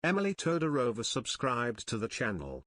Emily Todorova subscribed to the channel.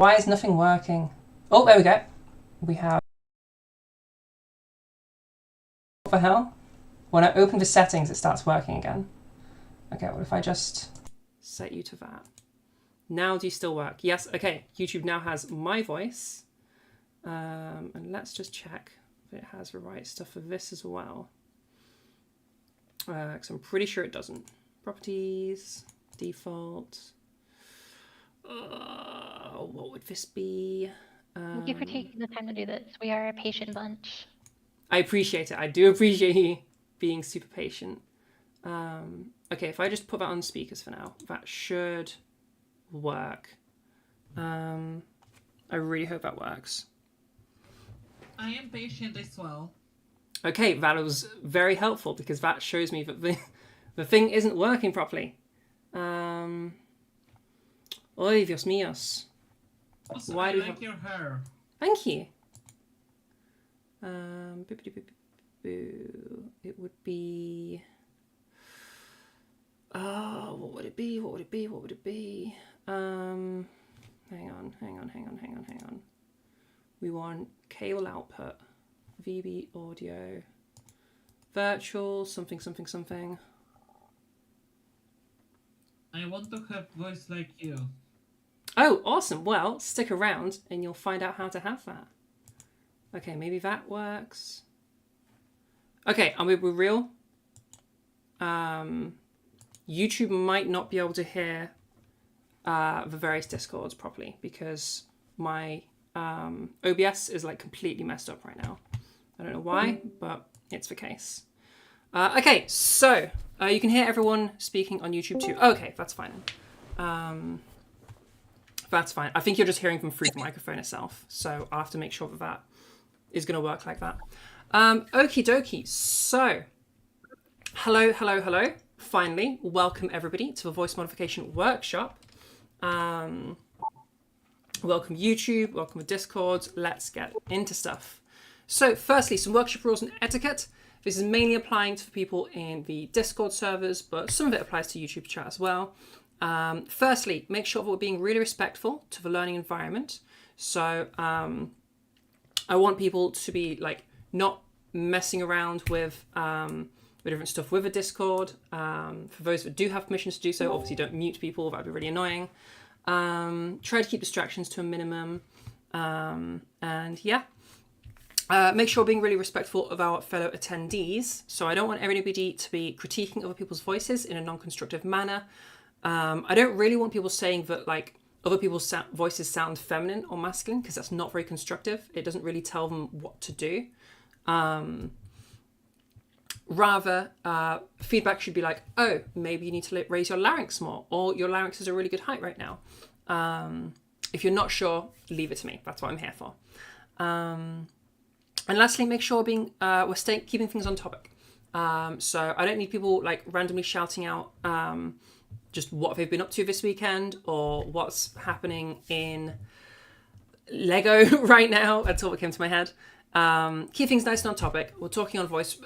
Why is nothing working? Oh, there we go. We have... What the hell? When I open the settings, it starts working again. Okay, what if I just set you to that? Now do you still work? Yes, okay. YouTube now has my voice And let's just check if it has the right stuff for this as well. Because I'm pretty sure it doesn't. Properties, default. What would this be? Thank you for taking the time to do this. We are a patient bunch. I appreciate it. I do appreciate you being super patient. Okay, if I just put that on speakers for now, that should work. I really hope that works. I am patient as well. Okay, that was very helpful because that shows me that the thing isn't working properly. Oy, Dios míos. Also, Why I do you like have... your hair. Thank you. It would be... Oh, what would it be? What would it be? What would it be? Hang on. We want cable output, VB audio, virtual, something. I want to have voice like you. Oh, awesome. Well, stick around and you'll find out how to have that. Okay, maybe that works. Okay, we're real. YouTube might not be able to hear the various Discords properly because my OBS is like completely messed up right now. I don't know why, but it's the case. Okay, so you can hear everyone speaking on YouTube too. Okay, that's fine. That's fine. I think you're just hearing them through the microphone itself. So I'll have to make sure that that is going to work like that. Okie dokie. So, hello. Finally, welcome everybody to the voice modification workshop. Welcome YouTube, welcome the Discord. Let's get into stuff. So firstly, some workshop rules and etiquette. This is mainly applying to people in the Discord servers, but some of it applies to YouTube chat as well. Firstly, make sure that we're being really respectful to the learning environment. So I want people to be like not messing around with different stuff with a Discord. For those that do have permissions to do so, obviously don't mute people, that'd be really annoying. Try to keep distractions to a minimum. And yeah, make sure we're being really respectful of our fellow attendees. So I don't want everybody to be critiquing other people's voices in a non-constructive manner. I don't really want people saying that like other people's voices sound feminine or masculine because that's not very constructive. It doesn't really tell them what to do. Rather, feedback should be like, oh, maybe you need to raise your larynx more, or your larynx is a really good height right now. If you're not sure, leave it to me. That's what I'm here for. And lastly, make sure we're keeping things on topic. So I don't need people like randomly shouting out just what they've been up to this weekend or what's happening in Lego right now. That's all that came to my head. Keep things nice and on topic. We're talking about voice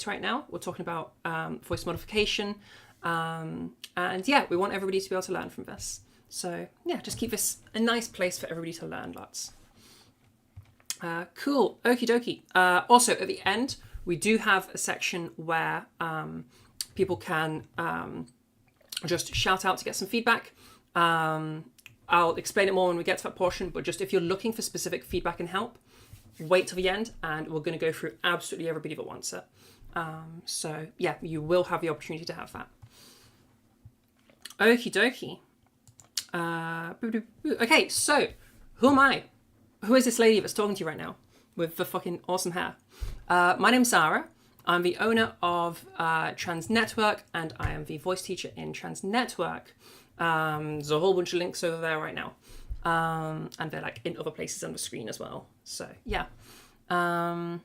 right now. We're talking about voice modification. And yeah, we want everybody to be able to learn from this. So yeah, just keep this a nice place for everybody to learn lots. Cool. Okie dokie. Also, at the end, we do have a section where people can just shout out to get some feedback. I'll explain it more when we get to that portion, but just if you're looking for specific feedback and help, wait till the end and we're going to go through absolutely everybody that wants it. So yeah, you will have the opportunity to have that. Okie dokie. Okay, so who am I? Who is this lady that's talking to you right now with the fucking awesome hair? My name's Zara. I'm the owner of Trans Network and I am the voice teacher in Trans Network. There's a whole bunch of links over there right now. And they're like in other places on the screen as well. So yeah. Oh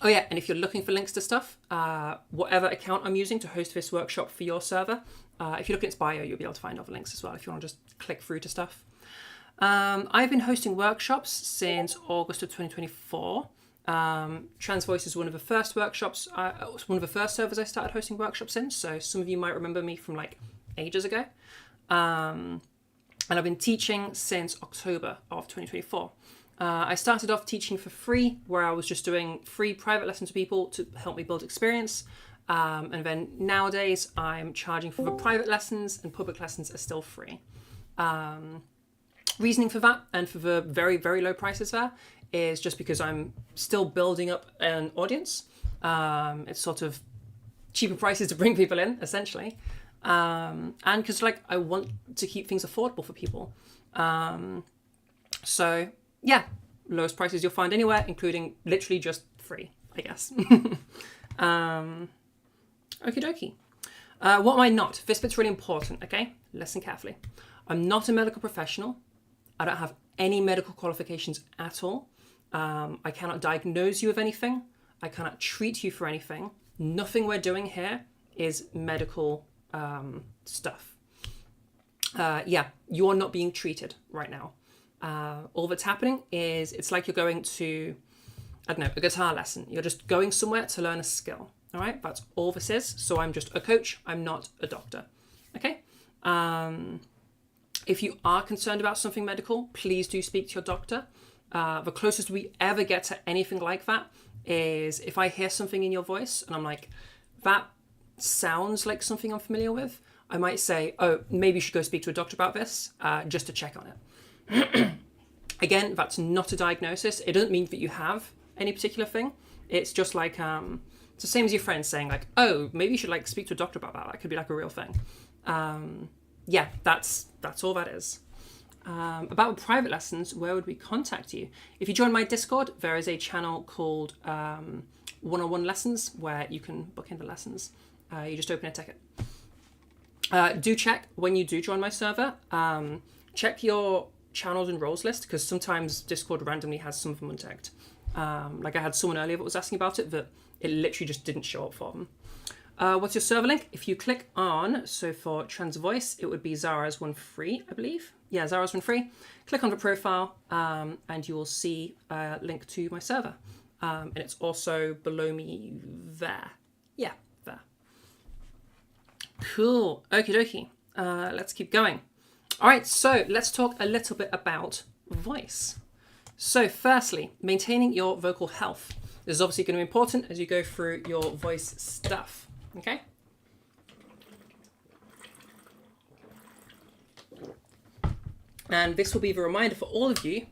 yeah, and if you're looking for links to stuff, whatever account I'm using to host this workshop for your server, if you look at its bio, you'll be able to find other links as well if you want to just click through to stuff. I've been hosting workshops since August of 2024. Trans Voice is one of the first workshops, one of the first servers I started hosting workshops in. So some of you might remember me from like ages ago. And I've been teaching since October of 2024. I started off teaching for free, where I was just doing free private lessons to people to help me build experience. And then nowadays I'm charging for the private lessons and public lessons are still free. reasoning for that and for the very, very low prices there is just because I'm still building up an audience. It's sort of cheaper prices to bring people in, essentially. And because like I want to keep things affordable for people. So yeah, lowest prices you'll find anywhere, including literally just free, I guess. Okie dokie. What am I not? This bit's really important, okay? Listen carefully. I'm not a medical professional. I don't have any medical qualifications at all. I cannot diagnose you with anything. I cannot treat you for anything. Nothing we're doing here is medical stuff. Yeah, you are not being treated right now. All that's happening is it's like you're going to, I don't know, a guitar lesson. You're just going somewhere to learn a skill. All right, that's all this is. So I'm just a coach. I'm not a doctor. Okay. If you are concerned about something medical, please do speak to your doctor. The closest we ever get to anything like that is if I hear something in your voice and I'm like, that sounds like something I'm familiar with, I might say, oh, maybe you should go speak to a doctor about this, just to check on it. Again, that's not a diagnosis. It doesn't mean that you have any particular thing. It's just like, it's the same as your friend saying like, oh, maybe you should like speak to a doctor about that. That could be like a real thing. Yeah, that's all that is. About private lessons, where would we contact you? If you join my Discord, there is a channel called one-on-one lessons where you can book in the lessons. You just open a ticket. Do check when you do join my server. Check your channels and roles list because sometimes Discord randomly has some of them unchecked. Like I had someone earlier that was asking about it that it literally just didn't show up for them. What's your server link? If you click on, so for Trans Voice, it would be Zara's one free, I believe. Yeah, Zara's one free. Click on the profile and you will see a link to my server. And it's also below me there. Yeah, there. Cool. Okie dokie. Let's keep going. All right, so let's talk a little bit about voice. So firstly, maintaining your vocal health. This is obviously going to be important as you go through your voice stuff. Okay. And this will be the reminder for all of you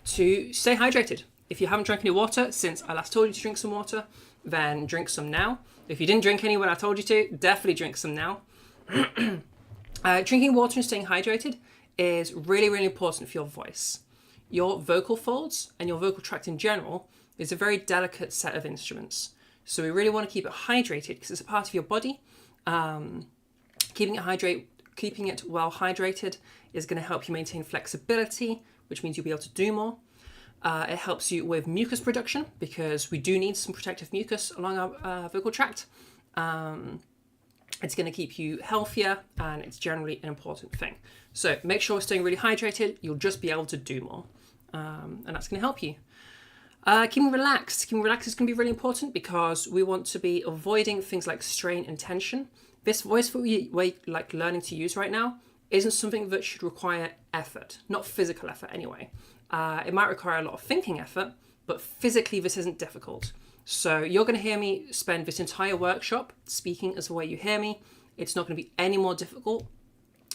to stay hydrated. If you haven't drank any water since I last told you to drink some water, then drink some now. If you didn't drink any when I told you to, definitely drink some now. Drinking water and staying hydrated is really, really important for your voice. Your vocal folds and your vocal tract in general is a very delicate set of instruments. So we really want to keep it hydrated because it's a part of your body. Keeping it well hydrated is going to help you maintain flexibility, which means you'll be able to do more. It helps you with mucus production because we do need some protective mucus along our vocal tract. It's going to keep you healthier and it's generally an important thing. So make sure we're staying really hydrated. You'll just be able to do more. And that's going to help you. Keeping relaxed. Keeping relaxed is going to be really important because we want to be avoiding things like strain and tension. This voice that we're like learning to use right now isn't something that should require effort, not physical effort anyway. It might require a lot of thinking effort, but physically this isn't difficult. So you're going to hear me spend this entire workshop speaking as the way you hear me. It's not going to be any more difficult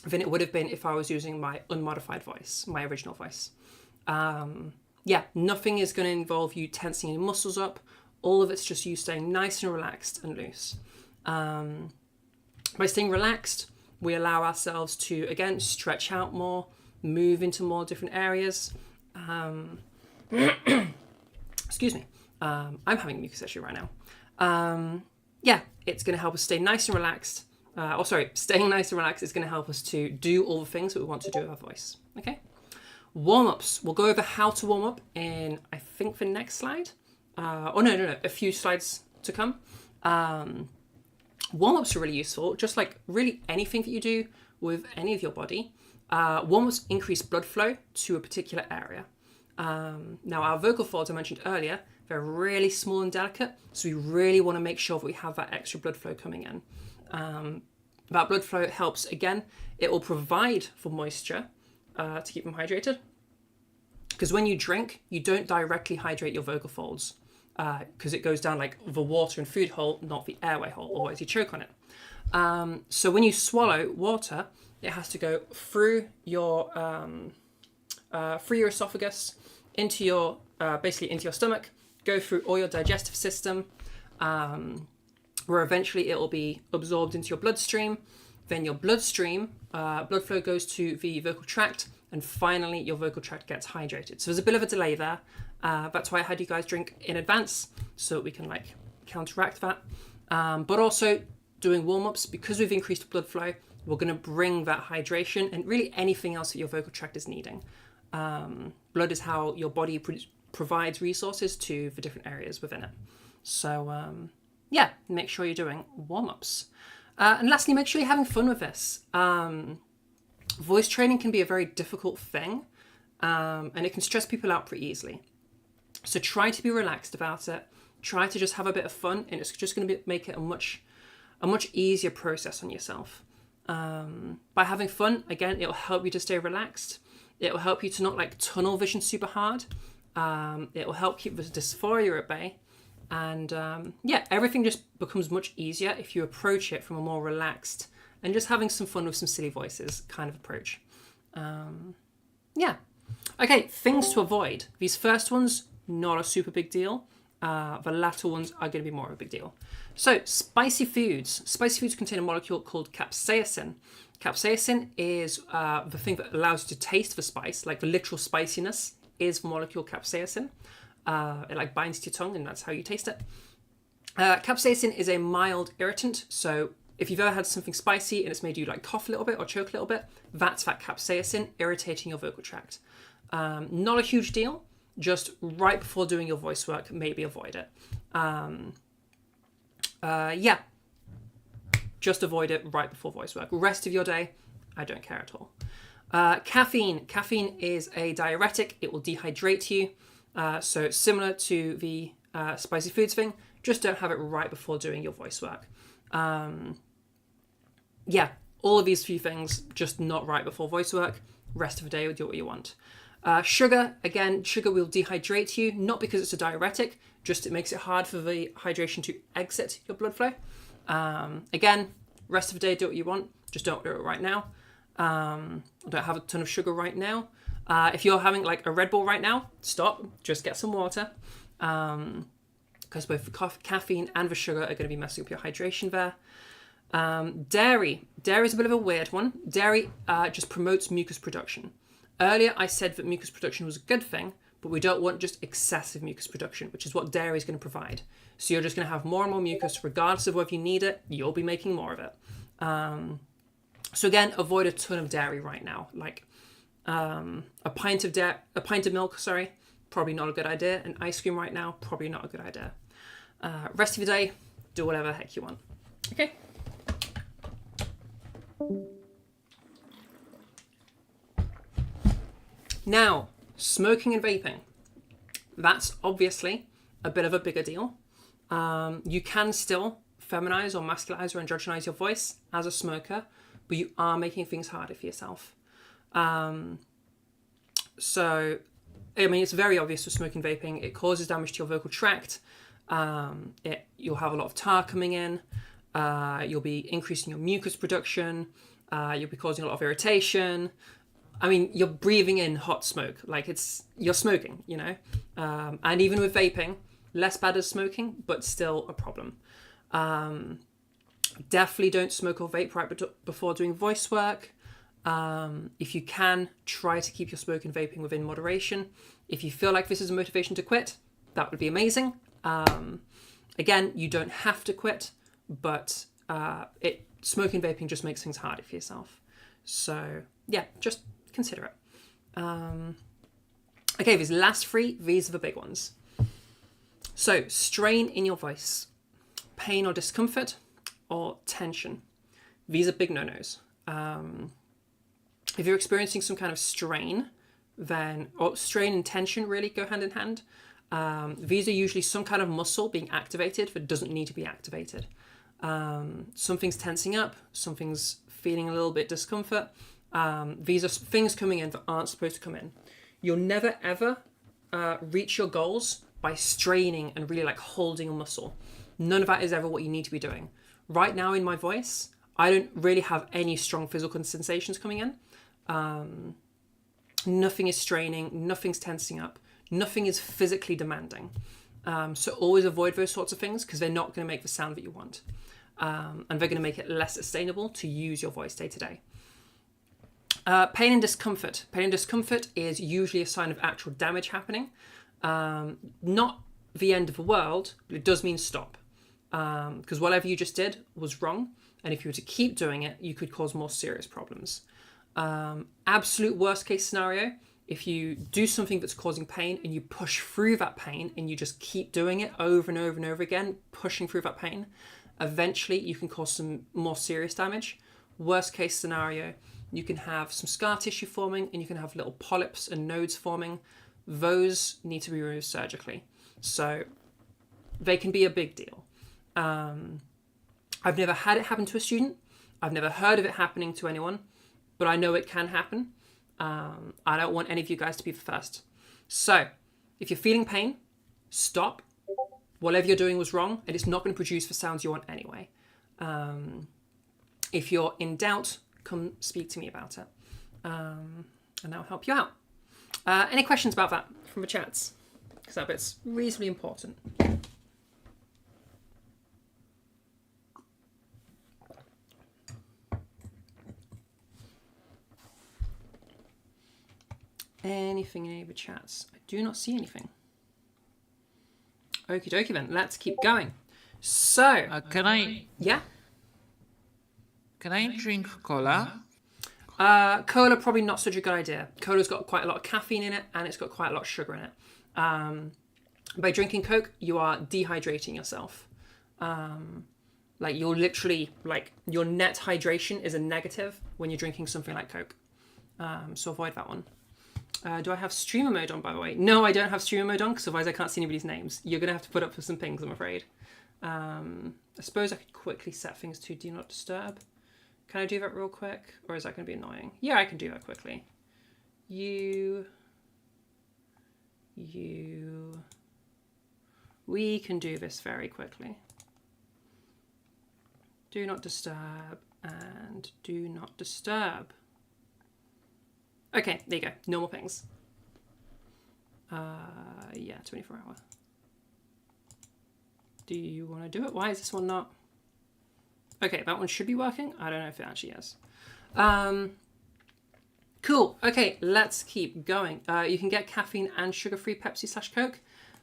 than it would have been if I was using my unmodified voice, my original voice. Yeah, nothing is going to involve you tensing any muscles up. All of it's just you staying nice and relaxed and loose. By staying relaxed, we allow ourselves to, again, stretch out more, move into more different areas. Excuse me. I'm having a mucus issue right now. Yeah, it's going to help us stay nice and relaxed. Staying nice and relaxed is going to help us to do all the things that we want to do with our voice. Okay. Warm-ups. We'll go over how to warm up in, I think, the next slide. No, a few slides to come. Warm-ups are really useful, just like really anything that you do with any of your body. Warm-ups increase blood flow to a particular area. Now, our vocal folds I mentioned earlier, they're really small and delicate, so we really want to make sure that we have that extra blood flow coming in. That blood flow helps, again, it will provide for moisture to keep them hydrated. Because when you drink, you don't directly hydrate your vocal folds because it goes down like the water and food hole, not the airway hole, otherwise you choke on it. So when you swallow water, it has to go through your through your esophagus into your basically into your stomach, go through all your digestive system, where eventually it will be absorbed into your bloodstream. Then your bloodstream, blood flow goes to the vocal tract, and finally your vocal tract gets hydrated. So there's a bit of a delay there. That's why I had you guys drink in advance, so we can like counteract that. But also doing warm-ups, because we've increased blood flow, we're going to bring that hydration and really anything else that your vocal tract is needing. Blood is how your body provides resources to the different areas within it. So yeah, make sure you're doing warm-ups. And lastly, make sure you're having fun with this. Voice training can be a very difficult thing, and it can stress people out pretty easily. So try to be relaxed about it. Try to just have a bit of fun, and it's just going to make it a much easier process on yourself. By having fun, again, it'll help you to stay relaxed. It'll help you to not like tunnel vision super hard. It'll help keep the dysphoria at bay. And yeah, everything just becomes much easier if you approach it from a more relaxed and just having some fun with some silly voices kind of approach. Yeah. Okay, things to avoid. These first ones, not a super big deal. The latter ones are going to be more of a big deal. So, spicy foods. Spicy foods contain a molecule called capsaicin. Capsaicin is the thing that allows you to taste the spice, like the literal spiciness is the molecule capsaicin. It like binds to your tongue, and that's how you taste it. Capsaicin is a mild irritant, so if you've ever had something spicy and it's made you like cough a little bit or choke a little bit, that's that capsaicin irritating your vocal tract. Not a huge deal, just right before doing your voice work, maybe avoid it. Yeah, just avoid it right before voice work. Rest of your day, I don't care at all. Caffeine. Caffeine is a diuretic. It will dehydrate you. So similar to the spicy foods thing, just don't have it right before doing your voice work. Yeah, all of these few things, just not right before voice work. Rest of the day, do what you want. Sugar, again, sugar will dehydrate you, not because it's a diuretic, just it makes it hard for the hydration to exit your blood flow. Again, rest of the day, do what you want, just don't do it right now. I don't have a ton of sugar right now. If you're having like a Red Bull right now, stop, just get some water. Because both the caffeine and the sugar are going to be messing up your hydration there. Dairy. Dairy is a bit of a weird one. Dairy just promotes mucus production. Earlier, I said that mucus production was a good thing, but we don't want just excessive mucus production, which is what dairy is going to provide. So you're just going to have more and more mucus, regardless of whether you need it, you'll be making more of it. So again, avoid a ton of dairy right now. Like a pint of milk, probably not a good idea. And ice cream right now, probably not a good idea. Rest of your day, do whatever the heck you want. Okay. Now, smoking and vaping. That's obviously a bit of a bigger deal. You can still feminize or masculinize or androgynize your voice as a smoker, but you are making things harder for yourself. So, I mean, it's very obvious with smoking and vaping. It causes damage to your vocal tract. You'll have a lot of tar coming in. You'll be increasing your mucus production. You'll be causing a lot of irritation. I mean, you're breathing in hot smoke. Like you're smoking, you know? And even with vaping, less bad as smoking, but still a problem. Definitely don't smoke or vape right before doing voice work. If you can, try to keep your smoke and vaping within moderation. If you feel like this is a motivation to quit, that would be amazing. Again, you don't have to quit, but smoking and vaping just makes things harder for yourself. So yeah, just consider it. Okay, these last three, these are the big ones. So strain in your voice, pain or discomfort, or tension. These are big no-nos. If you're experiencing some kind of strain, or strain and tension really go hand in hand. These are usually some kind of muscle being activated that doesn't need to be activated. Something's tensing up, something's feeling a little bit discomfort. These are things coming in that aren't supposed to come in. You'll never ever reach your goals by straining and really like holding a muscle. None of that is ever what you need to be doing. Right now in my voice, I don't really have any strong physical sensations coming in. Nothing is straining, nothing's tensing up, nothing is physically demanding. So always avoid those sorts of things because they're not going to make the sound that you want. And they're going to make it less sustainable to use your voice day to day. Pain and discomfort. Pain and discomfort is usually a sign of actual damage happening. Not the end of the world, but it does mean stop. Because whatever you just did was wrong. And if you were to keep doing it, you could cause more serious problems. Absolute worst case scenario, if you do something that's causing pain and you push through that pain and you just keep doing it over and over and over again, pushing through that pain, eventually you can cause some more serious damage. Worst case scenario, you can have some scar tissue forming and you can have little polyps and nodes forming. Those need to be removed surgically. So they can be a big deal. I've never had it happen to a student. I've never heard of it happening to anyone, but I know it can happen. I don't want any of you guys to be the first. So if you're feeling pain, stop. Whatever you're doing was wrong and it's not going to produce the sounds you want anyway. If you're in doubt, come speak to me about it. And I'll help you out. Any questions about that from the chats? Because that bit's reasonably important. Anything in any of the chats? I do not see anything. Okie dokie then, let's keep going. So, Can I yeah? drink cola? Cola, probably not such a good idea. Cola's got quite a lot of caffeine in it and it's got quite a lot of sugar in it. By drinking Coke, you are dehydrating yourself. Like you're literally, like your net hydration is a negative when you're drinking something like Coke. So avoid that one. Do I have streamer mode on, by the way? No, I don't have streamer mode on because otherwise I can't see anybody's names. You're going to have to put up with some pings, I'm afraid. I suppose I could quickly set things to do not disturb. Can I do that real quick? Or is that going to be annoying? Yeah, I can do that quickly. We can do this very quickly. Do not disturb and do not disturb. Okay, there you go. No more pings. Yeah, 24 hour. Do you want to do it? Why is this one not? Okay, that one should be working. I don't know if it actually is. Cool. Okay, let's keep going. You can get caffeine and sugar-free Pepsi/Coke.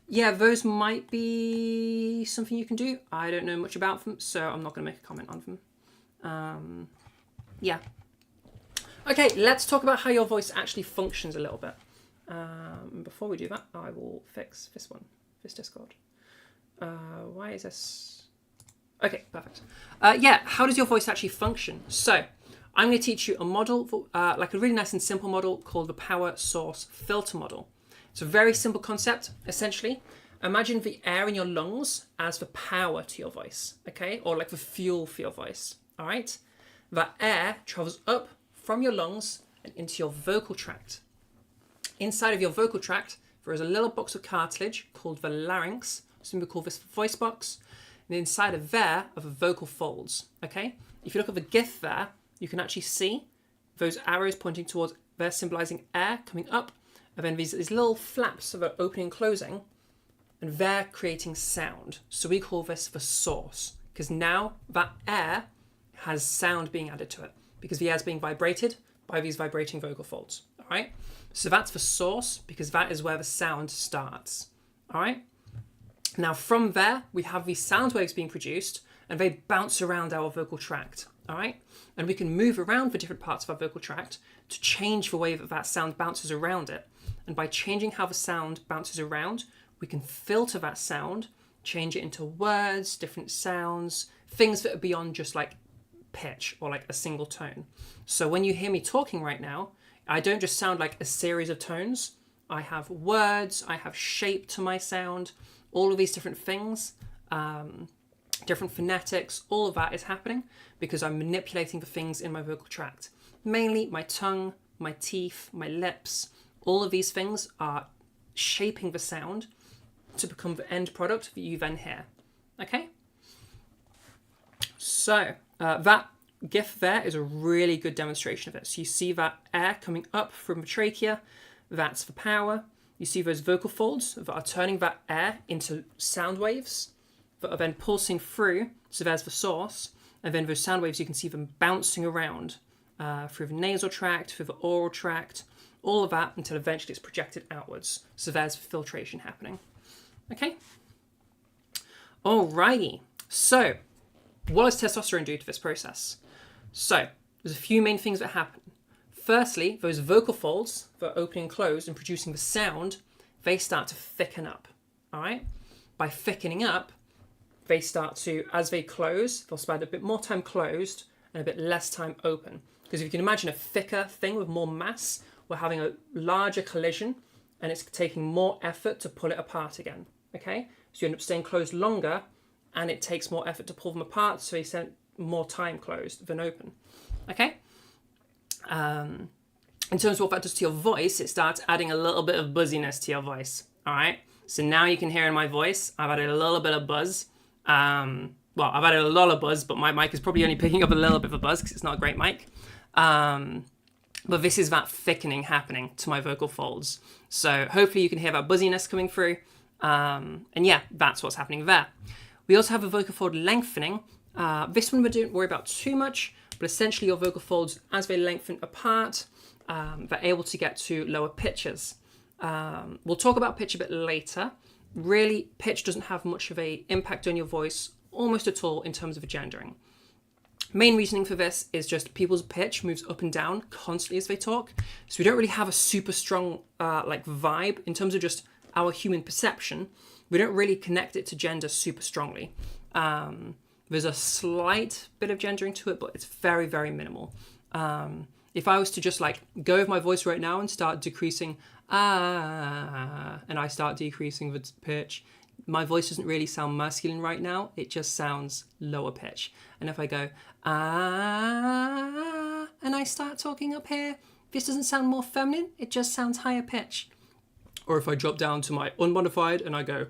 Yeah, those might be something you can do. I don't know much about them, so I'm not going to make a comment on them. Yeah. Okay, let's talk about how your voice actually functions a little bit. Before we do that, I will fix this one, this Discord. Why is this? Okay, perfect. Yeah, how does your voice actually function? So, I'm going to teach you a model, like a really nice and simple model called the power source filter model. It's a very simple concept, essentially. Imagine the air in your lungs as the power to your voice, okay? Or like the fuel for your voice, all right? That air travels up from your lungs and into your vocal tract. Inside of your vocal tract, there is a little box of cartilage called the larynx. So we call this the voice box. And inside of there are the vocal folds, okay? If you look at the GIF there, you can actually see those arrows pointing towards, they're symbolizing air coming up, and then these little flaps that are opening and closing, and they're creating sound. So we call this the source, because now that air has sound being added to it, because the air is being vibrated by these vibrating vocal folds, all right? So that's the source, because that is where the sound starts, all right? Now from there, we have these sound waves being produced, and they bounce around our vocal tract, all right? And we can move around the different parts of our vocal tract to change the way that that sound bounces around it. And by changing how the sound bounces around, we can filter that sound, change it into words, different sounds, things that are beyond just like pitch or like a single tone. So when you hear me talking right now, I don't just sound like a series of tones. I have words, I have shape to my sound, all of these different things, different phonetics, all of that is happening because I'm manipulating the things in my vocal tract. Mainly my tongue, my teeth, my lips, all of these things are shaping the sound to become the end product that you then hear. Okay? So that GIF there is a really good demonstration of it. So you see that air coming up from the trachea, that's for power. You see those vocal folds that are turning that air into sound waves that are then pulsing through. So there's the source. And then those sound waves, you can see them bouncing around through the nasal tract, through the oral tract, all of that until eventually it's projected outwards. So there's filtration happening. Okay? Alrighty. So, what does testosterone do to this process? So, there's a few main things that happen. Firstly, those vocal folds that are opening and closed and producing the sound, they start to thicken up. Alright? By thickening up, they start to, as they close, they'll spend a bit more time closed and a bit less time open. Because if you can imagine a thicker thing with more mass, we're having a larger collision and it's taking more effort to pull it apart again. Okay? So you end up staying closed longer and it takes more effort to pull them apart, so you spend more time closed than open. Okay? In terms of what that does to your voice, it starts adding a little bit of buzziness to your voice. Alright? So now you can hear in my voice, I've added a little bit of buzz. Well, I've added a lot of buzz, but my mic is probably only picking up a little bit of a buzz because it's not a great mic. But this is that thickening happening to my vocal folds. So hopefully you can hear that buzziness coming through. And yeah, that's what's happening there. We also have a vocal fold lengthening. This one we don't worry about too much, but essentially your vocal folds, as they lengthen apart, they're able to get to lower pitches. We'll talk about pitch a bit later. Really, pitch doesn't have much of an impact on your voice, almost at all, in terms of gendering. Main reasoning for this is just people's pitch moves up and down constantly as they talk. So we don't really have a super strong vibe in terms of just our human perception. We don't really connect it to gender super strongly. There's a slight bit of gendering to it, but it's very, very minimal. If I was to just go with my voice right now and start decreasing and I start decreasing the pitch, my voice doesn't really sound masculine right now. It just sounds lower pitch. And if I go and I start talking up here, this doesn't sound more feminine. It just sounds higher pitch. Or if I drop down to my unmodified and I go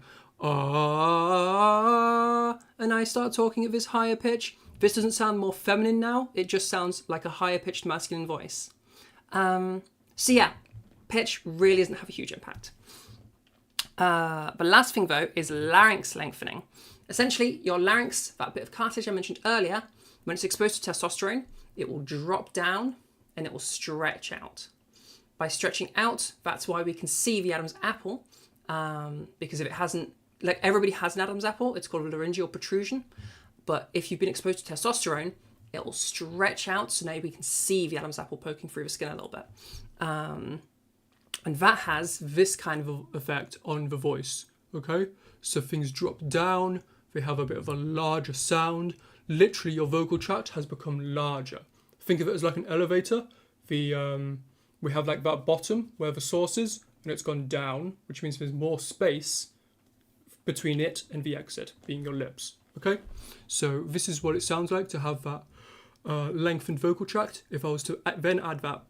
and I start talking at this higher pitch, this doesn't sound more feminine now. It just sounds like a higher pitched masculine voice. So yeah, pitch really doesn't have a huge impact. The last thing though is larynx lengthening. Essentially, your larynx, that bit of cartilage I mentioned earlier, when it's exposed to testosterone, it will drop down and it will stretch out. By stretching out, that's why we can see the Adam's apple, because if it hasn't, everybody has an Adam's apple, it's called a laryngeal protrusion. But if you've been exposed to testosterone, it will stretch out, so now we can see the Adam's apple poking through the skin a little bit. And that has this kind of effect on the voice, okay? So things drop down, they have a bit of a larger sound. Literally, your vocal tract has become larger. Think of it as like an elevator. We have that bottom where the source is, and it's gone down, which means there's more space between it and the exit, being your lips, okay? So this is what it sounds like to have that lengthened vocal tract. If I was to then add that,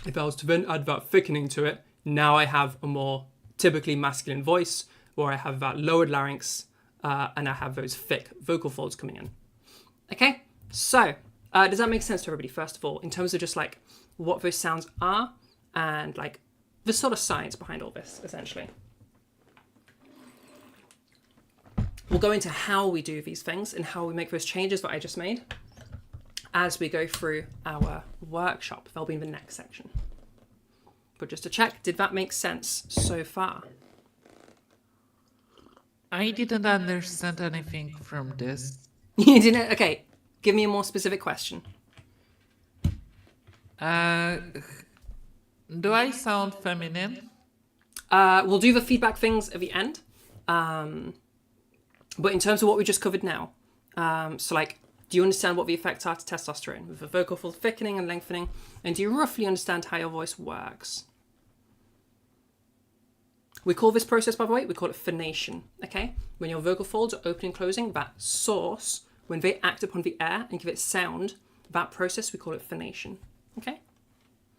if I was to then add that thickening to it, now I have a more typically masculine voice, where I have that lowered larynx and I have those thick vocal folds coming in. Okay, so does that make sense to everybody, first of all, in terms of just what those sounds are and the sort of science behind all this, essentially? We'll go into how we do these things and how we make those changes that I just made as we go through our workshop. That'll be in the next section. But just to check, did that make sense so far? I didn't understand anything from this. You didn't? Okay, give me a more specific question. Do I sound feminine? We'll do the feedback things at the end. But in terms of what we just covered now, do you understand what the effects are to testosterone with the vocal fold thickening and lengthening? And do you roughly understand how your voice works? We call this process, by the way, we call it phonation, okay? When your vocal folds are opening and closing, that source, when they act upon the air and give it sound, that process, we call it phonation, okay?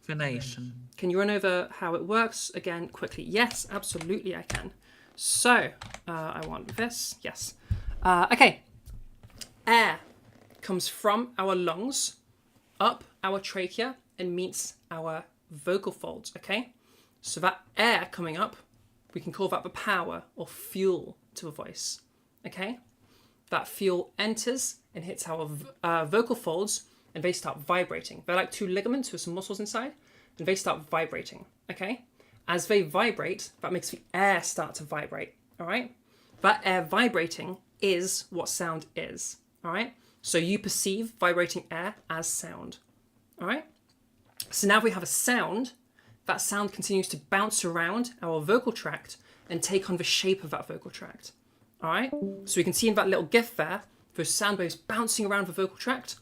Phonation. Can you run over how it works again quickly? Yes, absolutely I can. So, I want this, yes. Okay, air comes from our lungs up our trachea and meets our vocal folds, okay? So that air coming up, we can call that the power or fuel to the voice, okay? That fuel enters and hits our vocal folds and they start vibrating. They're like two ligaments with some muscles inside and they start vibrating, okay? As they vibrate, that makes the air start to vibrate, all right? That air vibrating is what sound is, all right? So you perceive vibrating air as sound, all right? So now we have a sound. That sound continues to bounce around our vocal tract and take on the shape of that vocal tract, all right? So we can see in that little GIF there, those sound waves bouncing around the vocal tract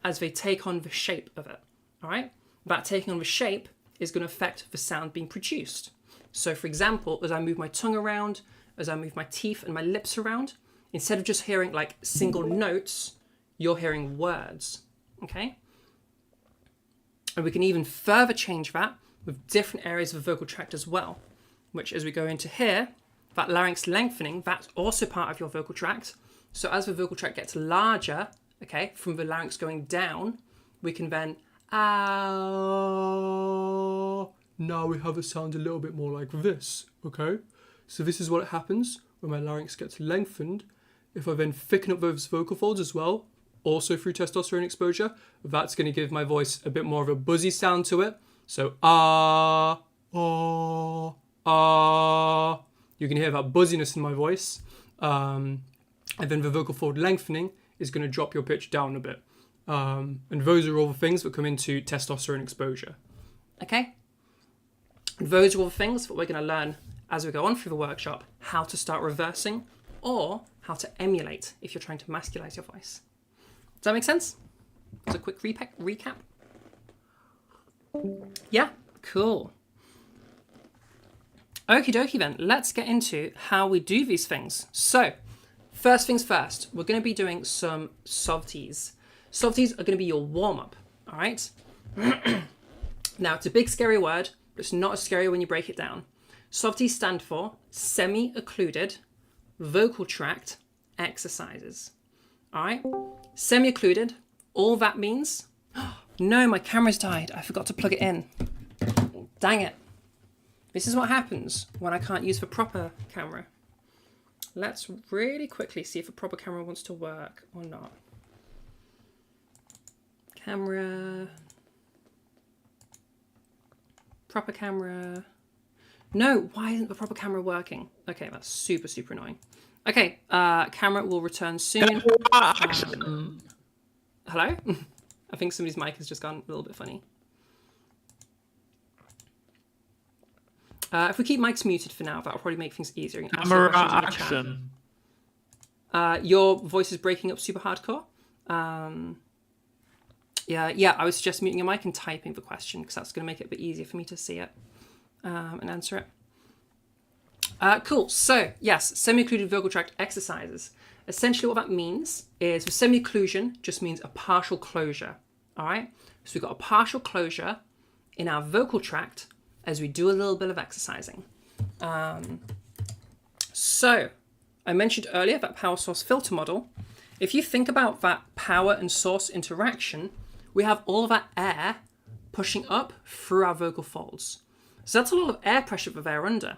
as they take on the shape of it, all right? That taking on the shape is going to affect the sound being produced. So for example, as I move my tongue around, as I move my teeth and my lips around, instead of just hearing like single notes, you're hearing words, okay? And we can even further change that with different areas of the vocal tract as well, which as we go into here, that larynx lengthening, that's also part of your vocal tract. So as the vocal tract gets larger, okay, from the larynx going down, we can then, now we have a sound a little bit more like this, okay? So this is what happens when my larynx gets lengthened. If I then thicken up those vocal folds as well, also through testosterone exposure, that's going to give my voice a bit more of a buzzy sound to it. So you can hear that buzziness in my voice. And then the vocal fold lengthening is going to drop your pitch down a bit. And those are all the things that come into testosterone exposure. Okay? And those are all the things that we're going to learn as we go on through the workshop, how to start reversing or how to emulate if you're trying to masculinize your voice. Does that make sense? As a quick recap? Yeah, cool. Okie dokie then, let's get into how we do these things. So, first things first, we're going to be doing some softies. Softies are going to be your warm-up, all right? Now, it's a big scary word, but it's not as scary when you break it down. Softies stand for semi-occluded vocal tract exercises, all right? Semi-occluded, all that means... No, my camera's died. I forgot to plug it in. Dang it. This is what happens when I can't use the proper camera. Let's really quickly see if a proper camera wants to work or not. Camera. Proper camera. No, why isn't the proper camera working? Okay, that's super, super annoying. Okay, camera will return soon. Hello? I think somebody's mic has just gone a little bit funny. If we keep mics muted for now, that'll probably make things easier. Camera action. Your voice is breaking up super hardcore. Yeah, I would suggest muting your mic and typing the question because that's going to make it a bit easier for me to see it and answer it. Cool. So, yes, semi-occluded vocal tract exercises. Essentially what that means is, with semi-occlusion just means a partial closure, all right? So we've got a partial closure in our vocal tract as we do a little bit of exercising. So I mentioned earlier that power source filter model. If you think about that power and source interaction, we have all of that air pushing up through our vocal folds. So that's a lot of air pressure that they're under.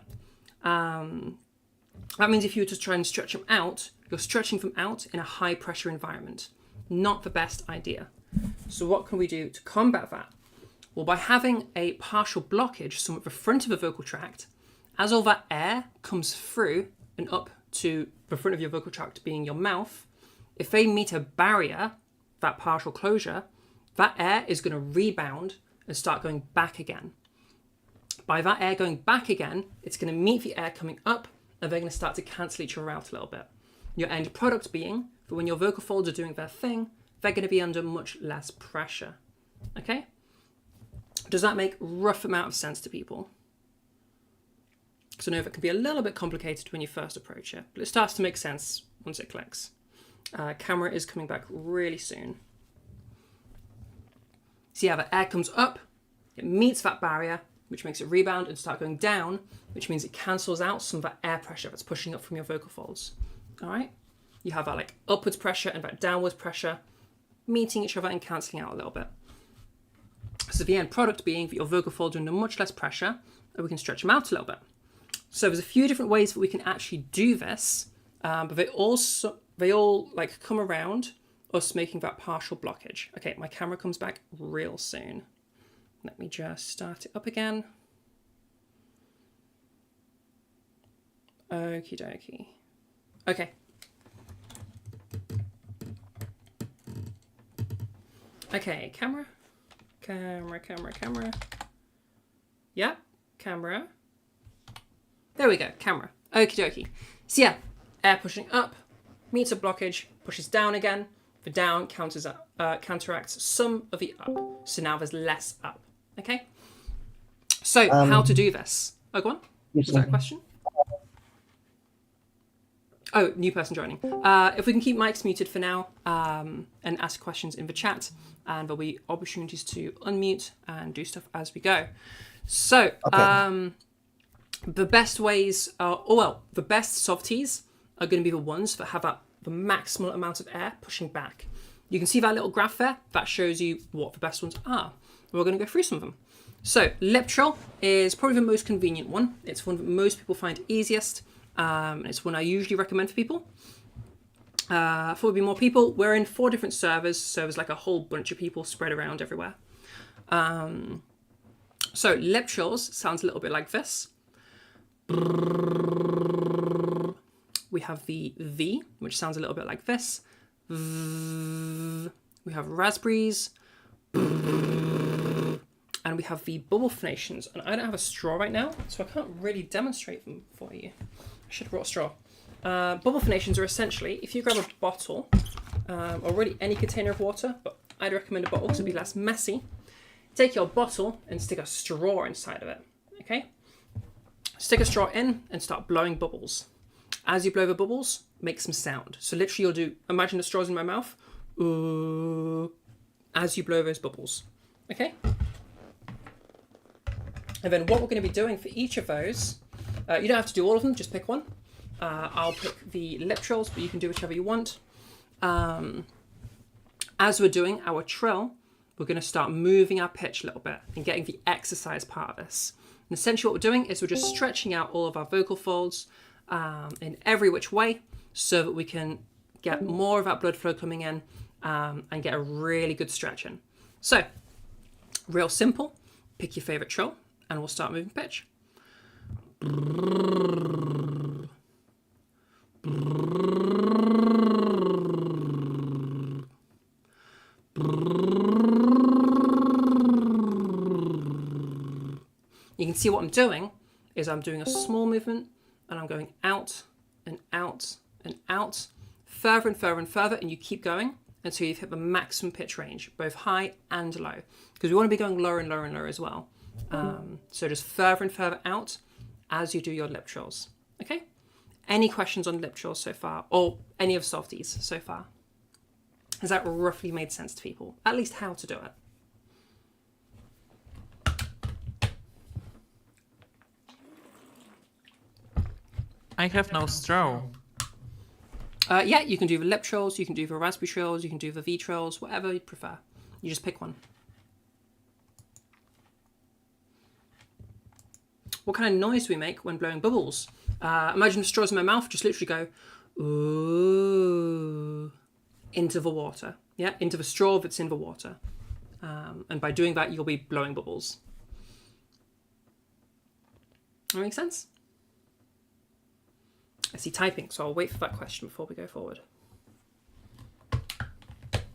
That means if you were to try and stretch them out, you're stretching them out in a high pressure environment. Not the best idea. So what can we do to combat that? Well, by having a partial blockage somewhat at the front of the vocal tract, as all that air comes through and up to the front of your vocal tract being your mouth, if they meet a barrier, that partial closure, that air is going to rebound and start going back again. By that air going back again, it's going to meet the air coming up and they're going to start to cancel each other out a little bit. Your end product being that when your vocal folds are doing their thing, they're going to be under much less pressure. Okay? Does that make rough amount of sense to people? So I know that can be a little bit complicated when you first approach it, but it starts to make sense once it clicks. Camera is coming back really soon. See how the air comes up, it meets that barrier, which makes it rebound and start going down, which means it cancels out some of that air pressure that's pushing up from your vocal folds. All right? You have that like upwards pressure and that downwards pressure. meeting each other and cancelling out a little bit. So the end product being that your vocal folds are under much less pressure, and we can stretch them out a little bit. So there's a few different ways that we can actually do this, but they all like come around us making that partial blockage. Okay, my camera comes back real soon. Let me just start it up again. Okie dokie. Okay. Okay, camera. Yeah, camera. There we go, camera. Okie dokie. So yeah, air pushing up, meets a blockage, pushes down again. The down counteracts some of the up. So now there's less up. Okay? So how to do this? Oh, go on. Is that a question? Oh, new person joining. If we can keep mics muted for now and ask questions in the chat, and there'll be opportunities to unmute and do stuff as we go. So the best ways are, the best softies are going to be the ones that have the maximal amount of air pushing back. You can see that little graph there. That shows you what the best ones are. We're going to go through some of them. So lip trill is probably the most convenient one. It's one that most people find easiest. It's one I usually recommend for people. For there be more people, we're in 4 different servers, so there's like a whole bunch of people spread around everywhere. So lip trills sounds a little bit like this. We have the V, which sounds a little bit like this. We have raspberries. And we have the bubble phonations. And I don't have a straw right now, so I can't really demonstrate them for you. I should have brought a straw. Bubble phonations are essentially, if you grab a bottle, or really any container of water, but I'd recommend a bottle to be less messy. Take your bottle and stick a straw inside of it, okay? Stick a straw in and start blowing bubbles. As you blow the bubbles, make some sound. So literally you'll do, imagine the straw's in my mouth, as you blow those bubbles, okay? And then what we're going to be doing for each of those, you don't have to do all of them, just pick one. I'll pick the lip trills, but you can do whichever you want. As we're doing our trill, we're going to start moving our pitch a little bit and getting the exercise part of this. And essentially what we're doing is we're just stretching out all of our vocal folds in every which way so that we can get more of that blood flow coming in and get a really good stretch in. So, real simple, pick your favorite trill and we'll start moving pitch. You can see what I'm doing is I'm doing a small movement and I'm going out and out and out, further and further and further, and you keep going until you've hit the maximum pitch range, both high and low, because we want to be going lower and lower and lower as well. So just further and further out as you do your lip trills. Okay? Any questions on lip trills so far, or any of softies so far? Has that roughly made sense to people? At least how to do it. I have no straw. Yeah, you can do the lip trills, you can do the raspberry trills, you can do the V trills, whatever you prefer. You just pick one. What kind of noise do we make when blowing bubbles? Imagine the straws in my mouth, just literally go, ooh, into the water. Yeah, into the straw that's in the water. And by doing that, you'll be blowing bubbles. That makes sense? I see typing, so I'll wait for that question before we go forward.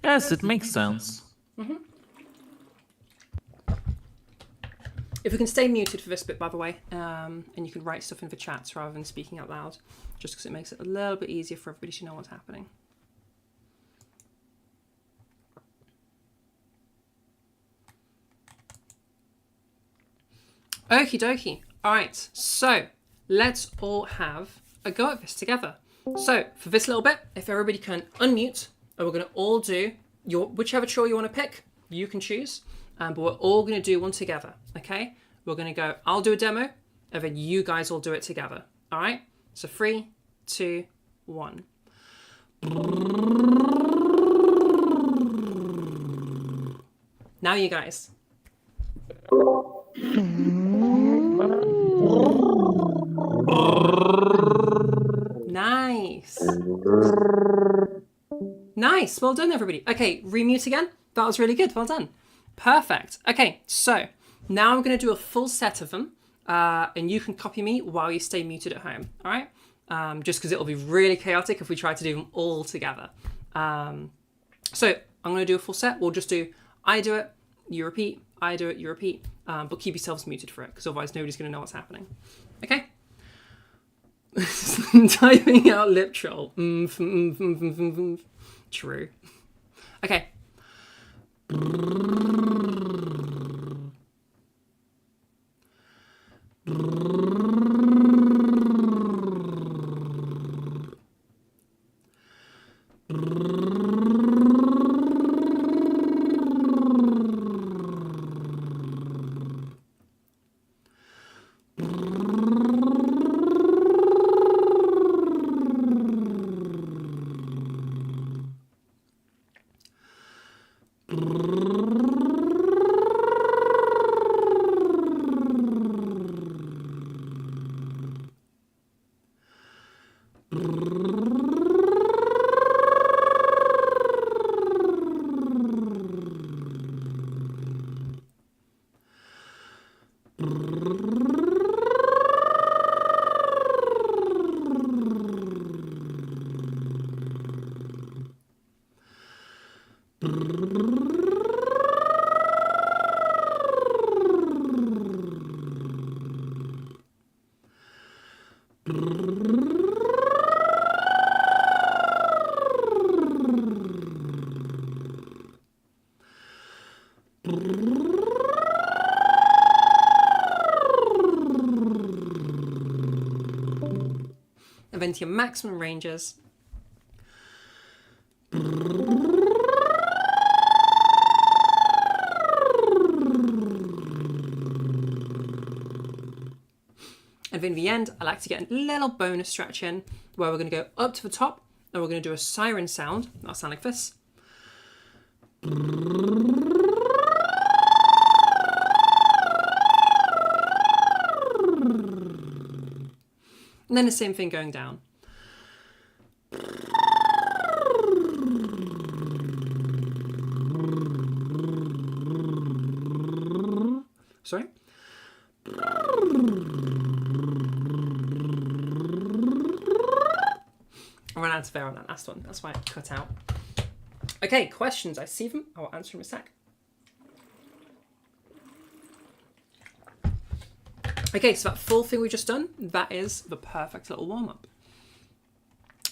Yes, it makes sense. Mm-hmm. If we can stay muted for this bit, by the way, and you can write stuff in the chats rather than speaking out loud, just because it makes it a little bit easier for everybody to know what's happening. Okie dokie. All right, so let's all have a go at this together. So for this little bit, if everybody can unmute, and we're going to all do whichever trill you want to pick, you can choose. But we're all going to do one together, okay? We're going to go, I'll do a demo, and then you guys will do it together, all right? So 3, 2, 1. Now you guys. Nice. Nice. Well done, everybody. Okay, remute again. That was really good. Well done. Perfect. Okay, so now I'm going to do a full set of them, and you can copy me while you stay muted at home. All right? Just because it'll be really chaotic if we try to do them all together. So I'm going to do a full set. We'll just do I do it, you repeat, I do it, you repeat, but keep yourselves muted for it because otherwise nobody's going to know what's happening. Okay? Typing out lip troll. True. Okay. And then to your maximum ranges. And then in the end, I like to get a little bonus stretch in where we're going to go up to the top and we're going to do a siren sound. That'll sound like this. And then the same thing going down. Sorry? I ran out of air on that last one. That's why it cut out. Okay, questions. I see them. I will answer in a sec. Okay, so that full thing we've just done, that is the perfect little warm-up.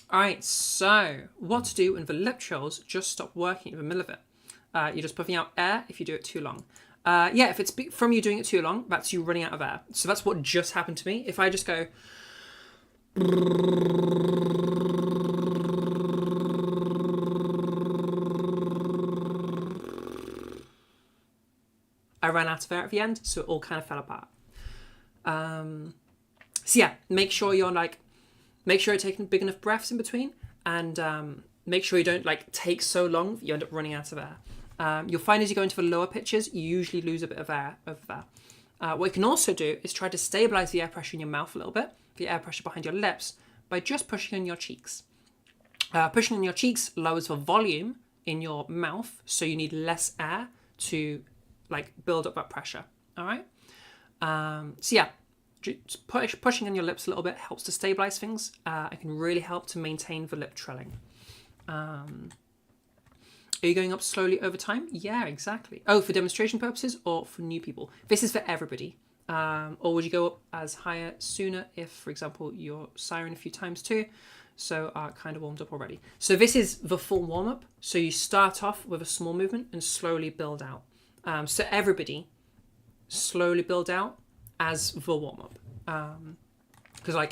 All right, so what to do when the lip trills just stop working in the middle of it? You're just puffing out air if you do it too long. Yeah, if it's from you doing it too long, that's you running out of air. So that's what just happened to me. If I just go... I ran out of air at the end, so it all kind of fell apart. So yeah, make sure you're taking big enough breaths in between, and make sure you don't take so long that you end up running out of air. You'll find as you go into the lower pitches, you usually lose a bit of air over there. What you can also do is try to stabilize the air pressure in your mouth a little bit, the air pressure behind your lips, by just pushing on your cheeks. Pushing on your cheeks lowers the volume in your mouth, so you need less air to build up that pressure. All right. So yeah, just pushing on your lips a little bit helps to stabilize things. It can really help to maintain the lip trilling. Are you going up slowly over time? Yeah, exactly. Oh, for demonstration purposes or for new people? This is for everybody. Or would you go up as higher sooner if, for example, you're siren a few times too? So kind of warmed up already. So this is the full warm-up. So you start off with a small movement and slowly build out. So everybody slowly build out as the warm-up. Because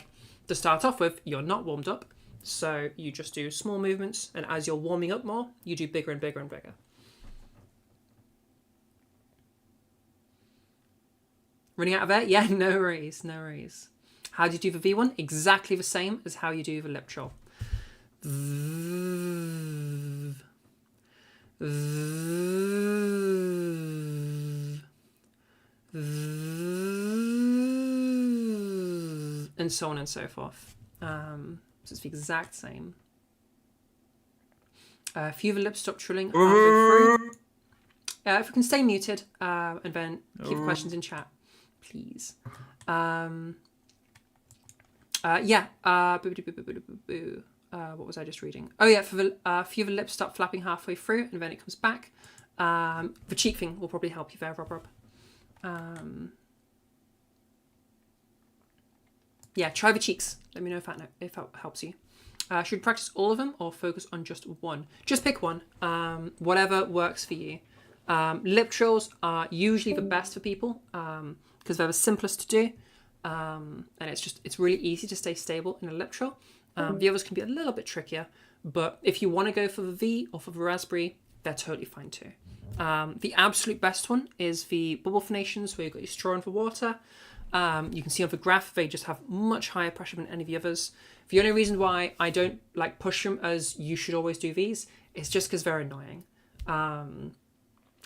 to start off with, you're not warmed up. So you just do small movements. And as you're warming up more, you do bigger and bigger and bigger. Running out of air? Yeah, no worries, no worries. How do you do the V1? Exactly the same as how you do the lip trill. and so on and so forth. So it's the exact same. If you have a lip, stop trilling halfway through. If we can stay muted and then keep questions in chat, please. What was I just reading? Oh yeah, for if you have a lip, stop flapping halfway through and then it comes back. The cheek thing will probably help you there, Rob. Yeah, try the cheeks. Let me know if that helps you. Should practice all of them or focus on just one? Just pick one. Whatever works for you. Lip trills are usually the best for people because they're the simplest to do. And it's really easy to stay stable in a lip trill. The others can be a little bit trickier, but if you want to go for the V or for the raspberry, they're totally fine too. The absolute best one is the bubble phonations where you've got your straw in for water. You can see on the graph they just have much higher pressure than any of the others. The only reason why I don't like push them as you should always do these is just because they're annoying.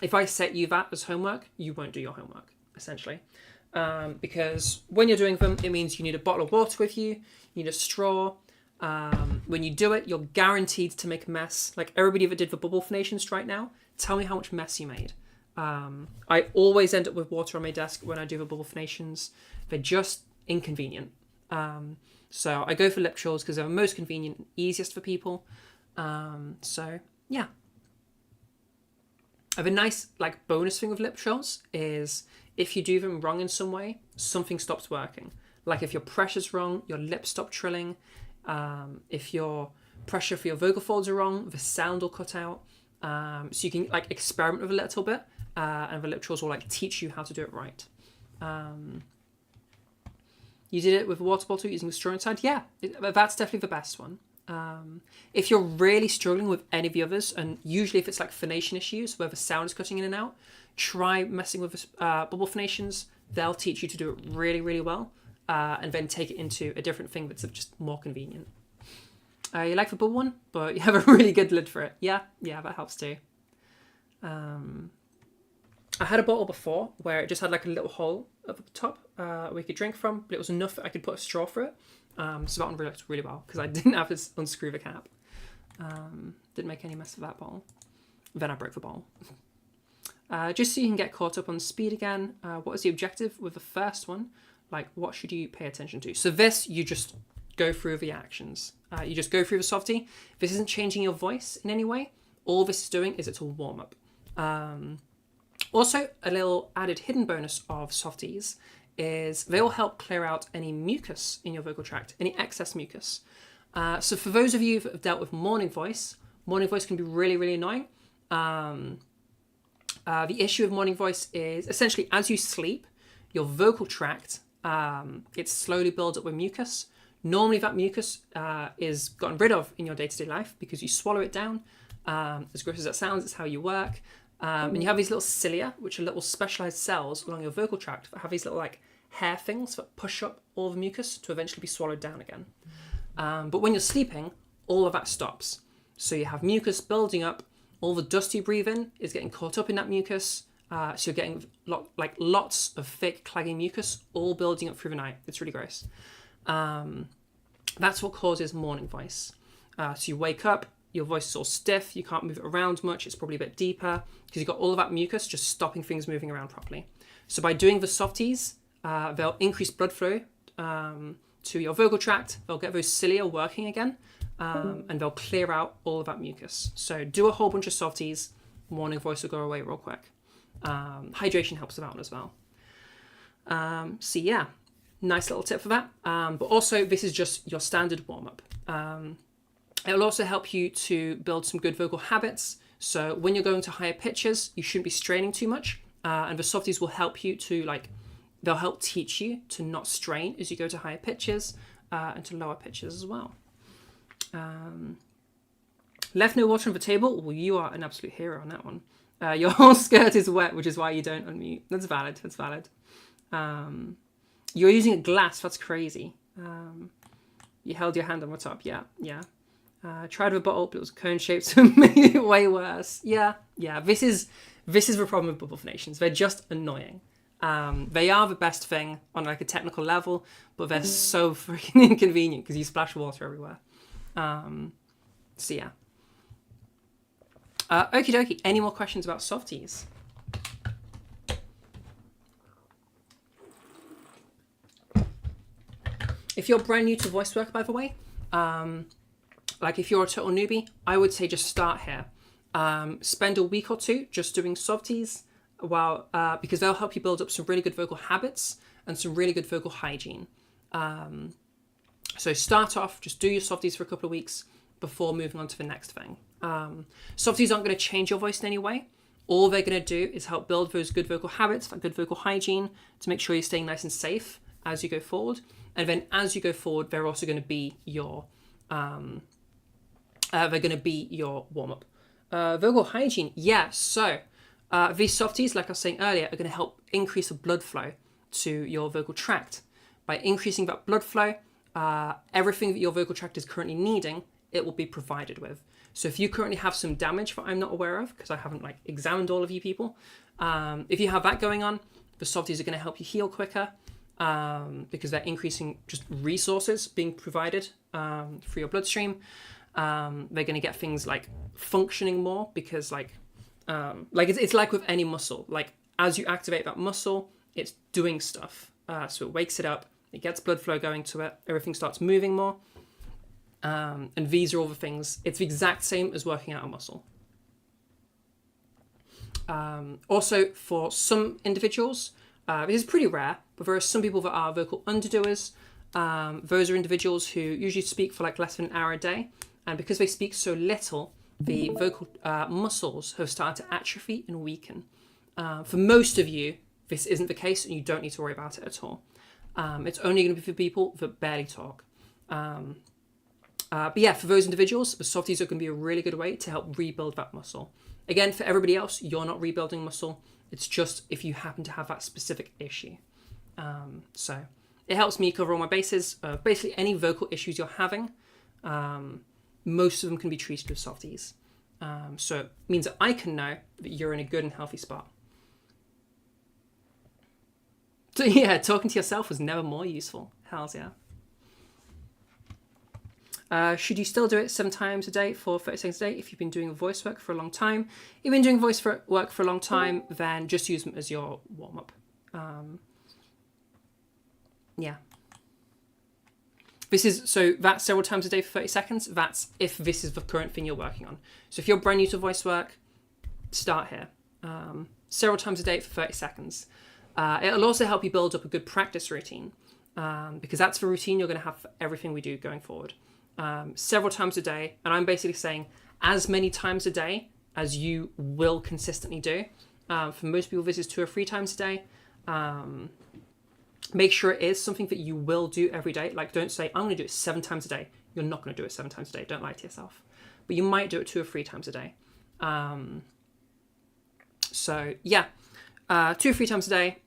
If I set you that as homework, you won't do your homework, essentially. Because when you're doing them, it means you need a bottle of water with you, you need a straw. When you do it, you're guaranteed to make a mess. Like everybody that did the bubble phonations right now, tell me how much mess you made. I always end up with water on my desk when I do the bubble phonations. They're just inconvenient. So I go for lip trills because they're the most convenient and easiest for people. So yeah. A nice bonus thing with lip trills is if you do them wrong in some way, something stops working. Like if your pressure's wrong, your lips stop trilling. If your pressure for your vocal folds are wrong, the sound will cut out. So you can experiment with a little bit, and the lip trills will teach you how to do it right. You did it with a water bottle using the straw inside. Yeah, that's definitely the best one. If you're really struggling with any of the others, and usually if it's phonation issues where the sound is cutting in and out, try messing with bubble phonations. They'll teach you to do it really, really well, and then take it into a different thing that's just more convenient. You like the bubble one, but you have a really good lid for it. Yeah, that helps too. I had a bottle before where it just had a little hole at the top we could drink from, but it was enough that I could put a straw through it. So that one worked really well because I didn't have to unscrew the cap. Didn't make any mess of that bottle. Then I broke the bottle. Just so you can get caught up on speed again, what is the objective with the first one? What should you pay attention to? So this, you just go through the actions. You just go through the softie. This isn't changing your voice in any way. All this is doing is it's a warm-up. Also, a little added hidden bonus of softies is they will help clear out any mucus in your vocal tract, any excess mucus. So for those of you that have dealt with morning voice can be really, really annoying. The issue with morning voice is essentially as you sleep, your vocal tract, it slowly builds up with mucus. Normally that mucus is gotten rid of in your day-to-day life because you swallow it down. As gross as that sounds, it's how you work. And you have these little cilia, which are little specialized cells along your vocal tract that have these little hair things that push up all the mucus to eventually be swallowed down again. But when you're sleeping, all of that stops. So you have mucus building up. All the dust you breathe in is getting caught up in that mucus. So you're getting lots of thick, claggy mucus all building up through the night. It's really gross. That's what causes morning voice. So you wake up, your voice is all stiff, you can't move it around much, it's probably a bit deeper because you've got all of that mucus just stopping things moving around properly. So by doing the softies, they'll increase blood flow to your vocal tract, they'll get those cilia working again, and they'll clear out all of that mucus. So do a whole bunch of softies, morning voice will go away real quick. Hydration helps with that one as well. So yeah, nice little tip for that. But also this is just your standard warm-up. It will also help you to build some good vocal habits. So when you're going to higher pitches, you shouldn't be straining too much. And the softies will help you to they'll help teach you to not strain as you go to higher pitches and to lower pitches as well. Left no water on the table. Well, you are an absolute hero on that one. Your whole skirt is wet, which is why you don't unmute. That's valid. That's valid. You're using a glass. That's crazy. You held your hand on the top. Yeah. Tried with a bottle, but it was cone shaped, so it made it way worse. Yeah. This is the problem with bubble phonations. They're just annoying. They are the best thing on like a technical level, but they're so freaking inconvenient because you splash water everywhere. So yeah. Okie dokie. Any more questions about softies? If you're brand new to voice work, by the way, like if you're a total newbie, I would say just start here. Spend a week or two just doing softies, because they'll help you build up some really good vocal habits and some really good vocal hygiene. So start off, just do your softies for a couple of weeks before moving on to the next thing. Softies aren't going to change your voice in any way. All they're going to do is help build those good vocal habits, that good vocal hygiene, to make sure you're staying nice and safe as you go forward. And then as you go forward, they're also going to be your warm-up. Vocal hygiene, yeah. So these softies, like I was saying earlier, are going to help increase the blood flow to your vocal tract. By increasing that blood flow, everything that your vocal tract is currently needing, it will be provided with. So if you currently have some damage that I'm not aware of, because I haven't like examined all of you people, if you have that going on, the softies are going to help you heal quicker, because they're increasing just resources being provided through your bloodstream. They're going to get things like functioning more, because it's like with any muscle. Like as you activate that muscle, it's doing stuff. So it wakes it up, it gets blood flow going to it, everything starts moving more. And these are all the things. It's the exact same as working out a muscle. Also, for some individuals, this is pretty rare, but there are some people that are vocal underdoers. Those are individuals who usually speak for like less than an hour a day. And because they speak so little, the vocal muscles have started to atrophy and weaken. For most of you, this isn't the case and you don't need to worry about it at all. It's only going to be for people that barely talk. But yeah, for those individuals, the softies are going to be a really good way to help rebuild that muscle. Again, for everybody else, you're not rebuilding muscle. It's just if you happen to have that specific issue. So it helps me cover all my bases. Basically, any vocal issues you're having, most of them can be treated with softies. So it means that I can know that you're in a good and healthy spot. So yeah, talking to yourself was never more useful. Hells yeah. Should you still do it 7 times a day for 30 seconds a day if you've been doing voice work for a long time? If you've been doing voice work for a long time, then just use them as your warm-up. Yeah. So that's several times a day for 30 seconds. That's if this is the current thing you're working on. So if you're brand new to voice work, start here. Several times a day for 30 seconds. It'll also help you build up a good practice routine, because that's the routine you're going to have for everything we do going forward. Several times a day, and I'm basically saying as many times a day as you will consistently do. For most people, this is 2 or 3 times a day. Make sure it is something that you will do every day. Like, don't say, I'm going to do it 7 times a day. You're not going to do it 7 times a day. Don't lie to yourself. But you might do it 2 or 3 times a day. So, yeah. 2 or 3 times a day.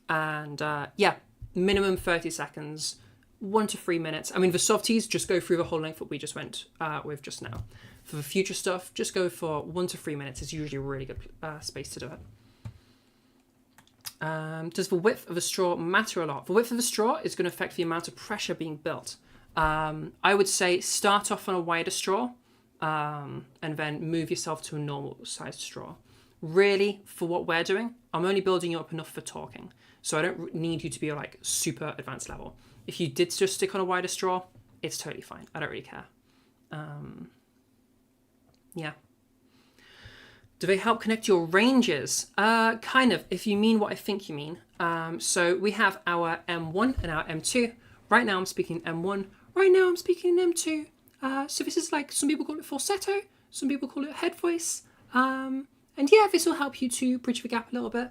Yeah, minimum 30 seconds. 1 to 3 minutes. I mean, the softies, just go through the whole length that we just went with just now. For the future stuff, just go for 1 to 3 minutes. It's usually a really good space to do it. Does the width of a straw matter a lot? The width of the straw is going to affect the amount of pressure being built. I would say start off on a wider straw, and then move yourself to a normal sized straw. Really, for what we're doing, I'm only building you up enough for talking. So I don't need you to be like super advanced level. If you did just stick on a wider straw, it's totally fine. I don't really care. Yeah. Do they help connect your ranges? Kind of, if you mean what I think you mean. So we have our M1 and our M2. Right now I'm speaking M1. Right now I'm speaking in M2. So this is like, some people call it falsetto. Some people call it head voice. And yeah, this will help you to bridge the gap a little bit.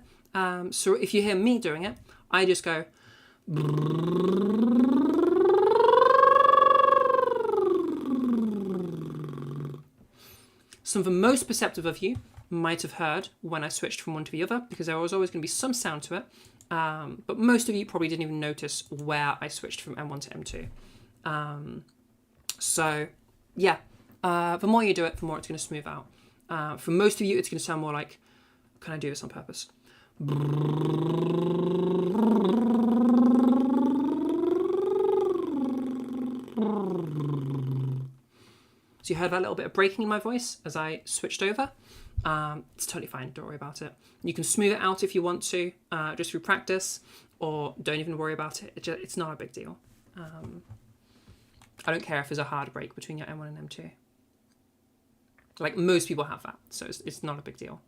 So if you hear me doing it, I just go... Some of the most perceptive of you might have heard when I switched from one to the other, because there was always going to be some sound to it. But most of you probably didn't even notice where I switched from M1 to M2. So yeah, the more you do it, the more it's going to smooth out. For most of you, it's going to sound more like, can I do this on purpose? So you heard that little bit of breaking in my voice as I switched over. It's totally fine. Don't worry about it. You can smooth it out if you want to, just through practice, or don't even worry about it. It's not a big deal. I don't care if there's a hard break between your M1 and M2. Like most people have that, so it's not a big deal.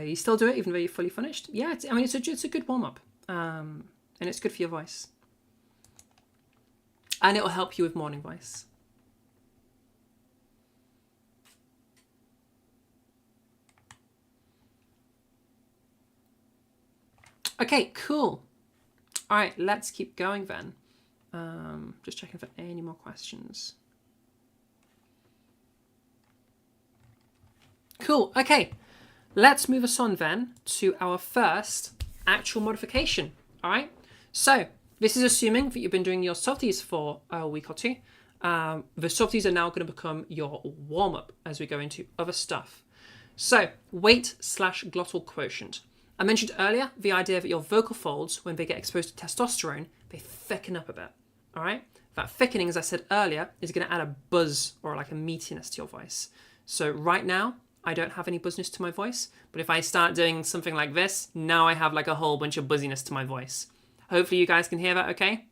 You still do it even though you're fully finished? Yeah, it's a good warm-up. And it's good for your voice. And it'll help you with morning voice. Okay, cool. All right, let's keep going then. Just checking for any more questions. Cool, okay. Let's move us on then to our first actual modification, all right? So this is assuming that you've been doing your softies for a week or two. The softies are now going to become your warm-up as we go into other stuff. So weight/glottal quotient. I mentioned earlier the idea that your vocal folds, when they get exposed to testosterone, they thicken up a bit, all right? That thickening, as I said earlier, is going to add a buzz or like a meatiness to your voice. So right now, I don't have any buzziness to my voice, but if I start doing something like this, now I have like a whole bunch of buzziness to my voice. Hopefully you guys can hear that okay.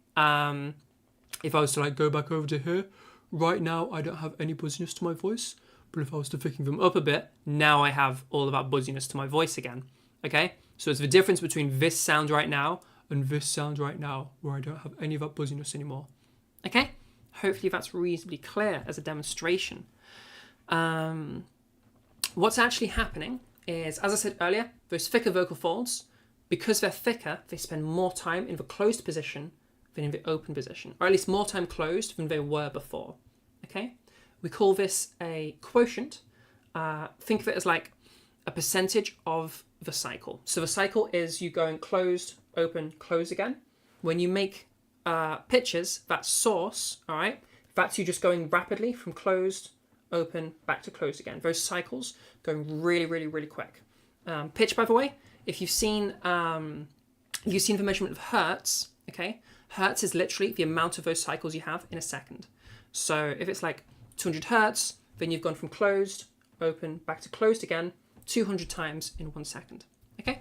If I was to like go back over to here, right now I don't have any buzziness to my voice, but if I was to thicken them up a bit, now I have all of that buzziness to my voice again. Okay, so it's the difference between this sound right now and this sound right now, where I don't have any of that buzziness anymore. Okay, hopefully that's reasonably clear as a demonstration. What's actually happening is, as I said earlier, those thicker vocal folds, because they're thicker, they spend more time in the closed position than in the open position, or at least more time closed than they were before. Okay, we call this a quotient. Think of it as like a percentage of the cycle. So the cycle is you going closed, open, close again. When you make pitches, that source, all right, that's you just going rapidly from closed, open, back to closed again. Those cycles going really, really, really quick. Pitch, by the way, if you've seen the measurement of hertz, okay, hertz is literally the amount of those cycles you have in a second. So if it's like 200 hertz, then you've gone from closed, open, back to closed again, 200 times in 1 second. Okay,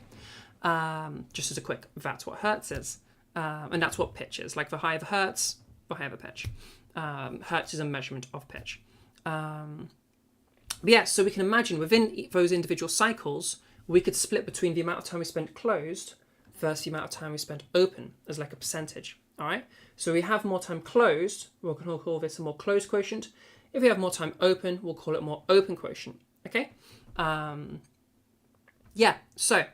just as a quick, that's what hertz is, and that's what pitch is. Like the higher the hertz, the higher the pitch. Hertz is a measurement of pitch. But yeah, so we can imagine within those individual cycles, we could split between the amount of time we spent closed versus the amount of time we spent open as like a percentage. All right, so we have more time closed, we'll call this a more closed quotient. If we have more time open, we'll call it more open quotient. Okay. Yeah, so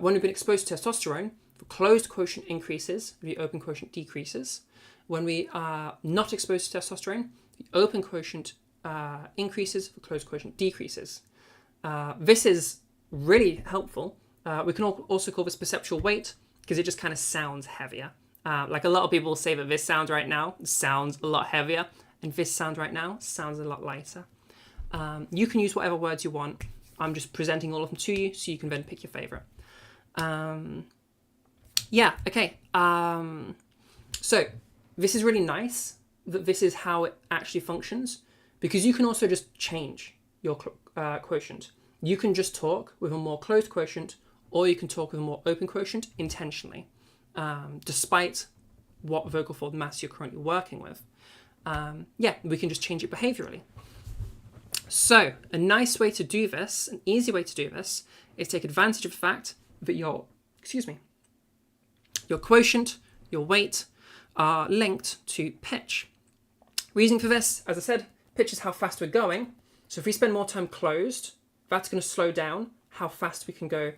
when we've been exposed to testosterone, the closed quotient increases, the open quotient decreases. When we are not exposed to testosterone, the open quotient increases, the closed quotient decreases. This is really helpful. We can also call this perceptual weight because it just kind of sounds heavier. Like a lot of people will say that this sound right now sounds a lot heavier, and this sound right now sounds a lot lighter. You can use whatever words you want. I'm just presenting all of them to you so you can then pick your favorite. Yeah, okay. So this is really nice that this is how it actually functions, because you can also just change your quotient. You can just talk with a more closed quotient, or you can talk with a more open quotient intentionally, despite what vocal fold mass you're currently working with. Yeah, we can just change it behaviorally. So a nice way to do this, an easy way to do this, is take advantage of the fact that your quotient, your weight, are linked to pitch. Reason for this, as I said, pitch is how fast we're going. So if we spend more time closed, that's going to slow down how fast we can go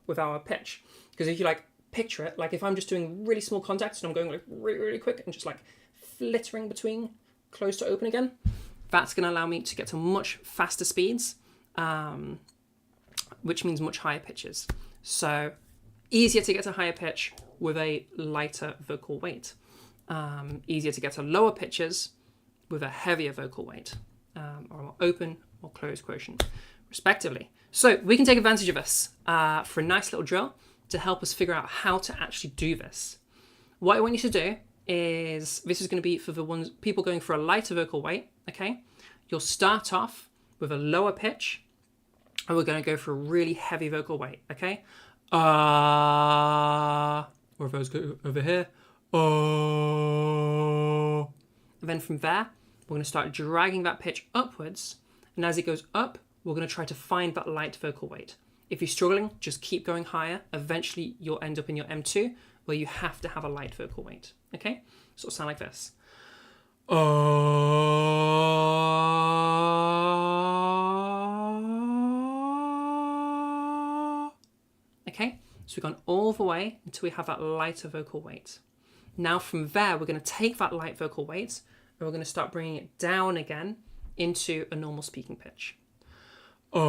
with our pitch. Because if you like picture it, like if I'm just doing really small contacts and I'm going like really, really quick and just like flittering between closed to open again, that's going to allow me to get to much faster speeds, which means much higher pitches. So easier to get to higher pitch with a lighter vocal weight. Easier to get to lower pitches with a heavier vocal weight, or a more open or closed quotient, respectively. So we can take advantage of this for a nice little drill to help us figure out how to actually do this. What I want you to do is, this is going to be for the ones people going for a lighter vocal weight, okay? You'll start off with a lower pitch, and we're going to go for a really heavy vocal weight, okay? Or if those go over here, and then from there, we're going to start dragging that pitch upwards, and as it goes up, we're going to try to find that light vocal weight. If you're struggling, just keep going higher. Eventually, you'll end up in your M2, where you have to have a light vocal weight, okay? So it'll sound like this. Okay, so we've gone all the way until we have that lighter vocal weight. Now from there, we're going to take that light vocal weight and we're going to start bringing it down again into a normal speaking pitch. And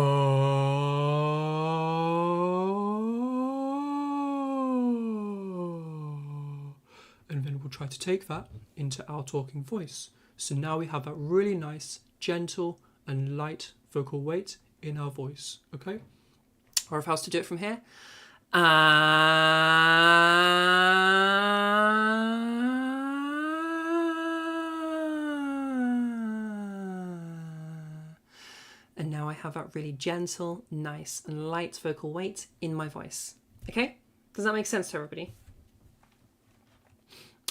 then we'll try to take that into our talking voice. So now we have that really nice, gentle and light vocal weight in our voice, okay? Or if I was to do it from here. And now I have that really gentle, nice and light vocal weight in my voice. Okay? Does that make sense to everybody?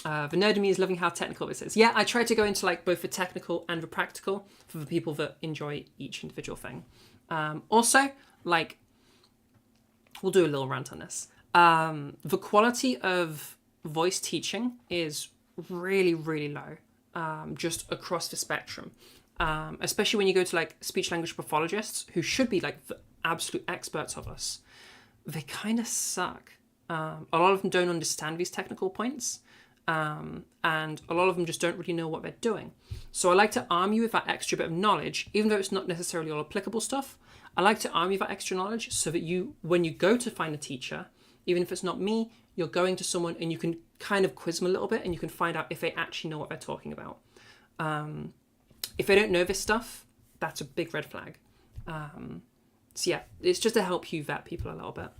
The nerd in me is loving how technical this is. Yeah, I try to go into like both the technical and the practical for the people that enjoy each individual thing. Also, like, we'll do a little rant on this. The quality of voice teaching is really, really low, just across the spectrum. Especially when you go to like speech language pathologists who should be like the absolute experts of us. They kind of suck. A lot of them don't understand these technical points. And a lot of them just don't really know what they're doing. So I like to arm you with that extra bit of knowledge, even though it's not necessarily all applicable stuff. I like to arm you with that extra knowledge so that you, when you go to find a teacher, even if it's not me, you're going to someone and you can kind of quiz them a little bit and you can find out if they actually know what they're talking about. If they don't know this stuff, that's a big red flag. So yeah, it's just to help you vet people a little bit.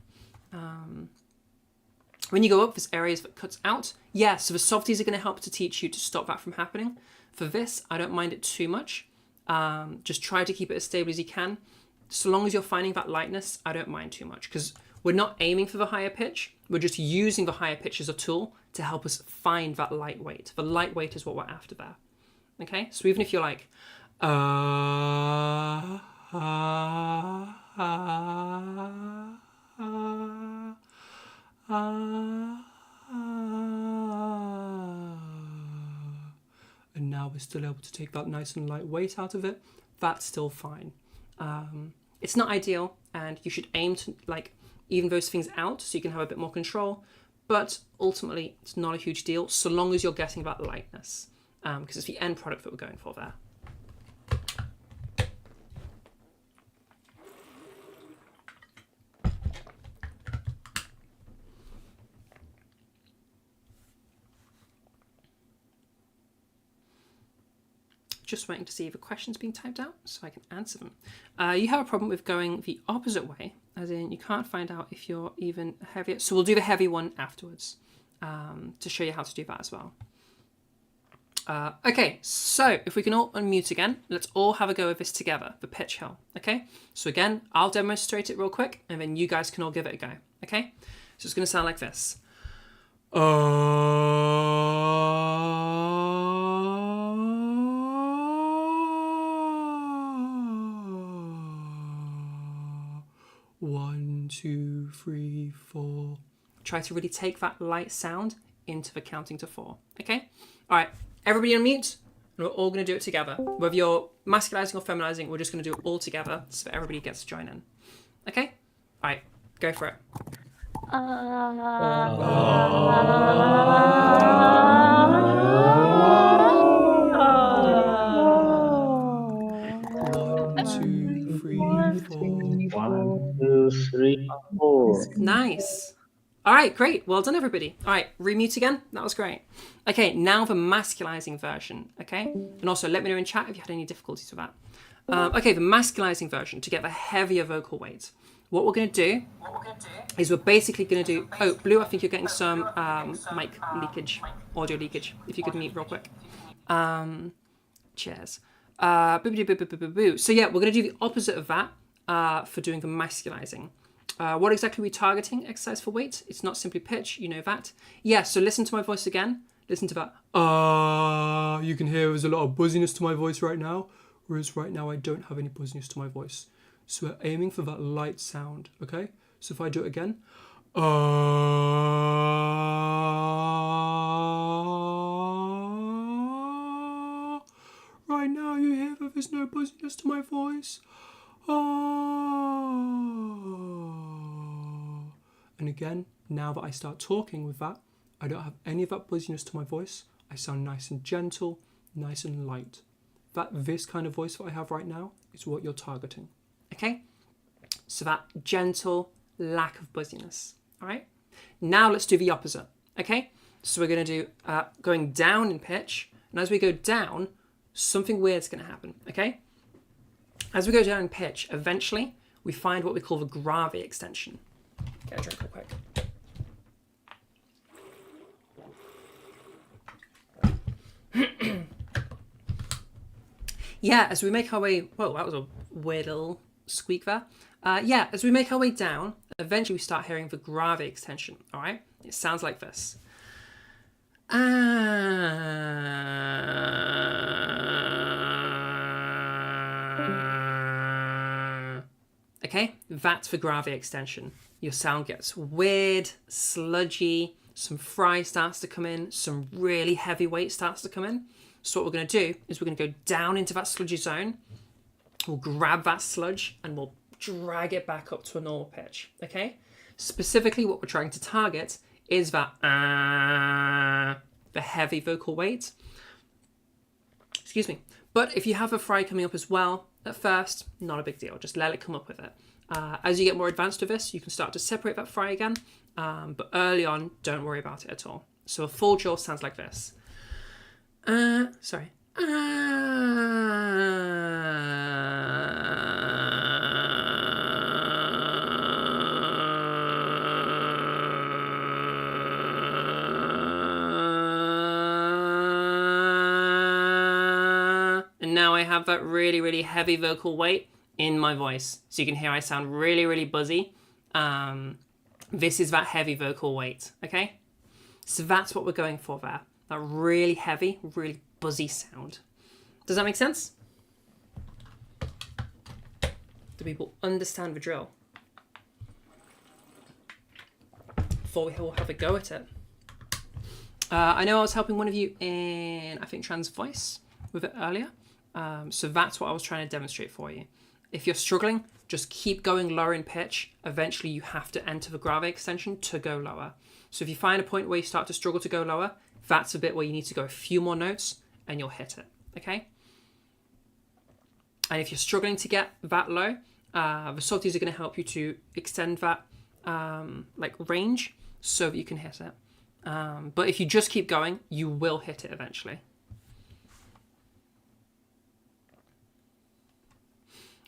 When you go up, there's areas that cuts out. Yeah, so the softies are going to help to teach you to stop that from happening. For this, I don't mind it too much. Just try to keep it as stable as you can. So long as you're finding that lightness, I don't mind too much because we're not aiming for the higher pitch. We're just using the higher pitch as a tool to help us find that light weight. The light weight is what we're after there. Okay, so even if you're like, and now we're still able to take that nice and light weight out of it, that's still fine. It's not ideal, and you should aim to like even those things out so you can have a bit more control, but ultimately it's not a huge deal so long as you're getting that lightness, because it's the end product that we're going for there. Just waiting to see if the question's being typed out so I can answer them. You have a problem with going the opposite way, as in you can't find out if you're even heavier. So we'll do the heavy one afterwards to show you how to do that as well. Okay, so if we can all unmute again, let's all have a go of this together, the pitch hill, okay? So again, I'll demonstrate it real quick and then you guys can all give it a go, okay? So it's going to sound like this. 1, 2, 3, 4. Try to really take that light sound into the counting to 4. Okay? All right. Everybody unmute. And we're all going to do it together. Whether you're masculizing or feminizing, we're just going to do it all together so that everybody gets to join in. Okay? All right. Go for it. 1, 2, 3, 4. 1, 2, 3, 4. Nice. All right, great. Well done, everybody. All right, remute again. That was great. Okay, now the masculizing version, okay? And also let me know in chat if you had any difficulties with that. Okay, the masculizing version to get the heavier vocal weight. What we're going to do is we're basically going to do... Oh, Blue, I think you're getting some mic leakage, audio leakage. If you could mute real quick. Cheers. So yeah, we're going to do the opposite of that for doing the masculizing. What exactly are we targeting exercise for weight? It's not simply pitch, you know that. Yeah, so listen to my voice again. Listen to that. You can hear there's a lot of buzziness to my voice right now, whereas right now I don't have any buzziness to my voice. So we're aiming for that light sound, okay? So if I do it again. Right now you hear that there's no buzziness to my voice. And again, now that I start talking with that, I don't have any of that buzziness to my voice. I sound nice and gentle, nice and light. This kind of voice that I have right now is what you're targeting. Okay? So that gentle lack of buzziness. All right? Now let's do the opposite. Okay? So we're going to do going down in pitch. And as we go down, something weird's going to happen. Okay? As we go down in pitch, eventually we find what we call the grave extension. Get a drink real quick. Yeah, as we make our way... Whoa, that was a weird little squeak there. Yeah, as we make our way down, eventually we start hearing the grave extension, all right? It sounds like this. Okay, that's the grave extension. Your sound gets weird, sludgy, some fry starts to come in, some really heavy weight starts to come in. So what we're going to do is we're going to go down into that sludgy zone. We'll grab that sludge and we'll drag it back up to a normal pitch, okay? Specifically, what we're trying to target is that the heavy vocal weight. Excuse me. But if you have a fry coming up as well, at first, not a big deal. Just let it come up with it. As you get more advanced with this, you can start to separate that fry again. But early on, don't worry about it at all. So a full jaw sounds like this. Sorry. And now I have that really, really heavy vocal weight in my voice. So you can hear I sound really, really buzzy. This is that heavy vocal weight, okay? So that's what we're going for there. That really heavy, really buzzy sound. Does that make sense? Do people understand the drill? Before we will have a go at it. I know I was helping one of you in, I think, trans voice with it earlier. So that's what I was trying to demonstrate for you. If you're struggling, just keep going lower in pitch. Eventually you have to enter the grave extension to go lower. So if you find a point where you start to struggle to go lower, that's a bit where you need to go a few more notes and you'll hit it, okay? And if you're struggling to get that low, the salties are going to help you to extend that range so that you can hit it. But if you just keep going, you will hit it eventually.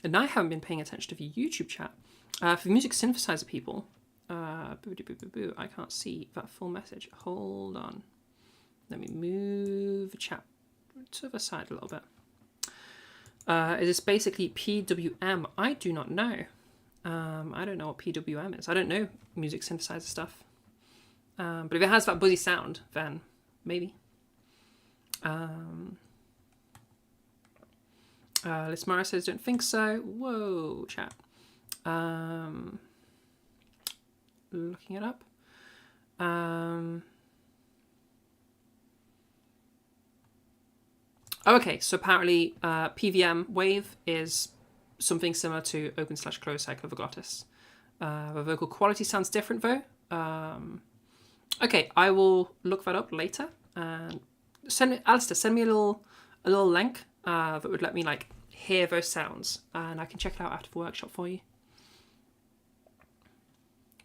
And I haven't been paying attention to the YouTube chat. For the music synthesizer people, I can't see that full message. Hold on. Let me move the chat to the side a little bit. Is this basically PWM? I do not know. I don't know what PWM is. I don't know music synthesizer stuff. But if it has that buzzy sound, then maybe. Lismara says, don't think so. Whoa, chat. Looking it up. Okay, so apparently PVM wave is something similar to open/closed cycle of the glottis. The vocal quality sounds different though. Okay, I will look that up later. And Alistair, send me a little link that would let me hear those sounds, and I can check it out after the workshop for you.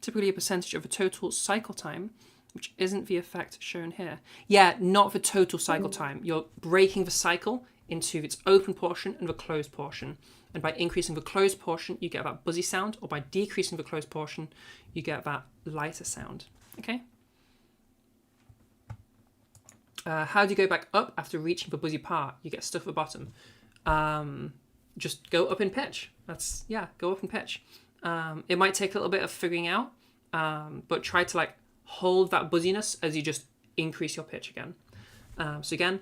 typically a percentage of a total cycle time, which isn't the effect shown here. Yeah, not the total cycle time. You're breaking the cycle into its open portion and the closed portion. And by increasing the closed portion, you get that buzzy sound, or by decreasing the closed portion, you get that lighter sound. Okay? How do you go back up after reaching the buzzy part? You get stuff at the bottom. Just go up in pitch. Go up in pitch. It might take a little bit of figuring out, but try to like hold that buzziness as you just increase your pitch again. So again,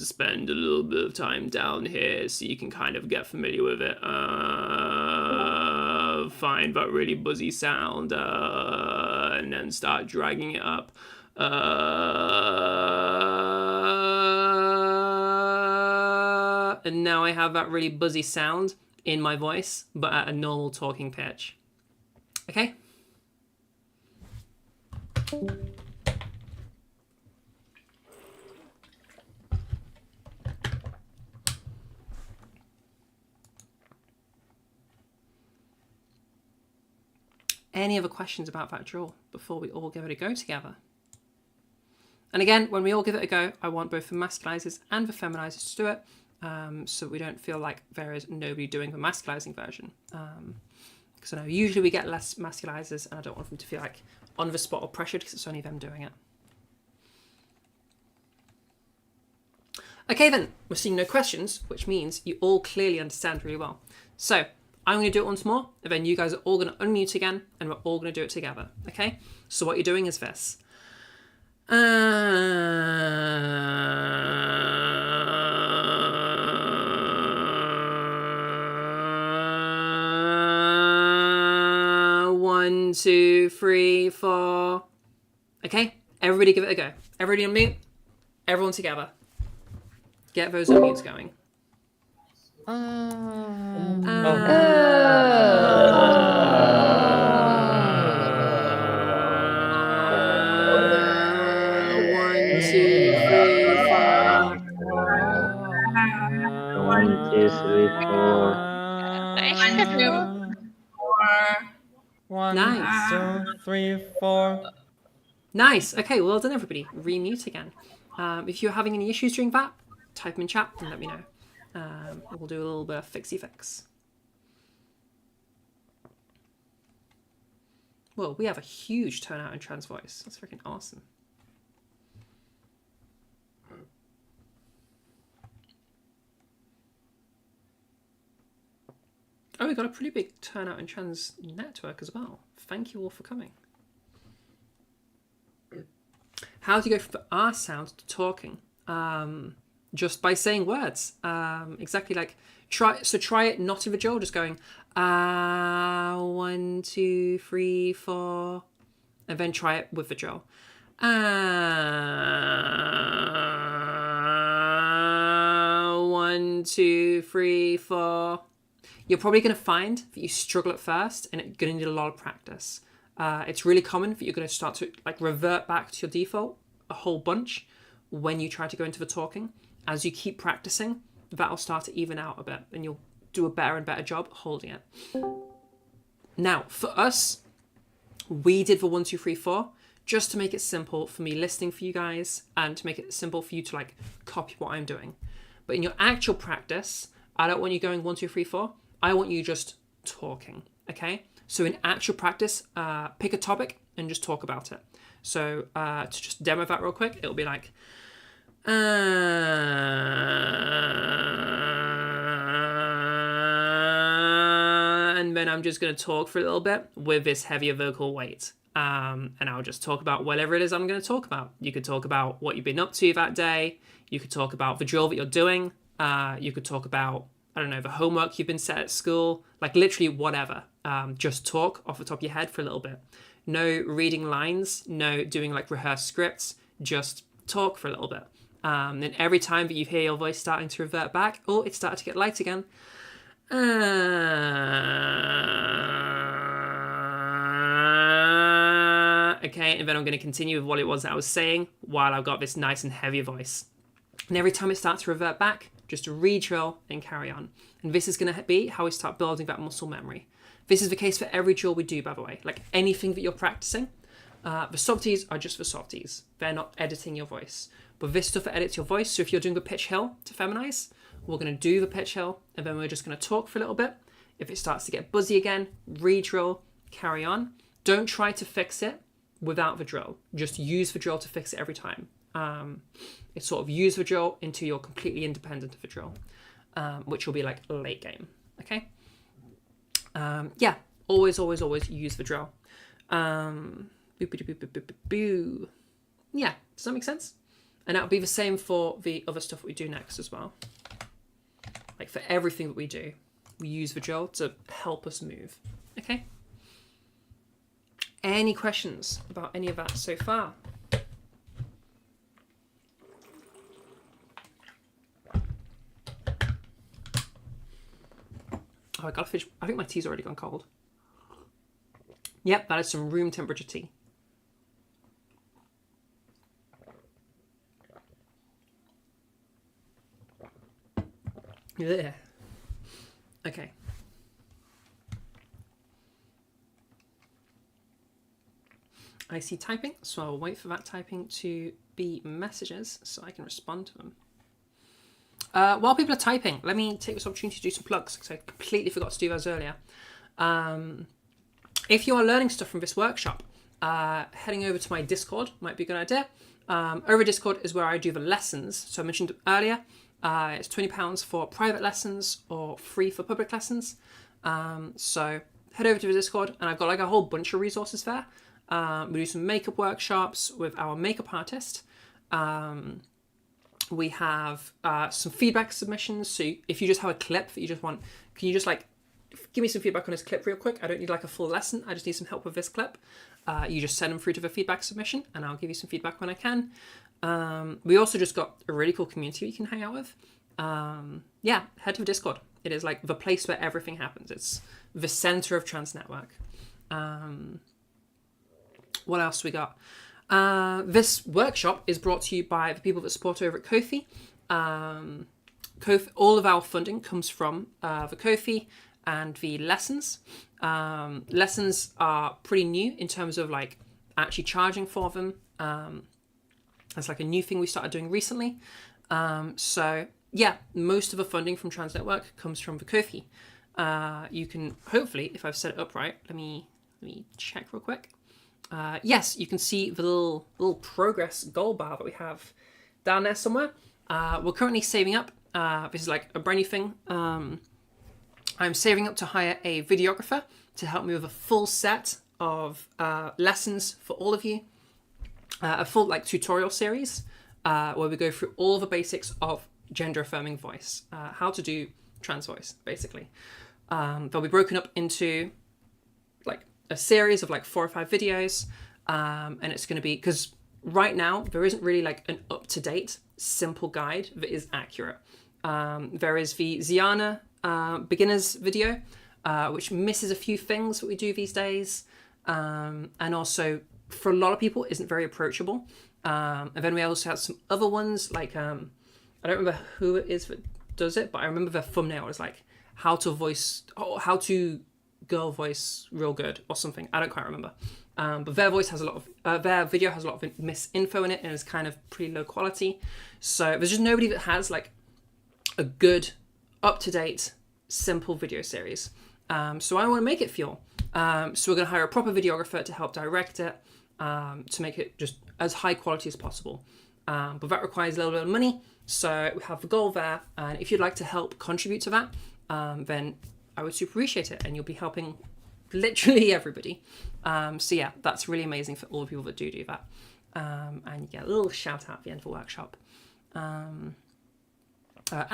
spend a little bit of time down here so you can kind of get familiar with it. Find that really buzzy sound, and then start dragging it up. And now I have that really buzzy sound in my voice, but at a normal talking pitch. Okay? Any other questions about that drill before we all give it a go together? And again, when we all give it a go, I want both the masculizers and the feminizers to do it, so we don't feel like there is nobody doing the masculizing version. Because I know usually we get less masculizers, and I don't want them to feel like on the spot or pressured because it's only them doing it. Okay then, we're seeing no questions, which means you all clearly understand really well. So I'm going to do it once more, and then you guys are all going to unmute again, and we're all going to do it together, okay? So what you're doing is this. 1, 2, 3, 4. Okay, everybody give it a go. Everybody unmute. Everyone together. Get those unmutes going. 1, 2, 3, 4. 1, 2, 3, 4. 1, Nice. 2, 3, 4. Nice. Okay, well done, everybody. Remute again. If you're having any issues during that, type them in chat and let me know. We'll do a little bit of fixy fix. Well, we have a huge turnout in trans voice. That's freaking awesome. Oh, we got a pretty big turnout in trans network as well. Thank you all for coming. How do you go from R sound to talking? Just by saying words. Exactly like try it not in the jaw, just going 1, 2, 3, 4, and then try it with the jaw. 1, 2, 3, 4. You're probably going to find that you struggle at first, and it's going to need a lot of practice. It's really common that you're going to start to like revert back to your default a whole bunch when you try to go into the talking. As you keep practicing, that'll start to even out a bit, and you'll do a better and better job holding it. Now, for us, we did the 1, 2, 3, 4 just to make it simple for me listening for you guys and to make it simple for you to like copy what I'm doing. But in your actual practice, I don't want you going 1, 2, 3, 4. I want you just talking, okay? So in actual practice, pick a topic and just talk about it. So to just demo that real quick, it'll be like, and then I'm just going to talk for a little bit with this heavier vocal weight. And I'll just talk about whatever it is I'm going to talk about. You could talk about what you've been up to that day. You could talk about the drill that you're doing. You could talk about, I don't know, the homework you've been set at school, like literally whatever. Just talk off the top of your head for a little bit. No reading lines, no doing like rehearsed scripts, just talk for a little bit. Then every time that you hear your voice starting to revert back, oh, it started to get light again. Okay, and then I'm going to continue with what it was that I was saying while I've got this nice and heavy voice. And every time it starts to revert back, just re-drill and carry on. And this is going to be how we start building that muscle memory. This is the case for every drill we do, by the way. Like anything that you're practicing, the softies are just for softies. They're not editing your voice. But this stuff edits your voice. So if you're doing a pitch hill to feminize, we're going to do the pitch hill, and then we're just going to talk for a little bit. If it starts to get buzzy again, re-drill, carry on. Don't try to fix it without the drill. Just use the drill to fix it every time. It's sort of use the drill until you're completely independent of the drill, which will be like late game. Okay. Yeah. Always use the drill. Yeah. Does that make sense? And that'll be the same for the other stuff we do next as well. Like for everything that we do, we use the drill to help us move. Okay. Any questions about any of that so far? Oh, I gotta finish. I think my tea's already gone cold. Yep, that is some room temperature tea. Yeah. Okay. I see typing, so I'll wait for that typing to be messages so I can respond to them. While people are typing, let me take this opportunity to do some plugs, because I completely forgot to do those earlier. If you are learning stuff from this workshop, heading over to my Discord might be a good idea. Over Discord is where I do the lessons. So I mentioned earlier, it's £20 for private lessons or free for public lessons. So head over to the Discord, and I've got like a whole bunch of resources there. We do some makeup workshops with our makeup artist. We have some feedback submissions. So if you just have a clip that you just want, can you just like give me some feedback on this clip real quick? I don't need like a full lesson. I just need some help with this clip. You just send them through to the feedback submission, and I'll give you some feedback when I can. We also just got a really cool community you can hang out with. Yeah, head to the Discord. It is like the place where everything happens. It's the center of Trans Network. What else we got? This workshop is brought to you by the people that support over at Ko-fi. All of our funding comes from the Ko-fi and the lessons. Lessons are pretty new in terms of like actually charging for them. That's like a new thing we started doing recently. So yeah, most of the funding from Trans Network comes from the Ko-fi. You can hopefully, if I've set it up right, let me check real quick. Yes, you can see the little progress goal bar that we have down there somewhere. We're currently saving up. This is like a brand new thing. I'm saving up to hire a videographer to help me with a full set of lessons for all of you. A full like tutorial series where we go through all the basics of gender affirming voice, how to do trans voice, basically. They'll be broken up into like a series of like 4 or 5 videos, and it's going to be, because right now there isn't really like an up-to-date simple guide that is accurate. There is the Ziana beginners video, which misses a few things that we do these days, and also for a lot of people isn't very approachable. And then we also have some other ones like I don't remember who it is that does it, but I remember the thumbnail was like how to girl voice real good or something. I don't quite remember. But their voice has a lot of their video has a lot of misinfo in it, and is kind of pretty low quality. So there's just nobody that has like a good, up-to-date, simple video series. So I want to make it for you. So we're going to hire a proper videographer to help direct it, to make it just as high quality as possible. But that requires a little bit of money. So we have the goal there. And if you'd like to help contribute to that, then I would super appreciate it. And you'll be helping literally everybody. So yeah, that's really amazing for all the people that do that. And you get a little shout out at the end of the workshop. And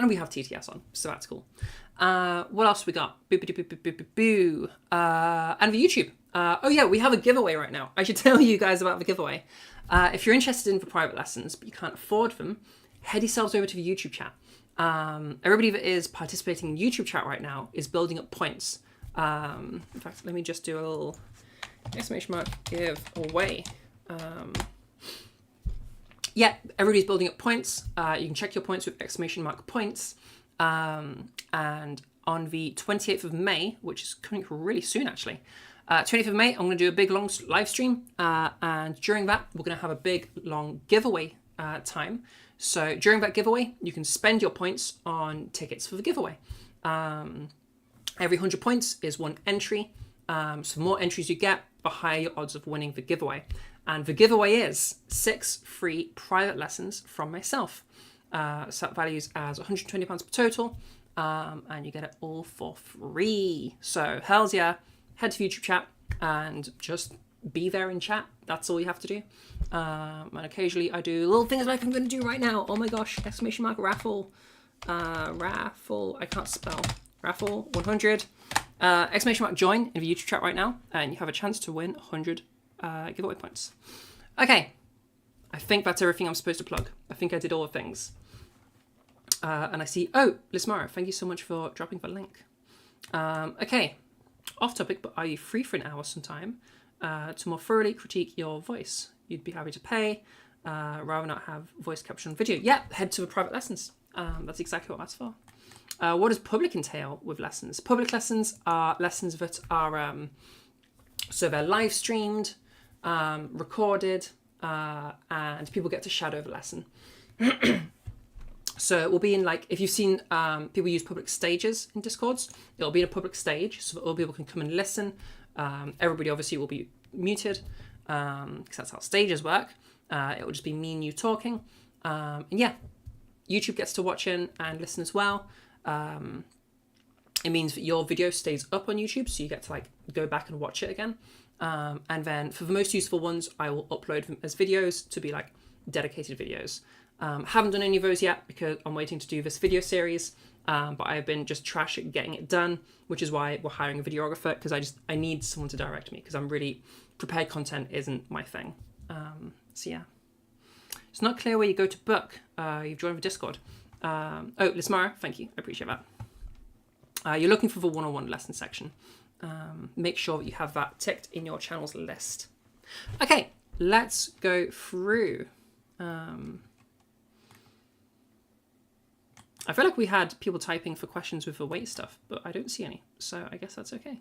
we have TTS on, so that's cool. What else we got? And the YouTube. Oh yeah, we have a giveaway right now. I should tell you guys about the giveaway. If you're interested in the private lessons, but you can't afford them, head yourselves over to the YouTube chat. Everybody that is participating in YouTube chat right now is building up points. In fact, let me just do a little exclamation mark giveaway. yeah, everybody's building up points. You can check your points with !points. And on the 28th of May, which is coming really soon actually, 28th of May, I'm going to do a big long live stream. And during that, we're going to have a big long giveaway time. So during that giveaway, you can spend your points on tickets for the giveaway. Every 100 points is one entry. So the more entries you get, the higher your odds of winning the giveaway. And the giveaway is 6 free private lessons from myself. So that values as £120 per total. And you get it all for free. So hells yeah, head to YouTube chat and just be there in chat. That's all you have to do. And occasionally I do little things like I'm going to do right now. Oh my gosh, ! Raffle. Raffle, I can't spell. Raffle 100. ! Join in the YouTube chat right now and you have a chance to win 100 giveaway points. Okay, I think that's everything I'm supposed to plug. I think I did all the things. And I see, oh, Lismara, thank you so much for dropping the link. Okay, off topic, but are you free for an hour sometime to more thoroughly critique your voice? You'd be happy to pay rather not have voice capture on video. Yeah, head to the private lessons. That's exactly what that's for. What does public entail with lessons? Public lessons are lessons that are, so they're live streamed, recorded, and people get to shadow the lesson. So it will be in like, if you've seen people use public stages in Discords, it'll be in a public stage so that all people can come and listen. Everybody obviously will be muted because that's how stages work. It will just be me and you talking. And yeah, YouTube gets to watch in and listen as well. It means that your video stays up on YouTube, so you get to like go back and watch it again. And then for the most useful ones, I will upload them as videos to be like dedicated videos. Haven't done any of those yet because I'm waiting to do this video series, but I've been just trash at getting it done, which is why we're hiring a videographer, because I need someone to direct me because I'm really, prepared content isn't my thing. So yeah. It's not clear where you go to book. You've joined the Discord. Oh, Lismara, thank you. I appreciate that. You're looking for the one-on-one lesson section. Make sure that you have that ticked in your channel's list. Okay, let's go through. I feel like we had people typing for questions with the weight stuff, but I don't see any, so I guess that's okay.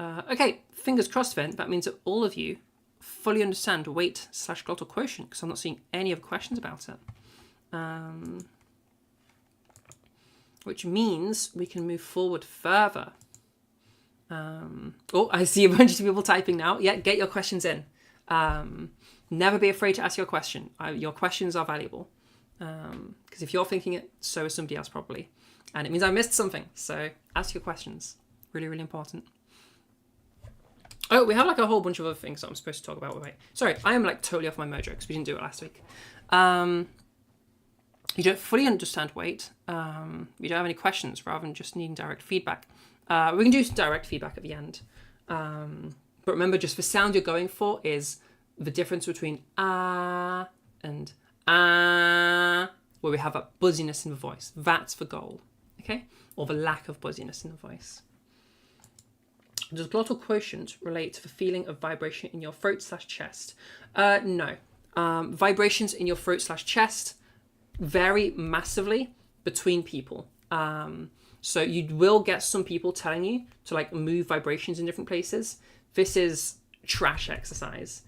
Okay, fingers crossed then, that means that all of you fully understand weight / glottal quotient, because I'm not seeing any other questions about it. Which means we can move forward further. Oh, I see a bunch of people typing now. Yeah, get your questions in. Never be afraid to ask your question. Your questions are valuable. Because if you're thinking it, so is somebody else probably. And it means I missed something. So ask your questions. Really, really important. Oh, we have like a whole bunch of other things that I'm supposed to talk about. Wait, sorry, I am like totally off my mojo because we didn't do it last week. You don't fully understand weight. You don't have any questions rather than just needing direct feedback. We can do some direct feedback at the end. But remember, just the sound you're going for is the difference between ah and ah, where we have that buzziness in the voice. That's the goal, okay? Or the lack of buzziness in the voice. Does glottal quotient relate to the feeling of vibration in your throat / chest? No. Vibrations in your throat / chest vary massively between people. So you will get some people telling you to like move vibrations in different places. This is trash exercise.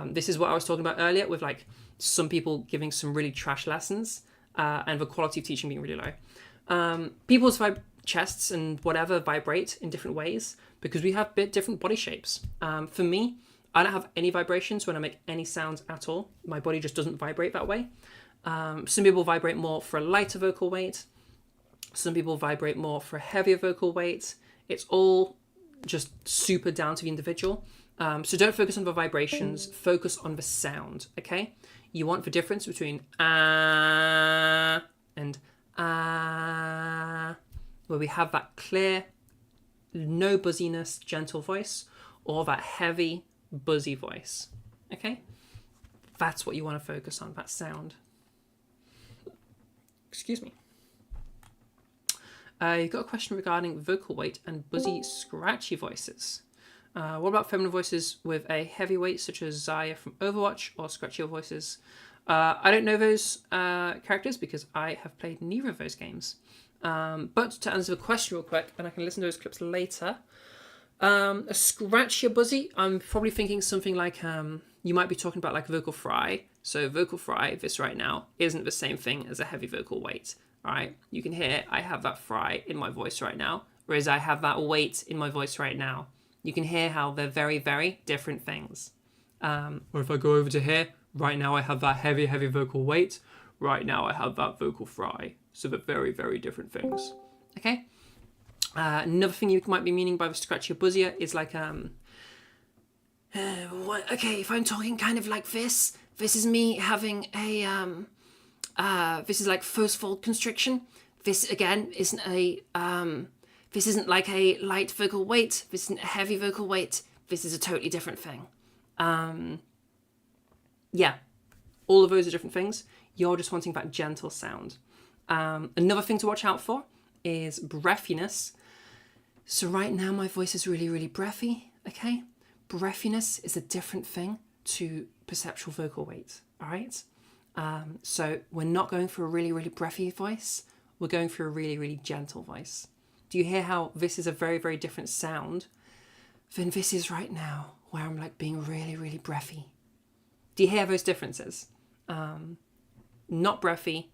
This is what I was talking about earlier with like some people giving some really trash lessons and the quality of teaching being really low. People's chests and whatever vibrate in different ways because we have different body shapes. For me, I don't have any vibrations when I make any sounds at all. My body just doesn't vibrate that way. Some people vibrate more for a lighter vocal weight. Some people vibrate more for a heavier vocal weight. It's all just super down to the individual. So don't focus on the vibrations, focus on the sound, okay? You want the difference between ah and ah, where we have that clear, no buzziness, gentle voice, or that heavy, buzzy voice, okay? That's what you want to focus on, that sound. Excuse me. You've got a question regarding vocal weight and buzzy, scratchy voices. What about feminine voices with a heavy weight, such as Zaya from Overwatch, or scratchier voices I don't know those characters because I have played neither of those games. But to answer the question real quick, and I can listen to those clips later, a scratch your buzzy, I'm probably thinking something like, you might be talking about like vocal fry. So vocal fry, this right now, isn't the same thing as a heavy vocal weight. All right, you can hear I have that fry in my voice right now, whereas I have that weight in my voice right now. You can hear how they're very, very different things. Or if I go over to here, right now I have that heavy, heavy vocal weight. Right now I have that vocal fry. So they're very, very different things. Okay? Another thing you might be meaning by the scratch your buzzer is like, okay, if I'm talking kind of like this is me having a, this is like first fold constriction. This again isn't a, this isn't like a light vocal weight. This isn't a heavy vocal weight. This is a totally different thing. Yeah, all of those are different things. You're just wanting that gentle sound. Another thing to watch out for is breathiness. So right now my voice is really, really breathy, okay? Breathiness is a different thing to perceptual vocal weight, all right? So we're not going for a really, really breathy voice. We're going for a really, really gentle voice. Do you hear how this is a very, very different sound than this is right now, where I'm like being really, really breathy? Do you hear those differences? Not breathy,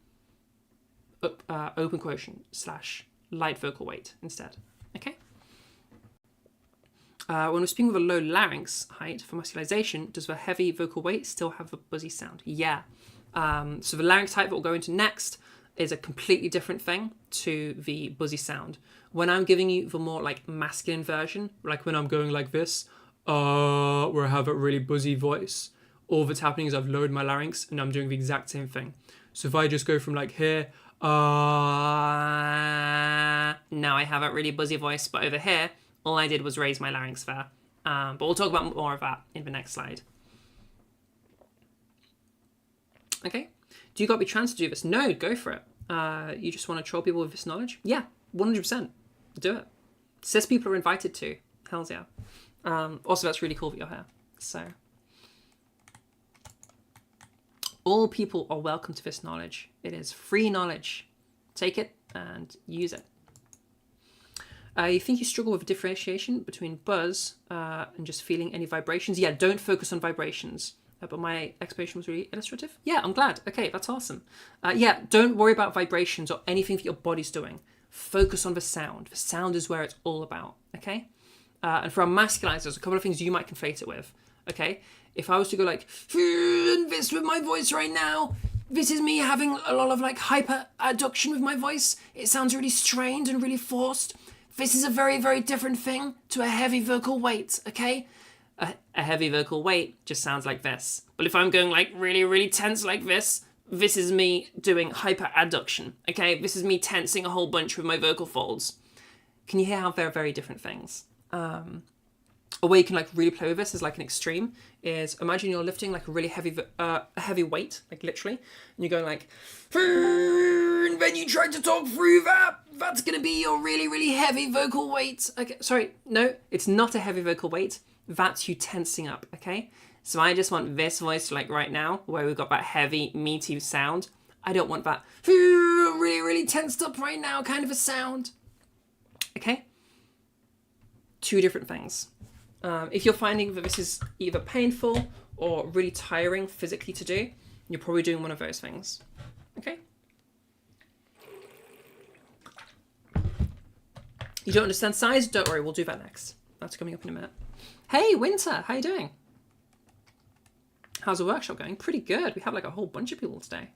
open quotient / light vocal weight instead, okay? When we're speaking with a low larynx height for muscularization, does the heavy vocal weight still have a buzzy sound? Yeah. So the larynx height that we'll go into next is a completely different thing to the buzzy sound. When I'm giving you the more like masculine version, like when I'm going like this, where I have a really buzzy voice, all that's happening is I've lowered my larynx and I'm doing the exact same thing. So if I just go from like here, now I have a really buzzy voice, but over here, all I did was raise my larynx there. But we'll talk about more of that in the next slide. Okay, do you got to be trans to do this? No, go for it. You just want to troll people with this knowledge? Yeah, 100%. Do it. Cis people are invited to. Hells yeah. Also, that's really cool that you're here. So, all people are welcome to this knowledge. It is free knowledge. Take it and use it. You think you struggle with differentiation between buzz and just feeling any vibrations? Yeah, don't focus on vibrations. But my explanation was really illustrative. Yeah, I'm glad. Okay, that's awesome. Yeah, don't worry about vibrations or anything that your body's doing. Focus on the sound. The sound is where it's all about, okay? And for our masculizers, a couple of things you might conflate it with, okay? If I was to go like, this with my voice right now, this is me having a lot of like hyper adduction with my voice. It sounds really strained and really forced. This is a very, very different thing to a heavy vocal weight, okay? A heavy vocal weight just sounds like this. But if I'm going like really, really tense like this is me doing hyper adduction, okay? This is me tensing a whole bunch with my vocal folds. Can you hear how they're very different things? A way you can like really play with this is like an extreme is imagine you're lifting like a really heavy weight, like literally, and you're going like, and then you try to talk through that. That's going to be your really, really heavy vocal weight. Okay, sorry, no, it's not a heavy vocal weight. That's you tensing up, okay? So I just want this voice like right now, where we've got that heavy, meaty sound. I don't want that really, really tensed up right now kind of a sound. Okay? Two different things. If you're finding that this is either painful or really tiring physically to do, you're probably doing one of those things. Okay? You don't understand size? Don't worry, we'll do that next. That's coming up in a minute. Hey, Winter, how you doing? How's the workshop going? Pretty good. We have like a whole bunch of people today.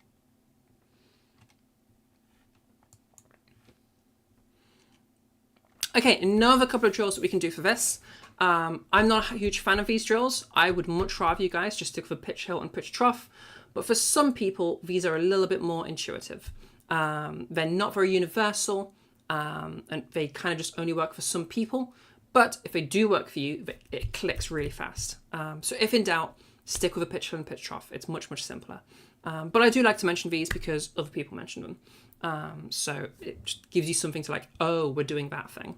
Okay, another couple of drills that we can do for this. I'm not a huge fan of these drills. I would much rather you guys just stick with pitch hill and pitch trough. But for some people, these are a little bit more intuitive. They're not very universal, and they kind of just only work for some people. But if they do work for you, it clicks really fast. So if in doubt, stick with a pitch hill and pitch trough. It's much, much simpler. But I do like to mention these because other people mention them. So it just gives you something to like, oh, we're doing that thing.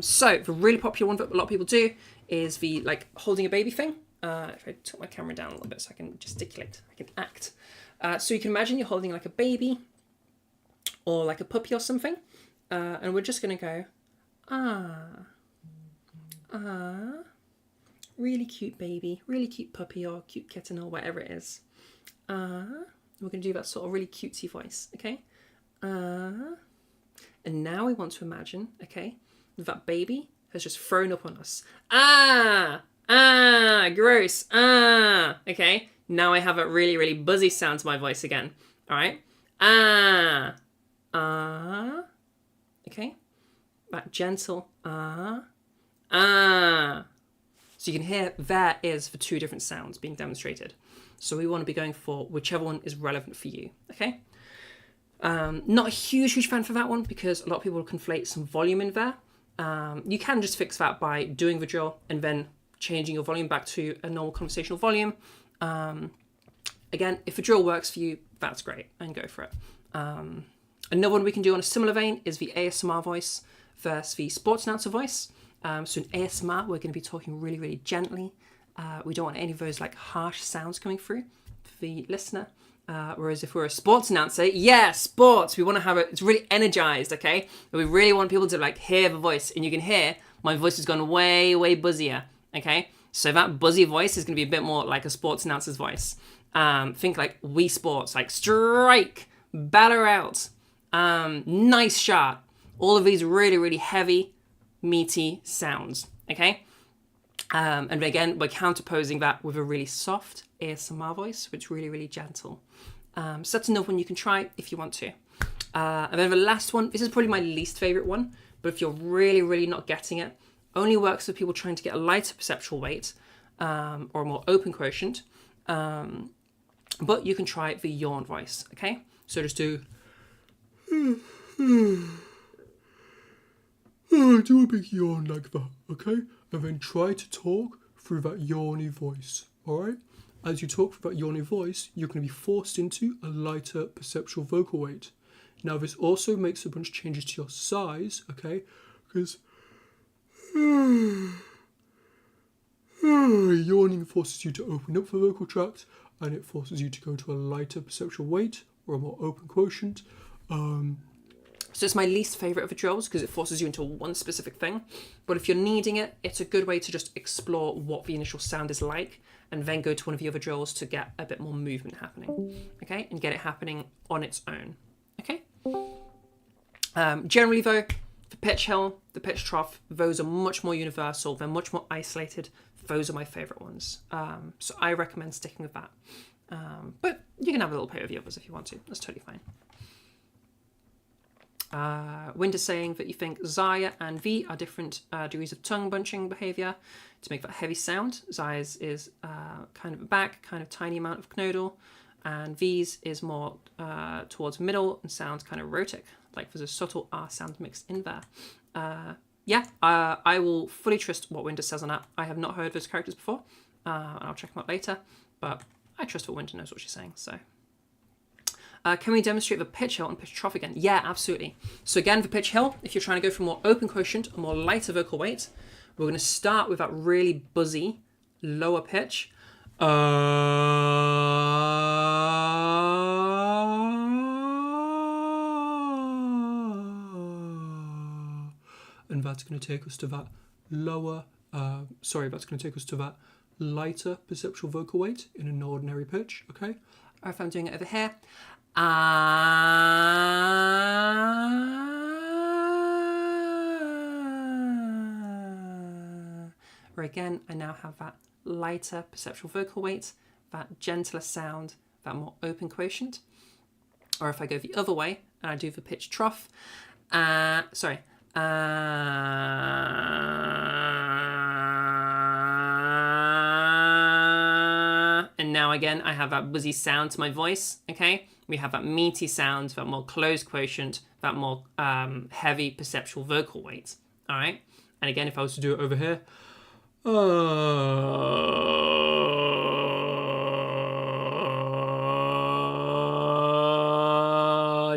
So the really popular one that a lot of people do is the like holding a baby thing. If I took my camera down a little bit so I can gesticulate, I can act. So you can imagine you're holding like a baby or like a puppy or something. And we're just going to go, ah, really cute baby, really cute puppy or cute kitten or whatever it is. We're going to do that sort of really cutesy voice, okay? And now we want to imagine, okay, that baby has just thrown up on us. Gross, okay? Now I have a really, really buzzy sound to my voice again, all right? Okay? That gentle, So you can hear there is for two different sounds being demonstrated. So we want to be going for whichever one is relevant for you, okay? Not a huge fan for that one because a lot of people will conflate some volume in there. You can just fix that by doing the drill and then changing your volume back to a normal conversational volume. Again, if a drill works for you, that's great, and go for it. Another one we can do on a similar vein is the ASMR voice versus the sports announcer voice. So in ASMR, we're going to be talking really, really gently. We don't want any of those like harsh sounds coming through for the listener. Whereas if we're a sports announcer, sports, we want to have it, it's really energized, okay? And we really want people to like hear the voice, and you can hear my voice has gone way, way buzzier, okay? So that buzzy voice is going to be a bit more like a sports announcer's voice. Think like Wii Sports, like strike, batter out, nice shot. All of these really, really heavy, meaty sounds, okay? And again, we're counterposing that with a really soft ASMR voice, which is really, really gentle. So that's another one you can try if you want to. And then the last one, this is probably my least favorite one, but if you're really, really not getting it, only works for people trying to get a lighter perceptual weight or a more open quotient. But you can try the yawn voice, okay? So just do... do a big yawn like that, okay? And then try to talk through that yawny voice, alright? As you talk through that yawny voice, you're going to be forced into a lighter perceptual vocal weight. Now this also makes a bunch of changes to your size, okay? Because yawning forces you to open up the vocal tract, and it forces you to go to a lighter perceptual weight or a more open quotient. So it's my least favourite of the drills because it forces you into one specific thing. But if you're needing it, it's a good way to just explore what the initial sound is like and then go to one of the other drills to get a bit more movement happening, okay? And get it happening on its own, okay? Generally though, the pitch hill, the pitch trough, those are much more universal. They're much more isolated. Those are my favourite ones. So I recommend sticking with that. But you can have a little play with the others if you want to. That's totally fine. Wind is saying that you think Zaya and V are different degrees of tongue bunching behaviour to make that heavy sound. Zaya's is kind of a back, kind of tiny amount of knodle, and V's is more towards middle and sounds kind of rhotic, like there's a subtle R sound mixed in there. I will fully trust what Winder says on that. I have not heard those characters before, and I'll check them out later, but I trust what Winder knows what she's saying, so... can we demonstrate the pitch hill and pitch trough again? Yeah, absolutely. So again, the pitch hill, if you're trying to go for more open quotient, a more lighter vocal weight, we're going to start with that really buzzy, lower pitch. And that's going to take us to that lower, that's going to take us to that lighter perceptual vocal weight in an ordinary pitch, okay? Or if I'm doing it over here, where again, I now have that lighter perceptual vocal weight, that gentler sound, that more open quotient. Or if I go the other way and I do the pitch trough, and now again, I have that buzzy sound to my voice, okay? We have that meaty sound, that more closed quotient, that more heavy perceptual vocal weight, all right? And again, if I was to do it over here,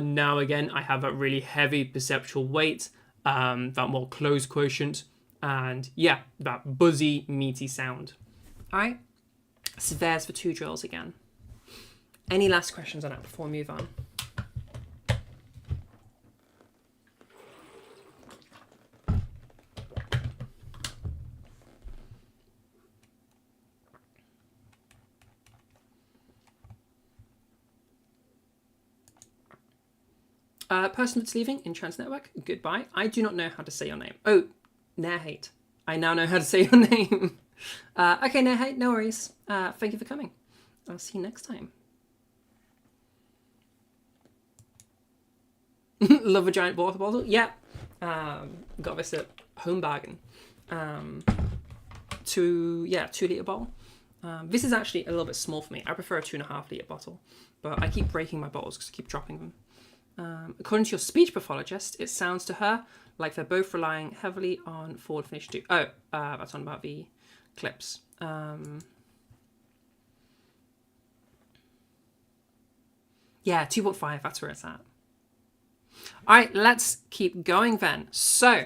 now again, I have that really heavy perceptual weight, that more closed quotient, and yeah, that buzzy, meaty sound, all right? So there's the 2 drills again. Any last questions on that before we move on? Person that's leaving in Trans Network, goodbye. I do not know how to say your name. Oh, Nerhate. I now know how to say your name. Okay, Nerhate, no worries. Thank you for coming. I'll see you next time. Love a giant water bottle? Yeah. Got this at Home Bargain. 2 litre bottle. This is actually a little bit small for me. I prefer a 2.5 litre bottle, but I keep breaking my bottles because I keep dropping them. According to your speech pathologist, it sounds to her like they're both relying heavily on forward finish 2. Oh, that's on about the clips. Yeah, 2.5, that's where it's at. All right, let's keep going then. So,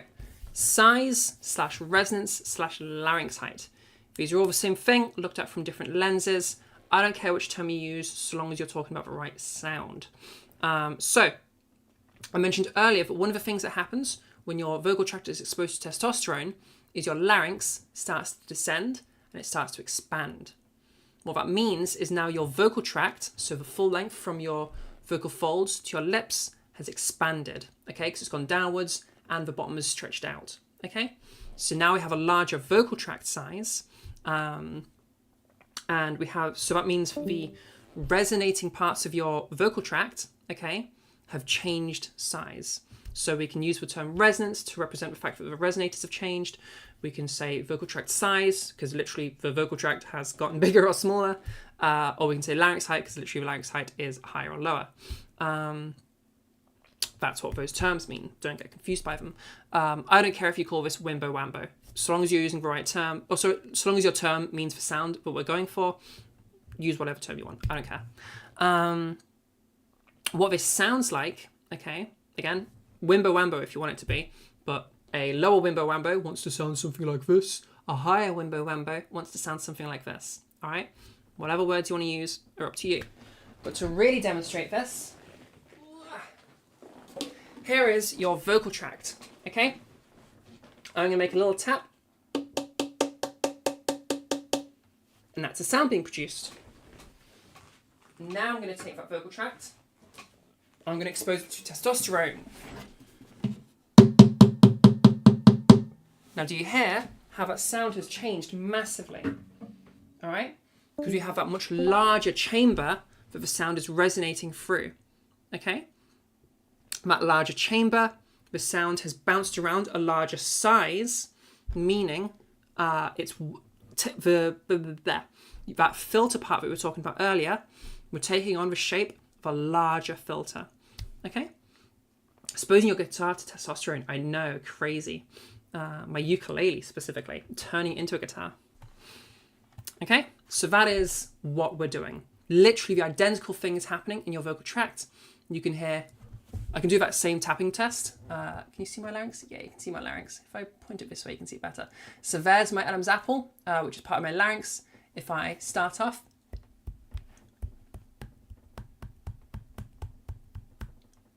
size / resonance / larynx height. These are all the same thing, looked at from different lenses. I don't care which term you use, so long as you're talking about the right sound. So, I mentioned earlier that one of the things that happens when your vocal tract is exposed to testosterone is your larynx starts to descend and it starts to expand. What that means is now your vocal tract, so the full length from your vocal folds to your lips, has expanded, okay, because it's gone downwards and the bottom is stretched out, okay? So now we have a larger vocal tract size, and we have, so that means the resonating parts of your vocal tract, okay, have changed size. So we can use the term resonance to represent the fact that the resonators have changed. We can say vocal tract size, because literally the vocal tract has gotten bigger or smaller, or we can say larynx height, because literally the larynx height is higher or lower. That's what those terms mean. Don't get confused by them. I don't care if you call this wimbo wambo. So long as you're using the right term, or so long as your term means the sound that we're going for, use whatever term you want. I don't care. What this sounds like, okay, again, wimbo wambo if you want it to be, but a lower wimbo wambo wants to sound something like this. A higher wimbo wambo wants to sound something like this. All right? Whatever words you want to use are up to you. But to really demonstrate this, here is your vocal tract, okay? I'm going to make a little tap. And that's a sound being produced. Now I'm going to take that vocal tract. I'm going to expose it to testosterone. Now do you hear how that sound has changed massively? All right? Because we have that much larger chamber that the sound is resonating through, okay? That larger chamber, the sound has bounced around a larger size, meaning it's that filter part that we were talking about earlier, we're taking on the shape of a larger filter, okay? Exposing your guitar to testosterone, I know, crazy. My ukulele specifically, turning into a guitar. Okay, so that is what we're doing. Literally the identical thing is happening in your vocal tract. You can hear, I can do that same tapping test. Can you see my larynx? Yeah, you can see my larynx. If I point it this way, you can see it better. So there's my Adam's apple, which is part of my larynx. If I start off,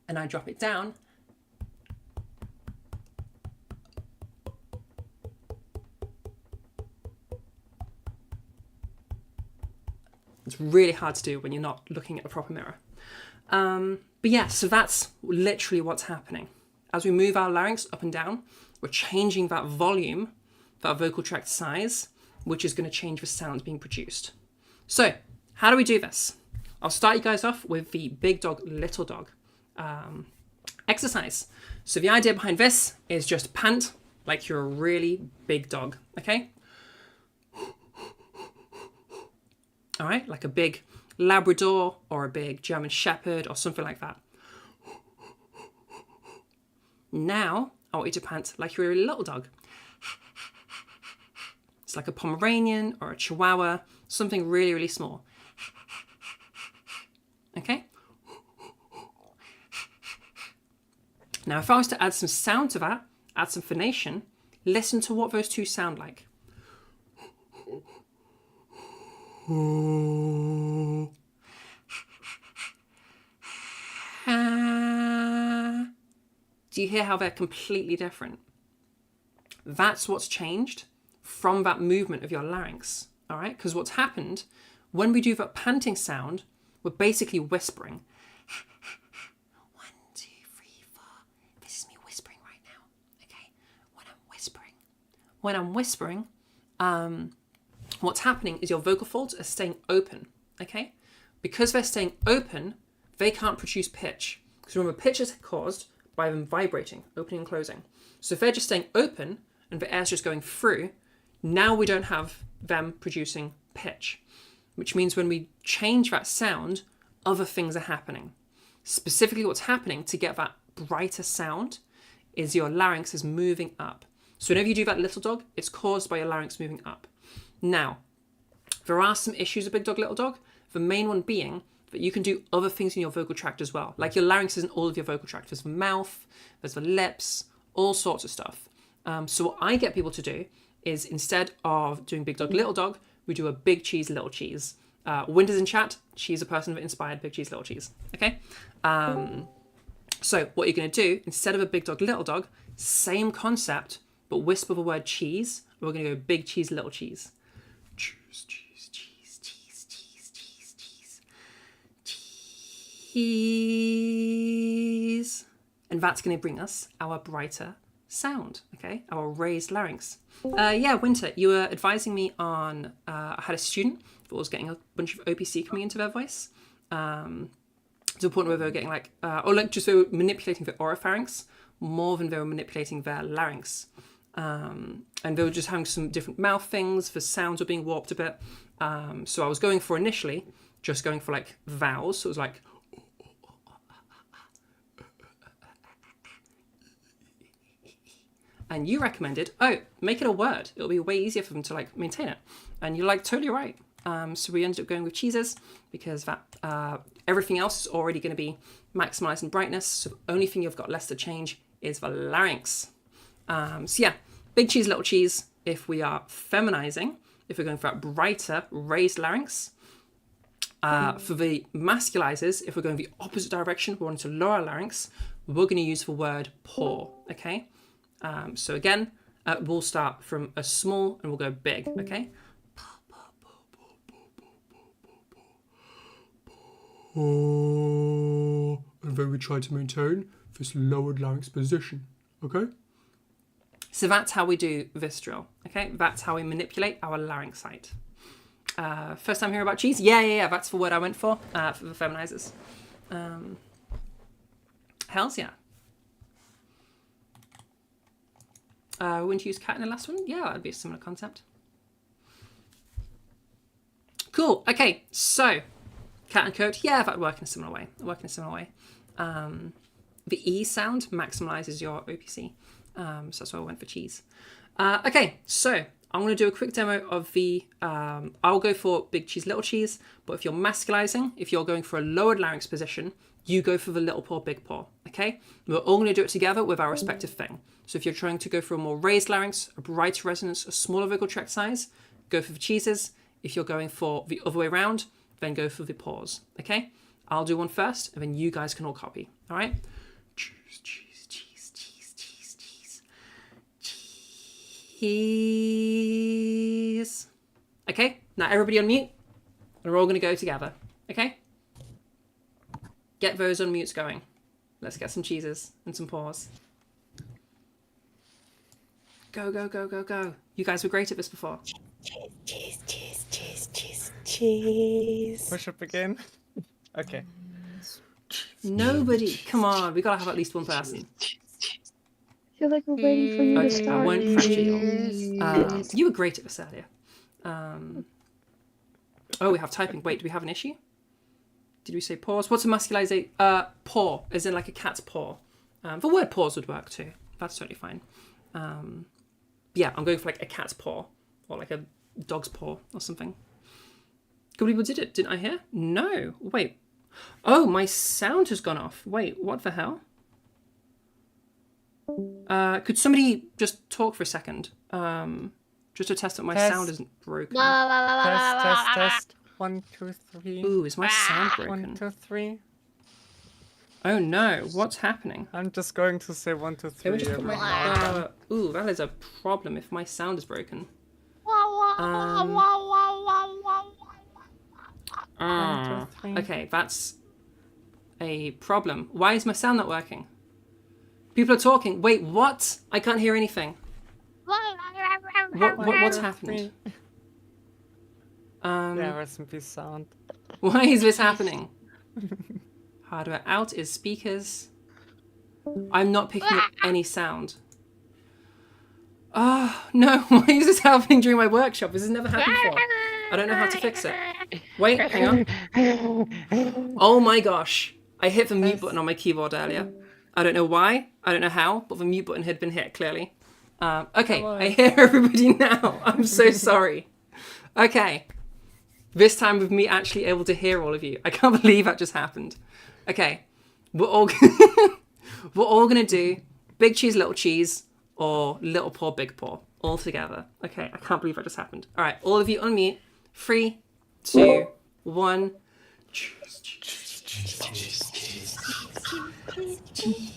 and I drop it down, it's really hard to do when you're not looking at a proper mirror. But yeah, so that's literally what's happening. As we move our larynx up and down, we're changing that volume, that vocal tract size, which is going to change the sound being produced. So how do we do this? I'll start you guys off with the big dog, little dog exercise. So the idea behind this is just pant like you're a really big dog, okay? All right, like a big Labrador or a big German Shepherd or something like that. Now, I want you to pant like you're a little dog. It's like a Pomeranian or a Chihuahua, something really, really small. Okay? Now, if I was to add some sound to that, add some phonation, listen to what those two sound like. Do you hear how they're completely different? That's what's changed from that movement of your larynx, all right? Because what's happened, when we do that panting sound, we're basically whispering. 1, 2, 3, 4. This is me whispering right now, okay? When I'm whispering, what's happening is your vocal folds are staying open, okay? Because they're staying open, they can't produce pitch. Because remember, pitch is caused by them vibrating, opening and closing. So if they're just staying open and the air's just going through, now we don't have them producing pitch, which means when we change that sound, other things are happening. Specifically what's happening to get that brighter sound is your larynx is moving up. So whenever you do that little dog, it's caused by your larynx moving up. Now, there are some issues with big dog, little dog. The main one being that you can do other things in your vocal tract as well. Like your larynx isn't all of your vocal tract. There's the mouth, there's the lips, all sorts of stuff. So what I get people to do is instead of doing big dog, little dog, we do a big cheese, little cheese. Winter's in chat. She's a person that inspired big cheese, little cheese. Okay. So what you're going to do, instead of a big dog, little dog, same concept, but whisper the word cheese. We're going to go big cheese, little cheese. Cheese, cheese, cheese, cheese, cheese, cheese, cheese. Cheese. And that's going to bring us our brighter sound, okay? Our raised larynx. Yeah, Winter, you were advising me on, I had a student that was getting a bunch of OPC coming into their voice. To the point where they were getting like just they were manipulating the oropharynx more than they were manipulating their larynx. And they were just having some different mouth things, the sounds were being warped a bit. So I was going for initially, just going for like vowels. So it was like, and you recommended, make it a word. It'll be way easier for them to like maintain it. And you're like totally right. So we ended up going with cheeses because that everything else is already going to be maximized in brightness. So the only thing you've got less to change is the larynx. So yeah, big cheese, little cheese. If we are feminizing, if we're going for a brighter raised larynx. For the masculizers, if we're going the opposite direction, we want to lower larynx, we're going to use the word paw, okay? So again, we'll start from a small and we'll go big, okay? And then we try to maintain this lowered larynx position, okay? So that's how we do this drill, okay? That's how we manipulate our larynxite. First time hearing about cheese? Yeah, that's the word I went for the feminizers. Hells yeah. Wouldn't you use cat in the last one? Yeah, that'd be a similar concept. Cool. Okay, so cat and coat. Yeah, that would work in a similar way. The E sound maximizes your OPC. So that's why I went for cheese. Okay, so I'm going to do a quick demo of the, I'll go for big cheese, little cheese, but if you're masculizing, if you're going for a lowered larynx position, you go for the little paw, big paw, okay? We're all going to do it together with our respective thing. So if you're trying to go for a more raised larynx, a brighter resonance, a smaller vocal tract size, go for the cheeses. If you're going for the other way around, then go for the paws, okay? I'll do one first, and then you guys can all copy, all right? Cheese, cheese, cheese, cheese, cheese, cheese. Cheese. Okay, now everybody unmute, and we're all going to go together, okay? Get those unmutes going. Let's get some cheeses and some paws. Go, go, go, go, go. You guys were great at this before. Cheese, cheese, cheese, cheese, cheese. Push up again. Okay. Nobody. Come on, we gotta have at least one person. I feel like we're waiting for you to Okay, start. I won't pressure you. You were great at this earlier. Oh, we have typing. Wait, do we have an issue? Did we say paws? What's a masculize? Paw, as in like a cat's paw. The word paws would work too. That's totally fine. Yeah, I'm going for like a cat's paw or like a dog's paw or something. A couple people did it. Didn't I hear? No. Wait. Oh, my sound has gone off. Wait, what the hell? Could somebody just talk for a second? just to test that my Test. sound isn't broken. Test. 1, 2, 3. Ooh, is my sound 1, broken? 2, 3. Oh no, what's happening? I'm just going to say 1, 2, 3. Let me just put my. Ooh, that is a problem if my sound is broken. 1, 2, 3. Okay, that's a problem. Why is my sound not working? People are talking. Wait, what? I can't hear anything. What's happened? Yeah, rest in peace sound. Why is this happening? Hardware out is speakers. I'm not picking up any sound. Oh, no. Why is this happening during my workshop? This has never happened before. I don't know how to fix it. Wait, hang on. Oh my gosh. I hit the mute button on my keyboard earlier. I don't know why. I don't know how, but the mute button had been hit, clearly. Okay, I hear everybody now. I'm so sorry. Okay. This time with me actually able to hear all of you. I can't believe that just happened. Okay. We're all gonna do big cheese, little cheese, or little paw, big paw, all together. Okay, I can't believe that just happened. All right, all of you unmute. 3, 2, 1. Cheese, cheese, cheese, cheese, cheese, cheese.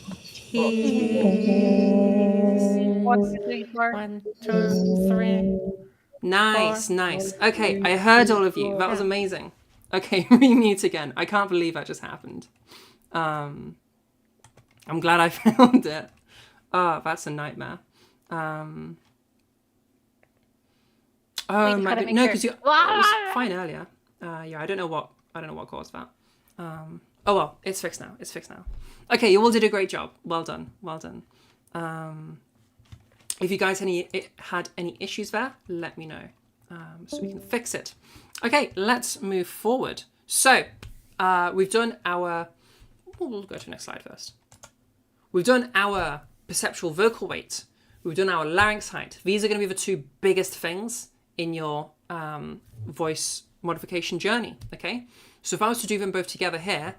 1, 2, 3, 4. 1, 2, 3. Nice, nice. Okay, I heard all of you. That was amazing. Okay, remute again. I can't believe that just happened. I'm glad I found it. Oh, that's a nightmare. Oh my god, no, because it was fine earlier. Yeah, I don't know what caused that. Oh well, it's fixed now. It's fixed now. Okay, you all did a great job. Well done. Well done. If you guys had any issues there, let me know so we can fix it. Okay, let's move forward. So we've done our. We'll go to the next slide first. We've done our perceptual vocal weight. We've done our larynx height. These are going to be the two biggest things in your voice modification journey. Okay, so if I was to do them both together here,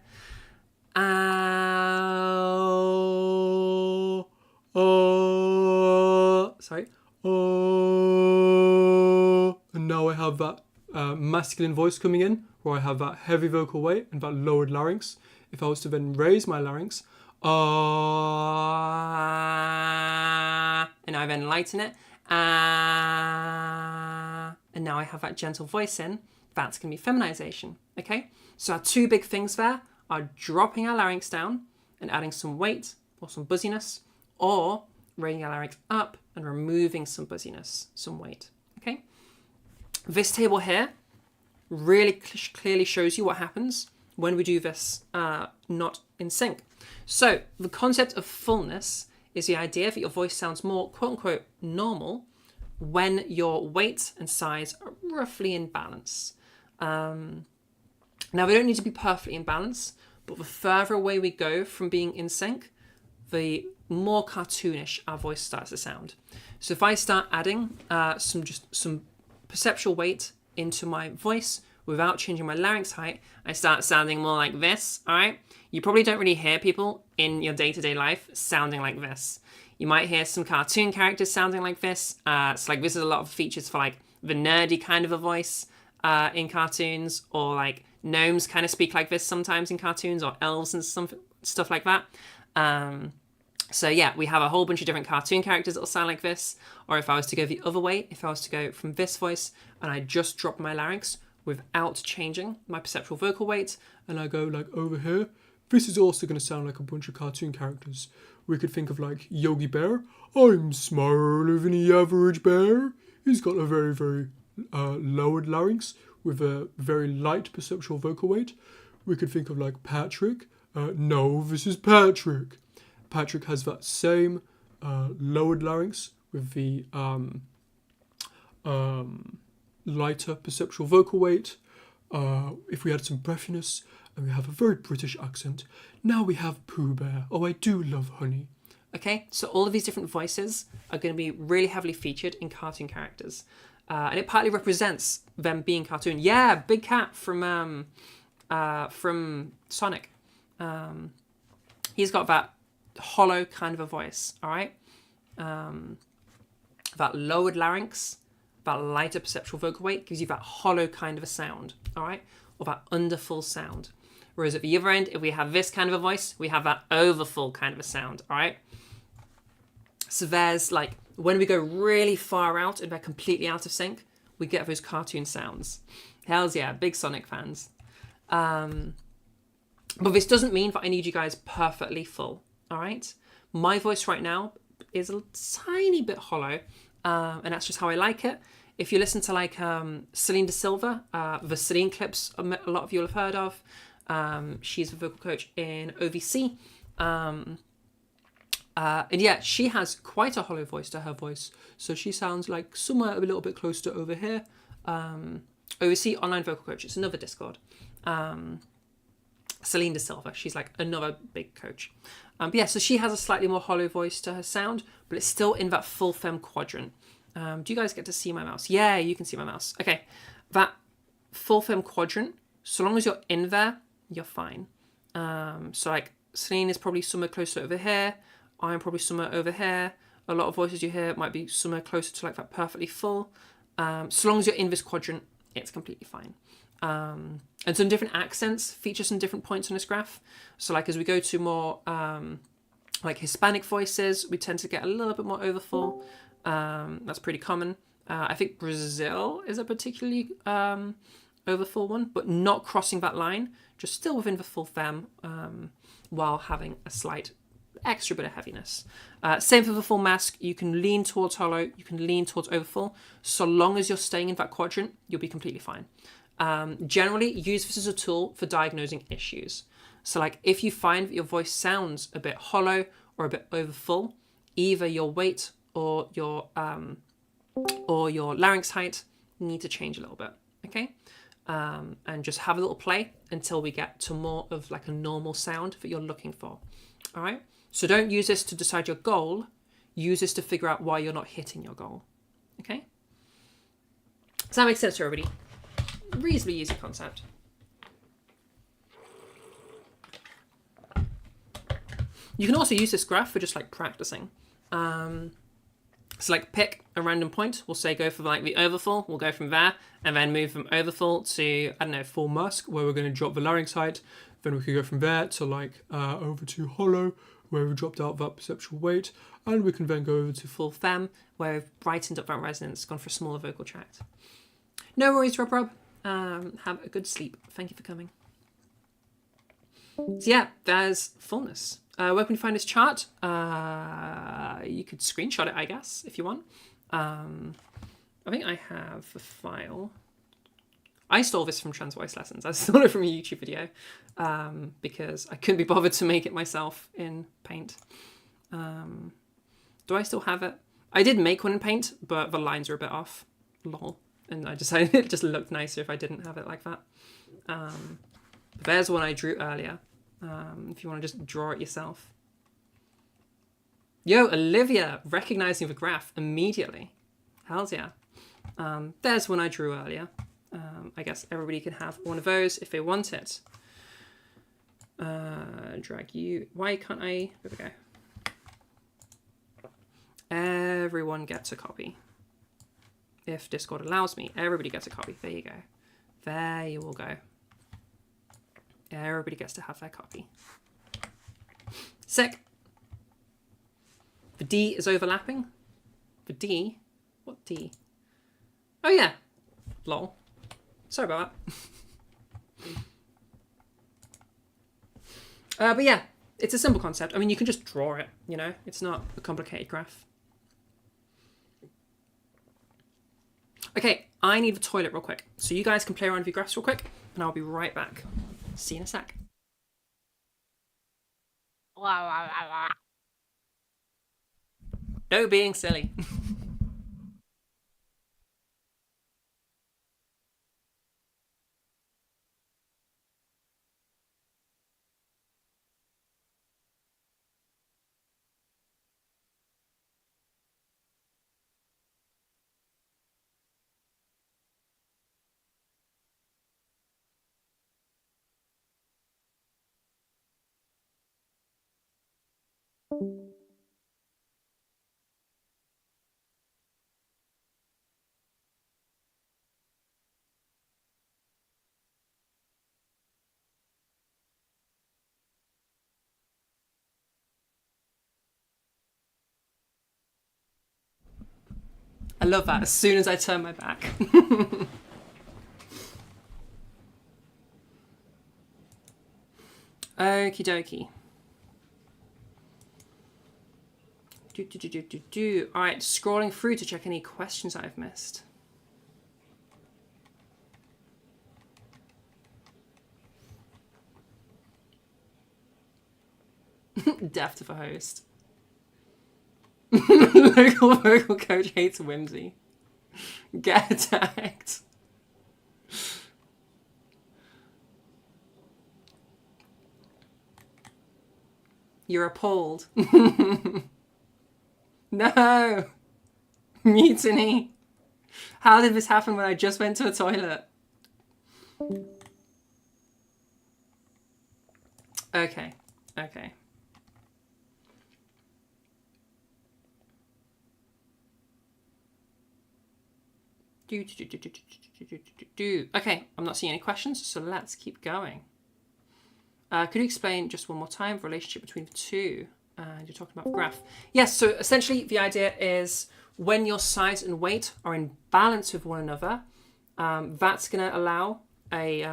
sorry. And now I have that masculine voice coming in, where I have that heavy vocal weight and that lowered larynx. If I was to then raise my larynx, and I then lighten it, and now I have that gentle voice in, that's going to be feminization, okay? So our two big things there are dropping our larynx down and adding some weight or some buzziness, or raising our larynx up and removing some buzziness, some weight, okay? This table here really clearly shows you what happens when we do this not in sync. So the concept of fullness is the idea that your voice sounds more quote unquote normal when your weight and size are roughly in balance. Now we don't need to be perfectly in balance, but the further away we go from being in sync, the more cartoonish our voice starts to sound. So if I start adding some perceptual weight into my voice without changing my larynx height, I start sounding more like this, all right? You probably don't really hear people in your day-to-day life sounding like this. You might hear some cartoon characters sounding like this. So like this is a lot of features for like the nerdy kind of a voice in cartoons, or like gnomes kind of speak like this sometimes in cartoons, or elves and some stuff like that. So yeah, we have a whole bunch of different cartoon characters that'll sound like this. Or if I was to go the other way, if I was to go from this voice and I just drop my larynx without changing my perceptual vocal weight, and I go like over here, this is also going to sound like a bunch of cartoon characters. We could think of like Yogi Bear. I'm smaller than the average bear. He's got a very, very lowered larynx with a very light perceptual vocal weight. We could think of like Patrick. No, this is Patrick. Patrick has that same lowered larynx with the lighter perceptual vocal weight. If we had some breathiness, and we have a very British accent, now we have Pooh Bear. Oh, I do love honey. Okay, so all of these different voices are going to be really heavily featured in cartoon characters. And it partly represents them being cartoon. Yeah, Big Cat from Sonic. He's got that hollow kind of a voice, all right? That lowered larynx that lighter perceptual vocal weight gives you that hollow kind of a sound, all right? Or that underfull sound. Whereas at the other end, if we have this kind of a voice, we have that overfull kind of a sound, all right? So there's like, when we go really far out and they're completely out of sync, we get those cartoon sounds. Hells yeah, big Sonic fans. But this doesn't mean that I need you guys perfectly full, all right? My voice right now is a tiny bit hollow, and that's just how I like it. If you listen to like Celine de Silva, the Celine clips a lot of you will have heard of, she's a vocal coach in OVC. And yeah, she has quite a hollow voice to her voice. So she sounds like somewhere a little bit close to over here. OVC, online vocal coach, it's another Discord. Celine de Silva, she's like another big coach. But yeah, so she has a slightly more hollow voice to her sound, but it's still in that full femme quadrant. Do you guys get to see my mouse? Yeah, you can see my mouse. Okay, that full femme quadrant, so long as you're in there, you're fine. So like Celine is probably somewhere closer over here. I'm probably somewhere over here. A lot of voices you hear might be somewhere closer to like that perfectly full. So long as you're in this quadrant, it's completely fine. And some different accents feature some different points on this graph. So like as we go to more like Hispanic voices, we tend to get a little bit more overfull. That's pretty common. I think Brazil is a particularly overfull one, but not crossing that line, just still within the full femme, while having a slight extra bit of heaviness. Same for the full mask. You can lean towards hollow, you can lean towards overfull. So long as you're staying in that quadrant, you'll be completely fine. Generally, use this as a tool for diagnosing issues. So like if you find that your voice sounds a bit hollow or a bit overfull, either your weight or your larynx height need to change a little bit, okay? And just have a little play until we get to more of like a normal sound that you're looking for, all right? So don't use this to decide your goal. Use this to figure out why you're not hitting your goal, okay? Does that make sense to everybody? Reasonably easy concept. You can also use this graph for just like practicing. So like pick a random point. We'll say go for like the overfull. We'll go from there and then move from overfull to, I don't know, full mask where we're going to drop the larynx height. Then we can go from there to like over to hollow where we dropped out that perceptual weight. And we can then go over to full femme where we've brightened up that resonance, gone for a smaller vocal tract. No worries, Rob. Have a good sleep. Thank you for coming. So yeah, there's fullness. Where can you find this chart? You could screenshot it, I guess, if you want. I think I have the file. I stole this from Trans Voice Lessons. I stole it from a YouTube video because I couldn't be bothered to make it myself in Paint. Do I still have it? I did make one in Paint, but the lines are a bit off. Lol. And I decided it just looked nicer if I didn't have it like that. There's one I drew earlier. If you want to just draw it yourself. Yo, Olivia, recognizing the graph immediately. Hells yeah. There's one I drew earlier. I guess everybody can have one of those if they want it. Drag you. Why can't I? There we go. Everyone gets a copy. If Discord allows me, everybody gets a copy. There you go. There you all go. Everybody gets to have their copy. Sick. The D is overlapping. The D? What D? Oh yeah. Lol. Sorry about that. But yeah, it's a simple concept. I mean, you can just draw it, you know? It's not a complicated graph. Okay, I need the toilet real quick. So you guys can play around with your graphs real quick, and I'll be right back. See you in a sec. No being silly. love that. As soon as I turn my back. Okie dokie. All right, scrolling through to check any questions I've missed. Death of a host. Local vocal coach hates whimsy. Get attacked. You're appalled. No! Mutiny! How did this happen when I just went to a toilet? Okay, okay. Okay, I'm not seeing any questions, so let's keep going. Could you explain just one more time the relationship between the two? And you're talking about graph. Yes, so essentially the idea is when your size and weight are in balance with one another, that's going to allow a...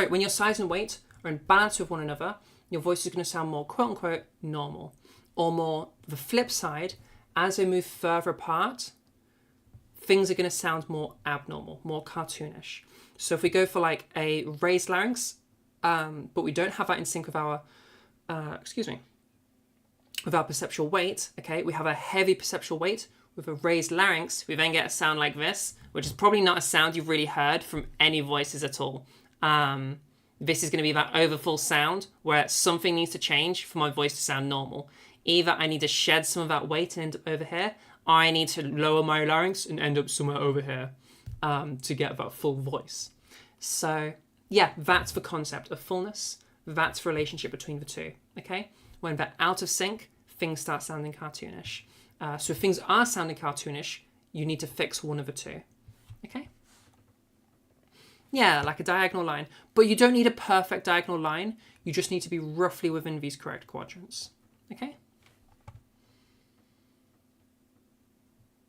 when your size and weight are in balance with one another, your voice is going to sound more quote-unquote normal. Or more the flip side, as they move further apart, things are going to sound more abnormal, more cartoonish. So if we go for like a raised larynx, but we don't have that in sync with our... with our perceptual weight, okay, we have a heavy perceptual weight with a raised larynx, we then get a sound like this, which is probably not a sound you've really heard from any voices at all. This is going to be that overfull sound where something needs to change for my voice to sound normal. Either I need to shed some of that weight and end up over here, or I need to lower my larynx and end up somewhere over here to get that full voice. So yeah, that's the concept of fullness. That's the relationship between the two, okay? When they're out of sync, things start sounding cartoonish. So if things are sounding cartoonish, you need to fix one of the two, okay? Yeah, like a diagonal line. But you don't need a perfect diagonal line. You just need to be roughly within these correct quadrants, okay?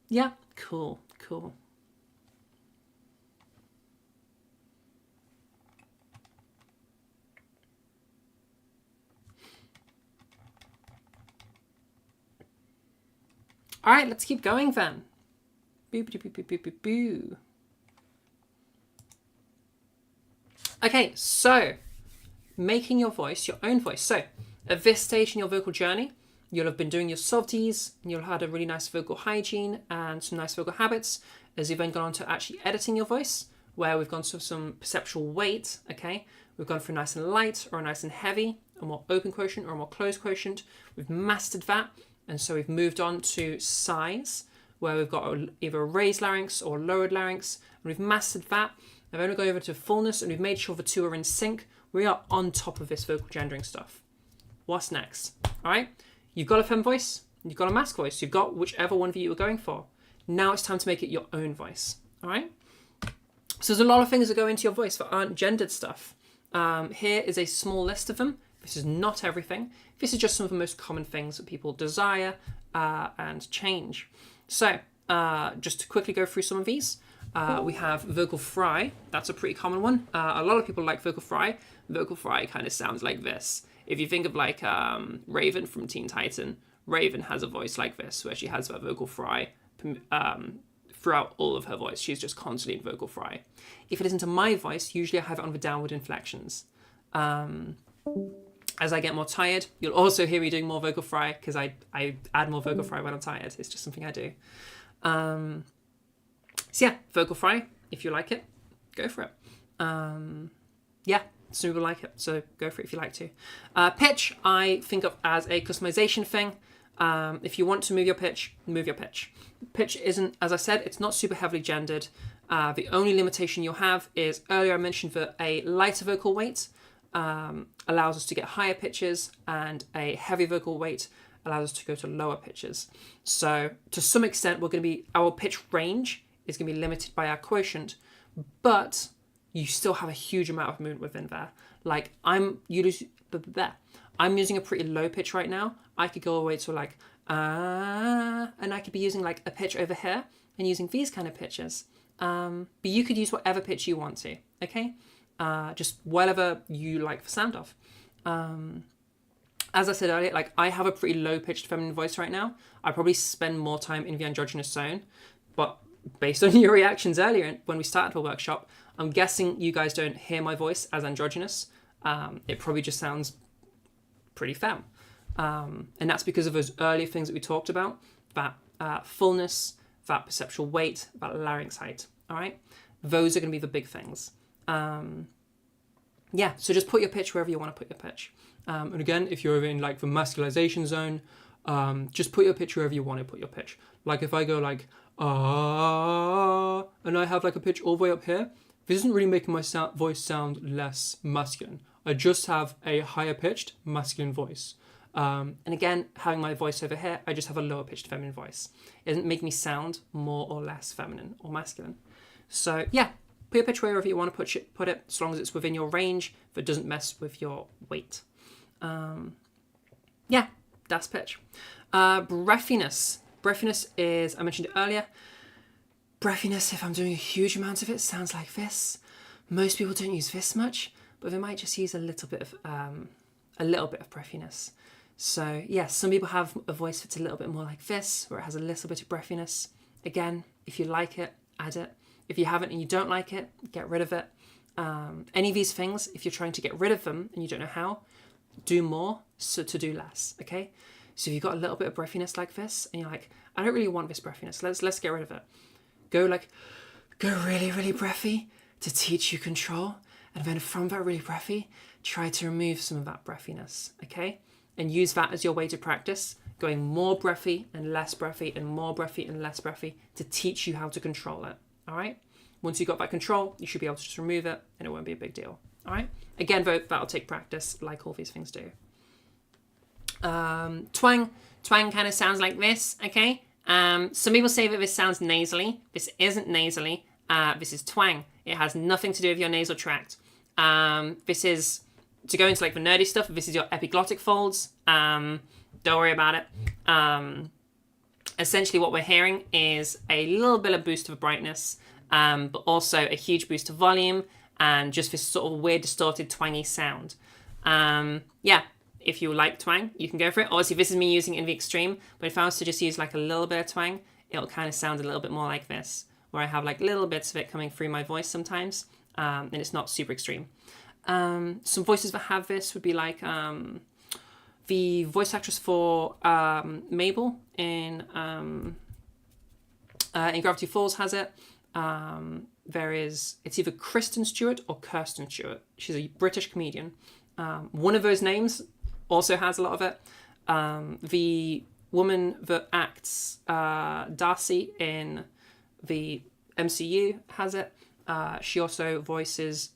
Yeah, cool, cool. All right, let's keep going then. Boo, boo, boo, boo, boo, boo, boo. Okay, so making your voice your own voice. So at this stage in your vocal journey, you'll have been doing your softies, and you'll have had a really nice vocal hygiene and some nice vocal habits as you've then gone on to actually editing your voice, where we've gone to some perceptual weight, okay? We've gone for nice and light or nice and heavy, a more open quotient or a more closed quotient. We've mastered that. And so we've moved on to size, where we've got either a raised larynx or a lowered larynx. And we've mastered that. I've only gone over to fullness, and we've made sure the two are in sync. We are on top of this vocal gendering stuff. What's next? All right, you've got a femme voice, you've got a masc voice, you've got whichever one of you are going for. Now it's time to make it your own voice. All right. So there's a lot of things that go into your voice that aren't gendered stuff. Here is a small list of them. This is not everything. This is just some of the most common things that people desire and change. So just to quickly go through some of these, we have vocal fry. That's a pretty common one. A lot of people like vocal fry. Vocal fry kind of sounds like this. If you think of like Raven from Teen Titan, Raven has a voice like this, where she has that vocal fry throughout all of her voice. She's just constantly in vocal fry. If you listen to my voice, usually I have it on the downward inflections. As I get more tired, you'll also hear me doing more vocal fry because I add more vocal fry when I'm tired. It's just something I do. So yeah, vocal fry, if you like it, go for it. Yeah, some people like it, so go for it if you like to. Pitch, I think of as a customization thing. If you want to move your pitch, move your pitch. Pitch isn't, as I said, it's not super heavily gendered. The only limitation you'll have is, earlier I mentioned that a lighter vocal weight allows us to get higher pitches, and a heavy vocal weight allows us to go to lower pitches. So to some extent, our pitch range is going to be limited by our quotient, but you still have a huge amount of movement within there. Like I'm using a pretty low pitch right now. I could go away to like And I could be using like a pitch over here and using these kind of pitches. But you could use whatever pitch you want to, okay? Just whatever you like the sound of. As I said earlier, like I have a pretty low-pitched feminine voice right now. I probably spend more time in the androgynous zone, but based on your reactions earlier when we started the workshop, I'm guessing you guys don't hear my voice as androgynous. It probably just sounds pretty femme. And that's because of those earlier things that we talked about, that fullness, that perceptual weight, that larynx height, all right? Those are going to be the big things. Yeah, so just put your pitch wherever you want to put your pitch. And again, if you're in like the masculization zone, just put your pitch wherever you want to put your pitch. Like if I go like, and I have like a pitch all the way up here, this isn't really making my voice sound less masculine. I just have a higher pitched masculine voice. And again, having my voice over here, I just have a lower pitched feminine voice. It doesn't make me sound more or less feminine or masculine. So yeah, put your pitch wherever you want to put it, as long as it's within your range, but doesn't mess with your weight. Yeah, that's pitch. Breathiness. Breathiness is, I mentioned it earlier, breathiness, if I'm doing a huge amount of it, sounds like this. Most people don't use this much, but they might just use a little bit of breathiness. So yeah, some people have a voice that's a little bit more like this, where it has a little bit of breathiness. Again, if you like it, add it. If you haven't and you don't like it, get rid of it. Any of these things, if you're trying to get rid of them and you don't know how, do more so to do less, okay? So if you've got a little bit of breathiness like this and you're like, I don't really want this breathiness, let's get rid of it. Go really, really breathy to teach you control. And then from that really breathy, try to remove some of that breathiness, okay? And use that as your way to practice, going more breathy and less breathy and more breathy and less breathy to teach you how to control it, all right? Once you've got that control, you should be able to just remove it and it won't be a big deal, all right? Again, that'll take practice like all these things do. Twang kind of sounds like this, okay? Some people say that this sounds nasally. This isn't nasally. This is twang. It has nothing to do with your nasal tract. This is, to go into like the nerdy stuff, this is your epiglottic folds. Don't worry about it. Essentially what we're hearing is a little bit of boost of brightness, but also a huge boost of volume and just this sort of weird distorted twangy sound. Yeah, if you like twang, you can go for it. Obviously, this is me using it in the extreme, but if I was to just use like a little bit of twang, it'll kind of sound a little bit more like this, where I have like little bits of it coming through my voice sometimes, and it's not super extreme. Some voices that have this would be like the voice actress for Mabel in Gravity Falls has it. It's either Kristen Stewart or Kirsten Stewart. She's a British comedian. One of those names also has a lot of it. The woman that acts Darcy in the MCU has it. She also voices,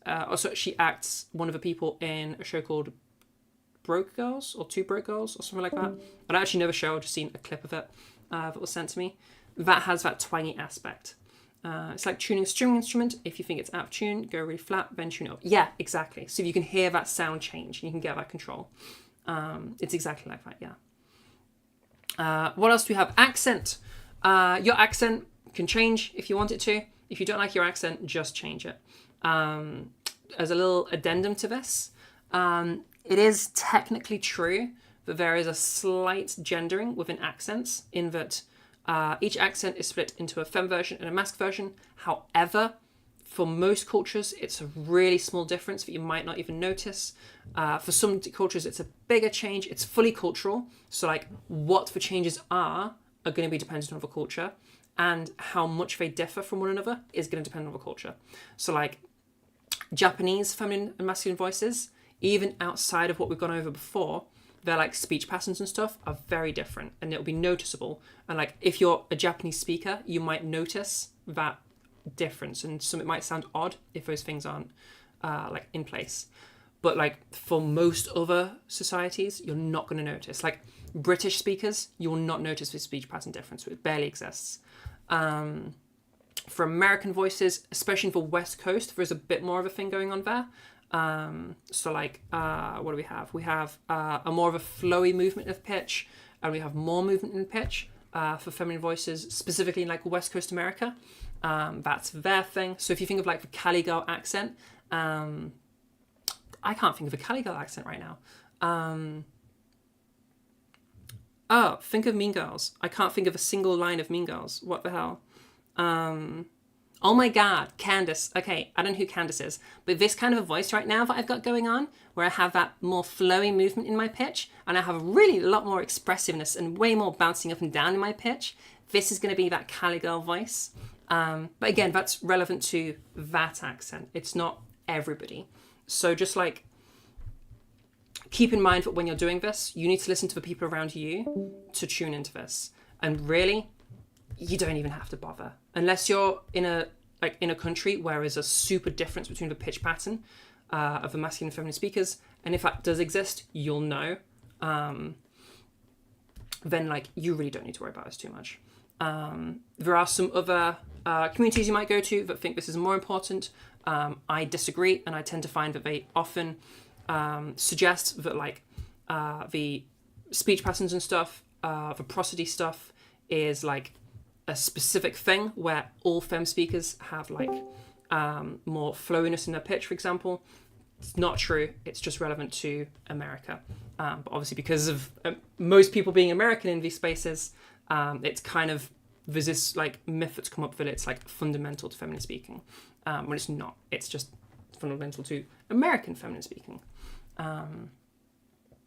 she acts one of the people in a show called Broke Girls or Two Broke Girls or something like that. I don't actually know the show, I've just seen a clip of it that was sent to me. That has that twangy aspect. It's like tuning a string instrument. If you think it's out of tune, go really flat, then tune it up. Yeah, exactly. So you can hear that sound change and you can get that control. It's exactly like that, yeah. What else do we have? Accent. Your accent can change if you want it to. If you don't like your accent, just change it. As a little addendum to this, it is technically true that there is a slight gendering within accents in that each accent is split into a femme version and a masc version. However, for most cultures, it's a really small difference that you might not even notice. For some cultures, it's a bigger change. It's fully cultural. So like what the changes are going to be dependent on the culture, and how much they differ from one another is going to depend on the culture. So like Japanese feminine and masculine voices, even outside of what we've gone over before, their like speech patterns and stuff are very different, and it'll be noticeable. And like if you're a Japanese speaker, you might notice that difference, and some it might sound odd if those things aren't like in place. But like for most other societies, you're not going to notice. Like British speakers, you will not notice this speech pattern difference. It barely exists. For American voices, especially for West Coast, there's a bit more of a thing going on there. So like, what do we have? We have a more of a flowy movement of pitch, and we have more movement in pitch for feminine voices, specifically in like West Coast America. That's their thing. So if you think of like the Cali girl accent, I can't think of a Cali girl accent right now. Oh, think of Mean Girls. I can't think of a single line of Mean Girls. What the hell? Oh my God, Candace. Okay, I don't know who Candace is, but this kind of a voice right now that I've got going on, where I have that more flowy movement in my pitch, and I have really a lot more expressiveness and way more bouncing up and down in my pitch. This is going to be that Cali girl voice. But again, that's relevant to that accent. It's not everybody. So just like, keep in mind that when you're doing this, you need to listen to the people around you to tune into this. And really, you don't even have to bother. Unless you're in a country where there's a super difference between the pitch pattern of the masculine and feminine speakers. And if that does exist, you'll know. Then like, you really don't need to worry about this too much. There are some other communities you might go to that think this is more important. I disagree, and I tend to find that they often suggest that like the speech patterns and stuff, the prosody stuff is like a specific thing where all femme speakers have like more flowiness in their pitch, for example. It's not true. It's just relevant to America. But obviously because of most people being American in these spaces, it's kind of, there's this like myth that's come up that it's like fundamental to feminine speaking, when it's not. It's just fundamental to American feminine speaking.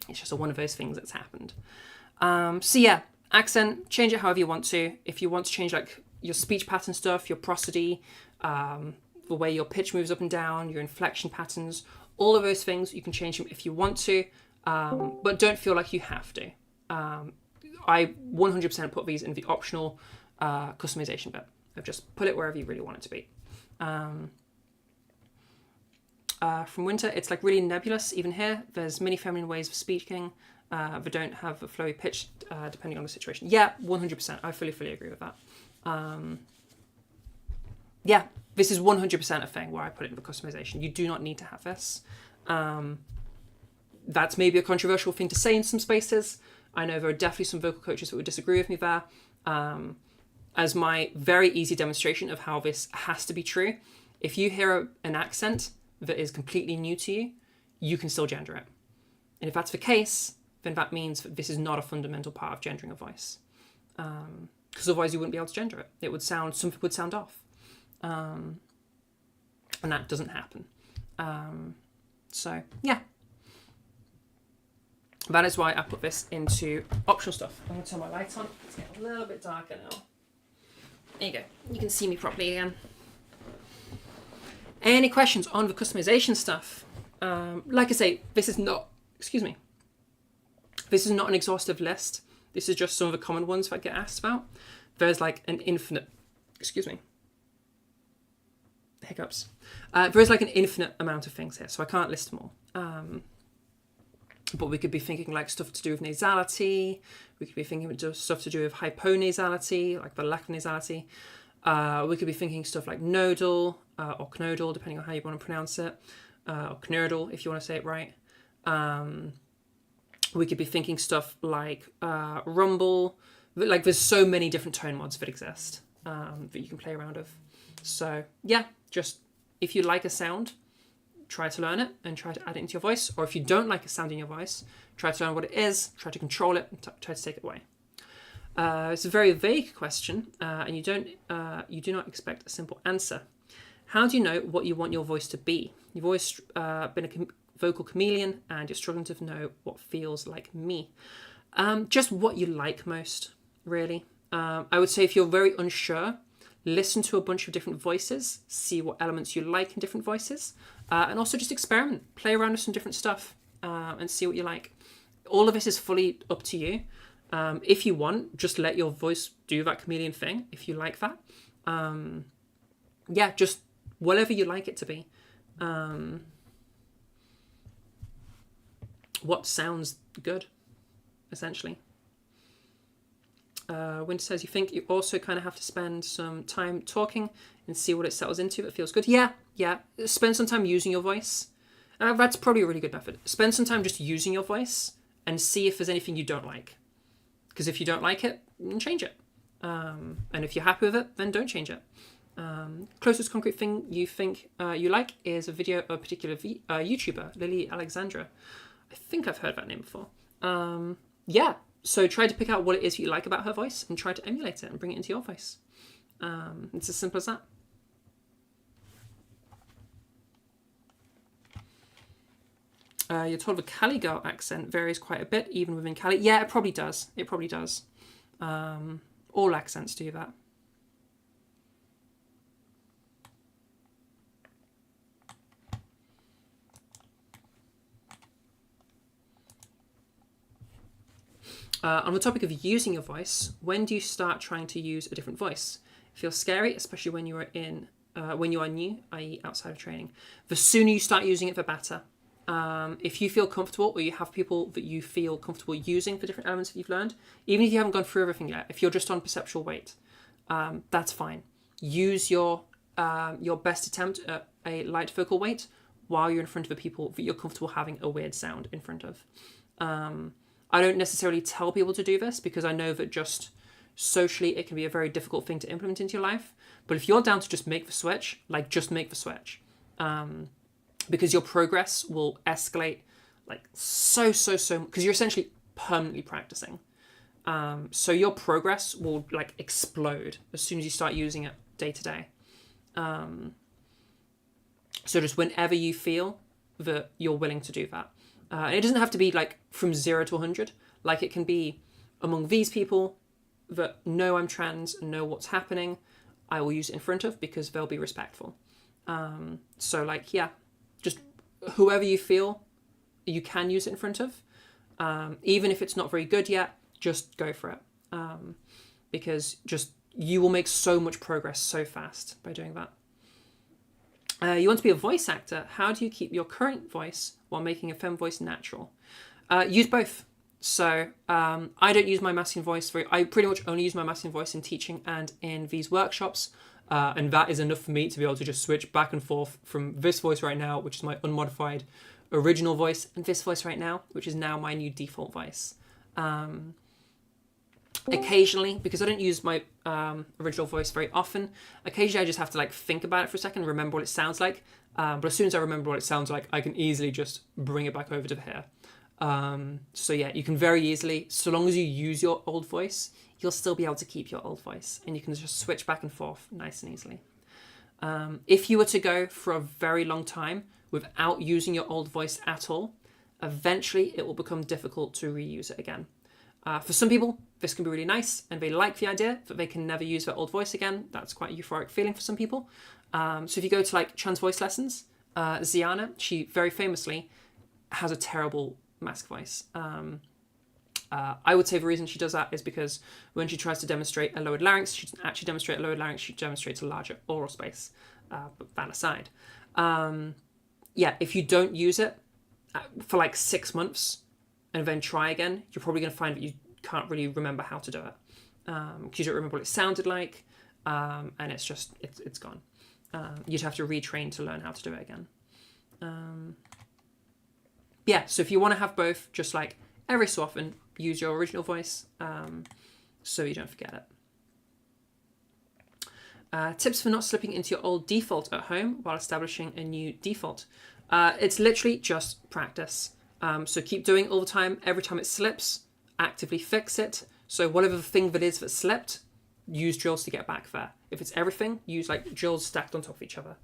It's just one of those things that's happened. So yeah, accent, change it however you want to. If you want to change like your speech pattern stuff, your prosody, the way your pitch moves up and down, your inflection patterns, all of those things, you can change them if you want to, but don't feel like you have to. I 100% put these in the optional customization bit. I've just put it wherever you really want it to be. From Winter, it's like really nebulous. Even here, there's many feminine ways of speaking that don't have a flowy pitch depending on the situation. Yeah, 100%. I fully agree with that. Yeah, this is 100% a thing where I put it in the customization. You do not need to have this. That's maybe a controversial thing to say in some spaces. I know there are definitely some vocal coaches that would disagree with me there. As my very easy demonstration of how this has to be true, if you hear an accent that is completely new to you, you can still gender it. And if that's the case, then that means that this is not a fundamental part of gendering a voice. Because otherwise you wouldn't be able to gender it. It would sound, something would sound off. And that doesn't happen. So yeah. That is why I put this into optional stuff. I'm going to turn my lights on. It's getting a little bit darker now. There you go. You can see me properly again. Any questions on the customization stuff? Like I say, this is not, this is not an exhaustive list. This is just some of the common ones that I get asked about. There's like an infinite, hiccups. There is like an infinite amount of things here, so I can't list them all. But we could be thinking like stuff to do with nasality. We could be thinking stuff to do with hyponasality, like the lack of nasality. We could be thinking stuff like nodal or knodal, depending on how you want to pronounce it, or knurdle if you want to say it right. We could be thinking stuff like rumble. Like there's so many different tone mods that exist that you can play around with. So yeah, just if you like a sound, try to learn it and try to add it into your voice. Or if you don't like a sound in your voice, try to learn what it is, try to control it, and try to take it away. It's a very vague question, and you do not expect a simple answer. How do you know what you want your voice to be? You've always been a vocal chameleon, and you're struggling to know what feels like me. Just what you like most, really. I would say if you're very unsure, listen to a bunch of different voices, see what elements you like in different voices, and also just experiment, play around with some different stuff, and see what you like. All of this is fully up to you. If you want, just let your voice do that chameleon thing, if you like that. Yeah, just whatever you like it to be. What sounds good, essentially. Winter says, you think you also kind of have to spend some time talking and see what it settles into that feels good. Yeah. Spend some time using your voice. That's probably a really good method. Spend some time just using your voice and see if there's anything you don't like. Because Because if you don't like it, then change it. And if you're happy with it, then don't change it. Closest concrete thing you think you like is a video of a particular YouTuber, Lily Alexandra. I think I've heard that name before. Yeah, so try to pick out what it is you like about her voice and try to emulate it and bring it into your voice. It's as simple as that. You're told the Cali girl accent varies quite a bit, even within Cali. Yeah, it probably does. It probably does. All accents do that. On the topic of using your voice, when do you start trying to use a different voice? It feels scary, especially when you are new, i.e. outside of training. The sooner you start using it, the better. If you feel comfortable, or you have people that you feel comfortable using for different elements that you've learned, even if you haven't gone through everything yet, if you're just on perceptual weight, that's fine. Use your best attempt at a light vocal weight while you're in front of the people that you're comfortable having a weird sound in front of. I don't necessarily tell people to do this because I know that just socially it can be a very difficult thing to implement into your life. But if you're down to just make the switch, like just make the switch. Because your progress will escalate like so, because you're essentially permanently practicing. So your progress will like explode as soon as you start using it day to day. So just whenever you feel that you're willing to do that. And it doesn't have to be like from 0 to 100. Like it can be among these people that know I'm trans and know what's happening. I will use it in front of because they'll be respectful. So like, yeah, just whoever you feel you can use it in front of. Even if it's not very good yet, just go for it. Because just you will make so much progress so fast by doing that. You want to be a voice actor. How do you keep your current voice while making a femme voice natural? Use both. So I don't use my masculine voice I pretty much only use my masculine voice in teaching and in these workshops. And that is enough for me to be able to just switch back and forth from this voice right now, which is my unmodified original voice, and this voice right now, which is now my new default voice. Occasionally, because I don't use my original voice very often, occasionally I just have to like think about it for a second, remember what it sounds like. But as soon as I remember what it sounds like, I can easily just bring it back over to here. So yeah, you can very easily, so long as you use your old voice, you'll still be able to keep your old voice, and you can just switch back and forth nice and easily. If you were to go for a very long time without using your old voice at all, eventually it will become difficult to reuse it again. For some people, this can be really nice, and they like the idea that they can never use their old voice again. That's quite a euphoric feeling for some people. So if you go to like trans voice lessons, Ziana, she very famously has a terrible mask voice. I would say the reason she does that is because when she tries to demonstrate a lowered larynx, she doesn't actually demonstrate a lowered larynx, she demonstrates a larger oral space. But that aside. Yeah, if you don't use it for like 6 months and then try again, you're probably going to find that you can't really remember how to do it. Because you don't remember what it sounded like, and it's just, it's gone. You'd have to retrain to learn how to do it again. Yeah, so if you want to have both, just like every so often, use your original voice so you don't forget it. Tips for not slipping into your old default at home while establishing a new default. It's literally just practice. So keep doing it all the time. Every time it slips, actively fix it. So whatever the thing that is that slipped, use drills to get back there. If it's everything, use like drills stacked on top of each other.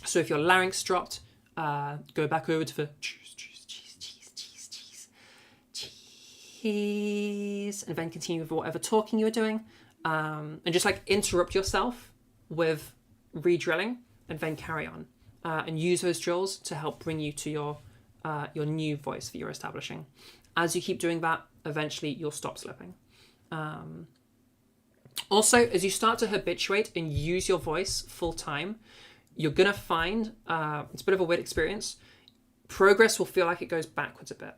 So if your larynx dropped, go back over to the cheese, and then continue with whatever talking you were doing. And just like interrupt yourself with re-drilling and then carry on. And use those drills to help bring you to your new voice that you're establishing. As you keep doing that, eventually you'll stop slipping. Also, as you start to habituate and use your voice full time, you're going to find, it's a bit of a weird experience, progress will feel like it goes backwards a bit.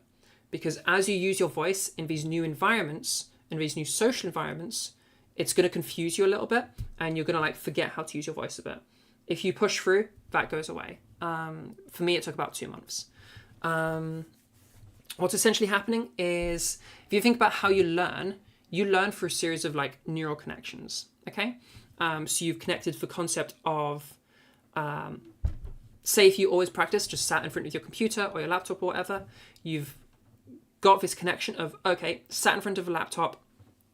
Because as you use your voice in these new environments, in these new social environments, it's going to confuse you a little bit, and you're going to like forget how to use your voice a bit. If you push through, that goes away. For me, it took about 2 months. what's essentially happening is, if you think about how you learn through a series of like neural connections. Okay, so you've connected the concept of, say, if you always practice, just sat in front of your computer or your laptop or whatever, you've got this connection of, okay, sat in front of a laptop,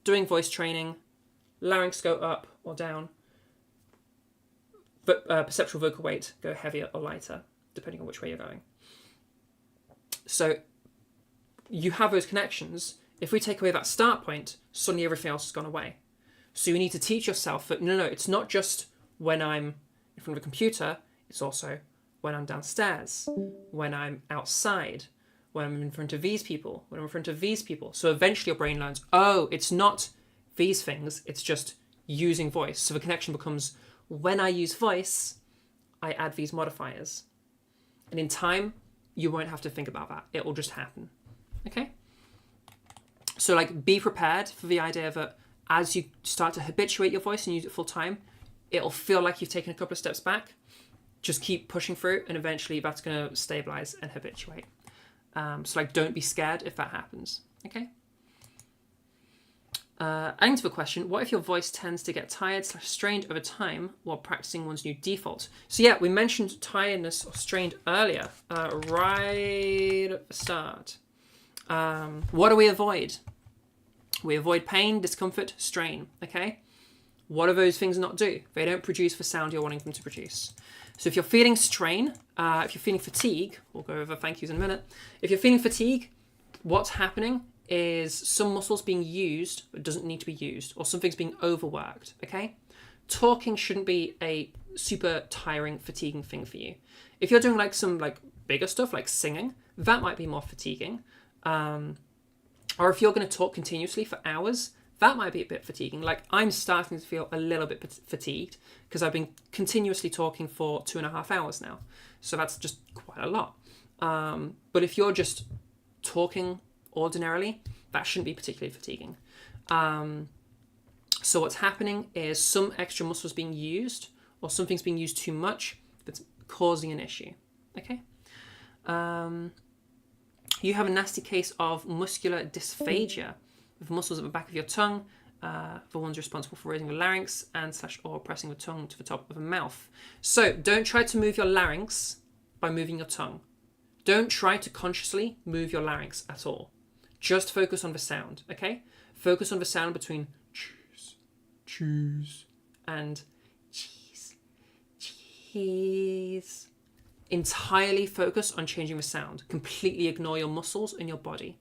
doing voice training, larynx go up or down, but perceptual vocal weight go heavier or lighter, depending on which way you're going. So you have those connections. If we take away that start point, suddenly everything else has gone away. So you need to teach yourself that, no, it's not just when I'm in front of a computer, it's also when I'm downstairs, when I'm outside, when I'm in front of these people, when I'm in front of these people. So eventually your brain learns, oh, it's not these things, it's just using voice. So the connection becomes, when I use voice, I add these modifiers. And in time, you won't have to think about that. It will just happen. Okay? So like, be prepared for the idea that as you start to habituate your voice and use it full time, it'll feel like you've taken a couple of steps back. Just keep pushing through, and eventually that's going to stabilize and habituate. So like, don't be scared if that happens. Okay? Adding to the question, what if your voice tends to get tired/strained over time while practicing one's new default? So yeah, we mentioned tiredness or strained earlier, right at the start. What do we avoid? We avoid pain, discomfort, strain, okay? What do those things not do? They don't produce the sound you're wanting them to produce. So if you're feeling strain, if you're feeling fatigue, we'll go over thank yous in a minute. If you're feeling fatigue, what's happening is some muscles being used but doesn't need to be used, or something's being overworked, okay? Talking shouldn't be a super tiring, fatiguing thing for you. If you're doing like some like bigger stuff like singing, that might be more fatiguing. Or if you're going to talk continuously for hours, that might be a bit fatiguing. Like, I'm starting to feel a little bit fatigued because I've been continuously talking for 2.5 hours now. So that's just quite a lot. But if you're just talking ordinarily, that shouldn't be particularly fatiguing. So what's happening is some extra muscles being used, or something's being used too much that's causing an issue. Okay? You have a nasty case of muscular dysphagia with muscles at the back of your tongue, the ones responsible for raising the larynx and/or pressing the tongue to the top of the mouth. So don't try to move your larynx by moving your tongue. Don't try to consciously move your larynx at all. Just focus on the sound, okay? Focus on the sound between choose, and cheese. Entirely focus on changing the sound. Completely ignore your muscles in your body,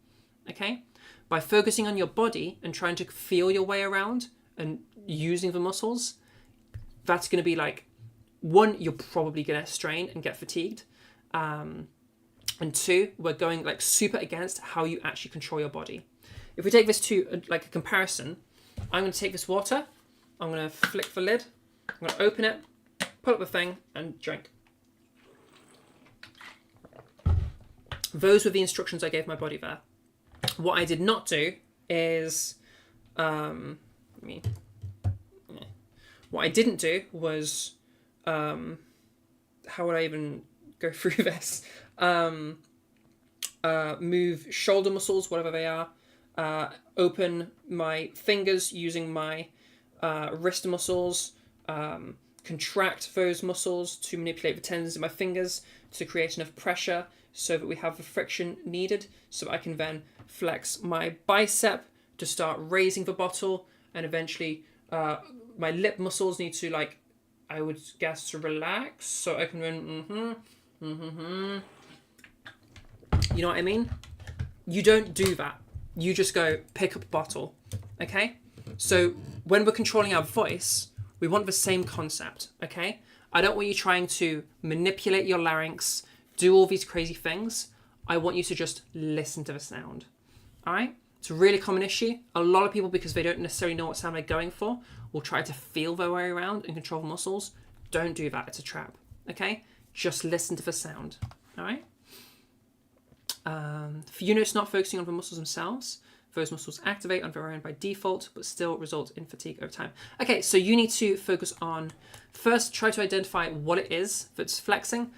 okay? By focusing on your body and trying to feel your way around and using the muscles, that's going to be like, one, you're probably going to strain and get fatigued. And two, we're going like super against how you actually control your body. If we take this to like a comparison, I'm going to take this water, I'm going to flick the lid, I'm going to open it, pull up the thing and drink. Those were the instructions I gave my body there. What I did not do is, what I didn't do was, how would I even go through this? Move shoulder muscles, whatever they are, open my fingers using my wrist muscles, contract those muscles to manipulate the tendons in my fingers to create enough pressure so that we have the friction needed so that I can then flex my bicep to start raising the bottle, and eventually my lip muscles need to, like, I would guess, to relax so I can run You know what I mean? You don't do that. You just go pick up a bottle, okay? So when we're controlling our voice, we want the same concept, okay? I don't want you trying to manipulate your larynx, do all these crazy things. I want you to just listen to the sound, all right? It's a really common issue. A lot of people, because they don't necessarily know what sound they're going for, will try to feel their way around and control the muscles. Don't do that. It's a trap, okay? Just listen to the sound, all right? For units not focusing on the muscles themselves, those muscles activate on their own by default, but still result in fatigue over time. Okay, so you need to focus on, first, try to identify what it is that's flexing.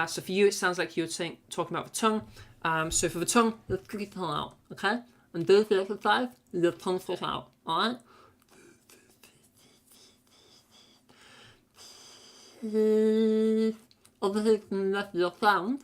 So for you, it sounds like you were talking about the tongue. So for the tongue, let's get the tongue out, okay? And do the exercise, the tongue sticks out, alright? Obviously, it's going to mess with your sound.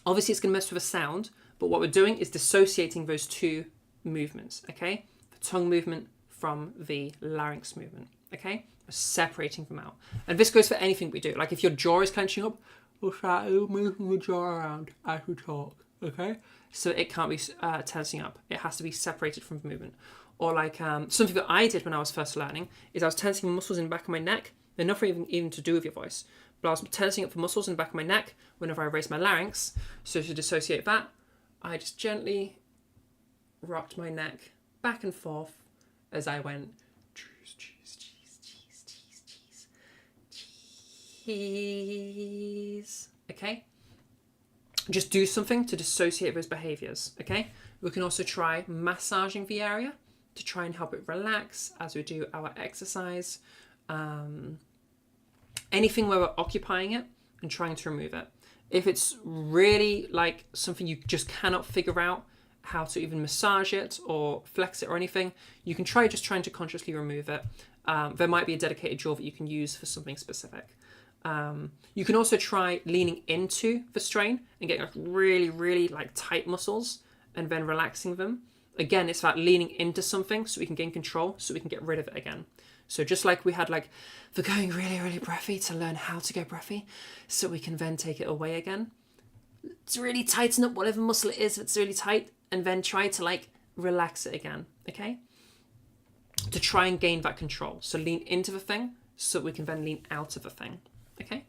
Obviously, it's going to mess with the sound, but what we're doing is dissociating those two movements, okay? The tongue movement from the larynx movement, okay? We're separating them out. And this goes for anything we do. Like if your jaw is clenching up, we'll start moving the jaw around as we talk, okay? So it can't be tensing up. It has to be separated from the movement. Or like something that I did when I was first learning is I was tensing muscles in the back of my neck. They're nothing even to do with your voice. But I was tensing up the muscles in the back of my neck whenever I raised my larynx. So to dissociate that, I just gently rocked my neck back and forth as I went cheese, cheese, cheese, cheese, cheese, cheese, cheese. Okay? Just do something to dissociate those behaviors. Okay? We can also try massaging the area to try and help it relax as we do our exercise. Anything where we're occupying it and trying to remove it. If it's really like something you just cannot figure out how to even massage it or flex it or anything, you can try just trying to consciously remove it. There might be a dedicated jaw that you can use for something specific. You can also try leaning into the strain and getting like really, really like tight muscles and then relaxing them. Again, it's about leaning into something so we can gain control, so we can get rid of it again. So just like we had like the going really, really breathy to learn how to go breathy, so we can then take it away again. Let's really tighten up whatever muscle it is that's really tight and then try to like relax it again, okay? To try and gain that control. So lean into the thing so we can then lean out of the thing, okay?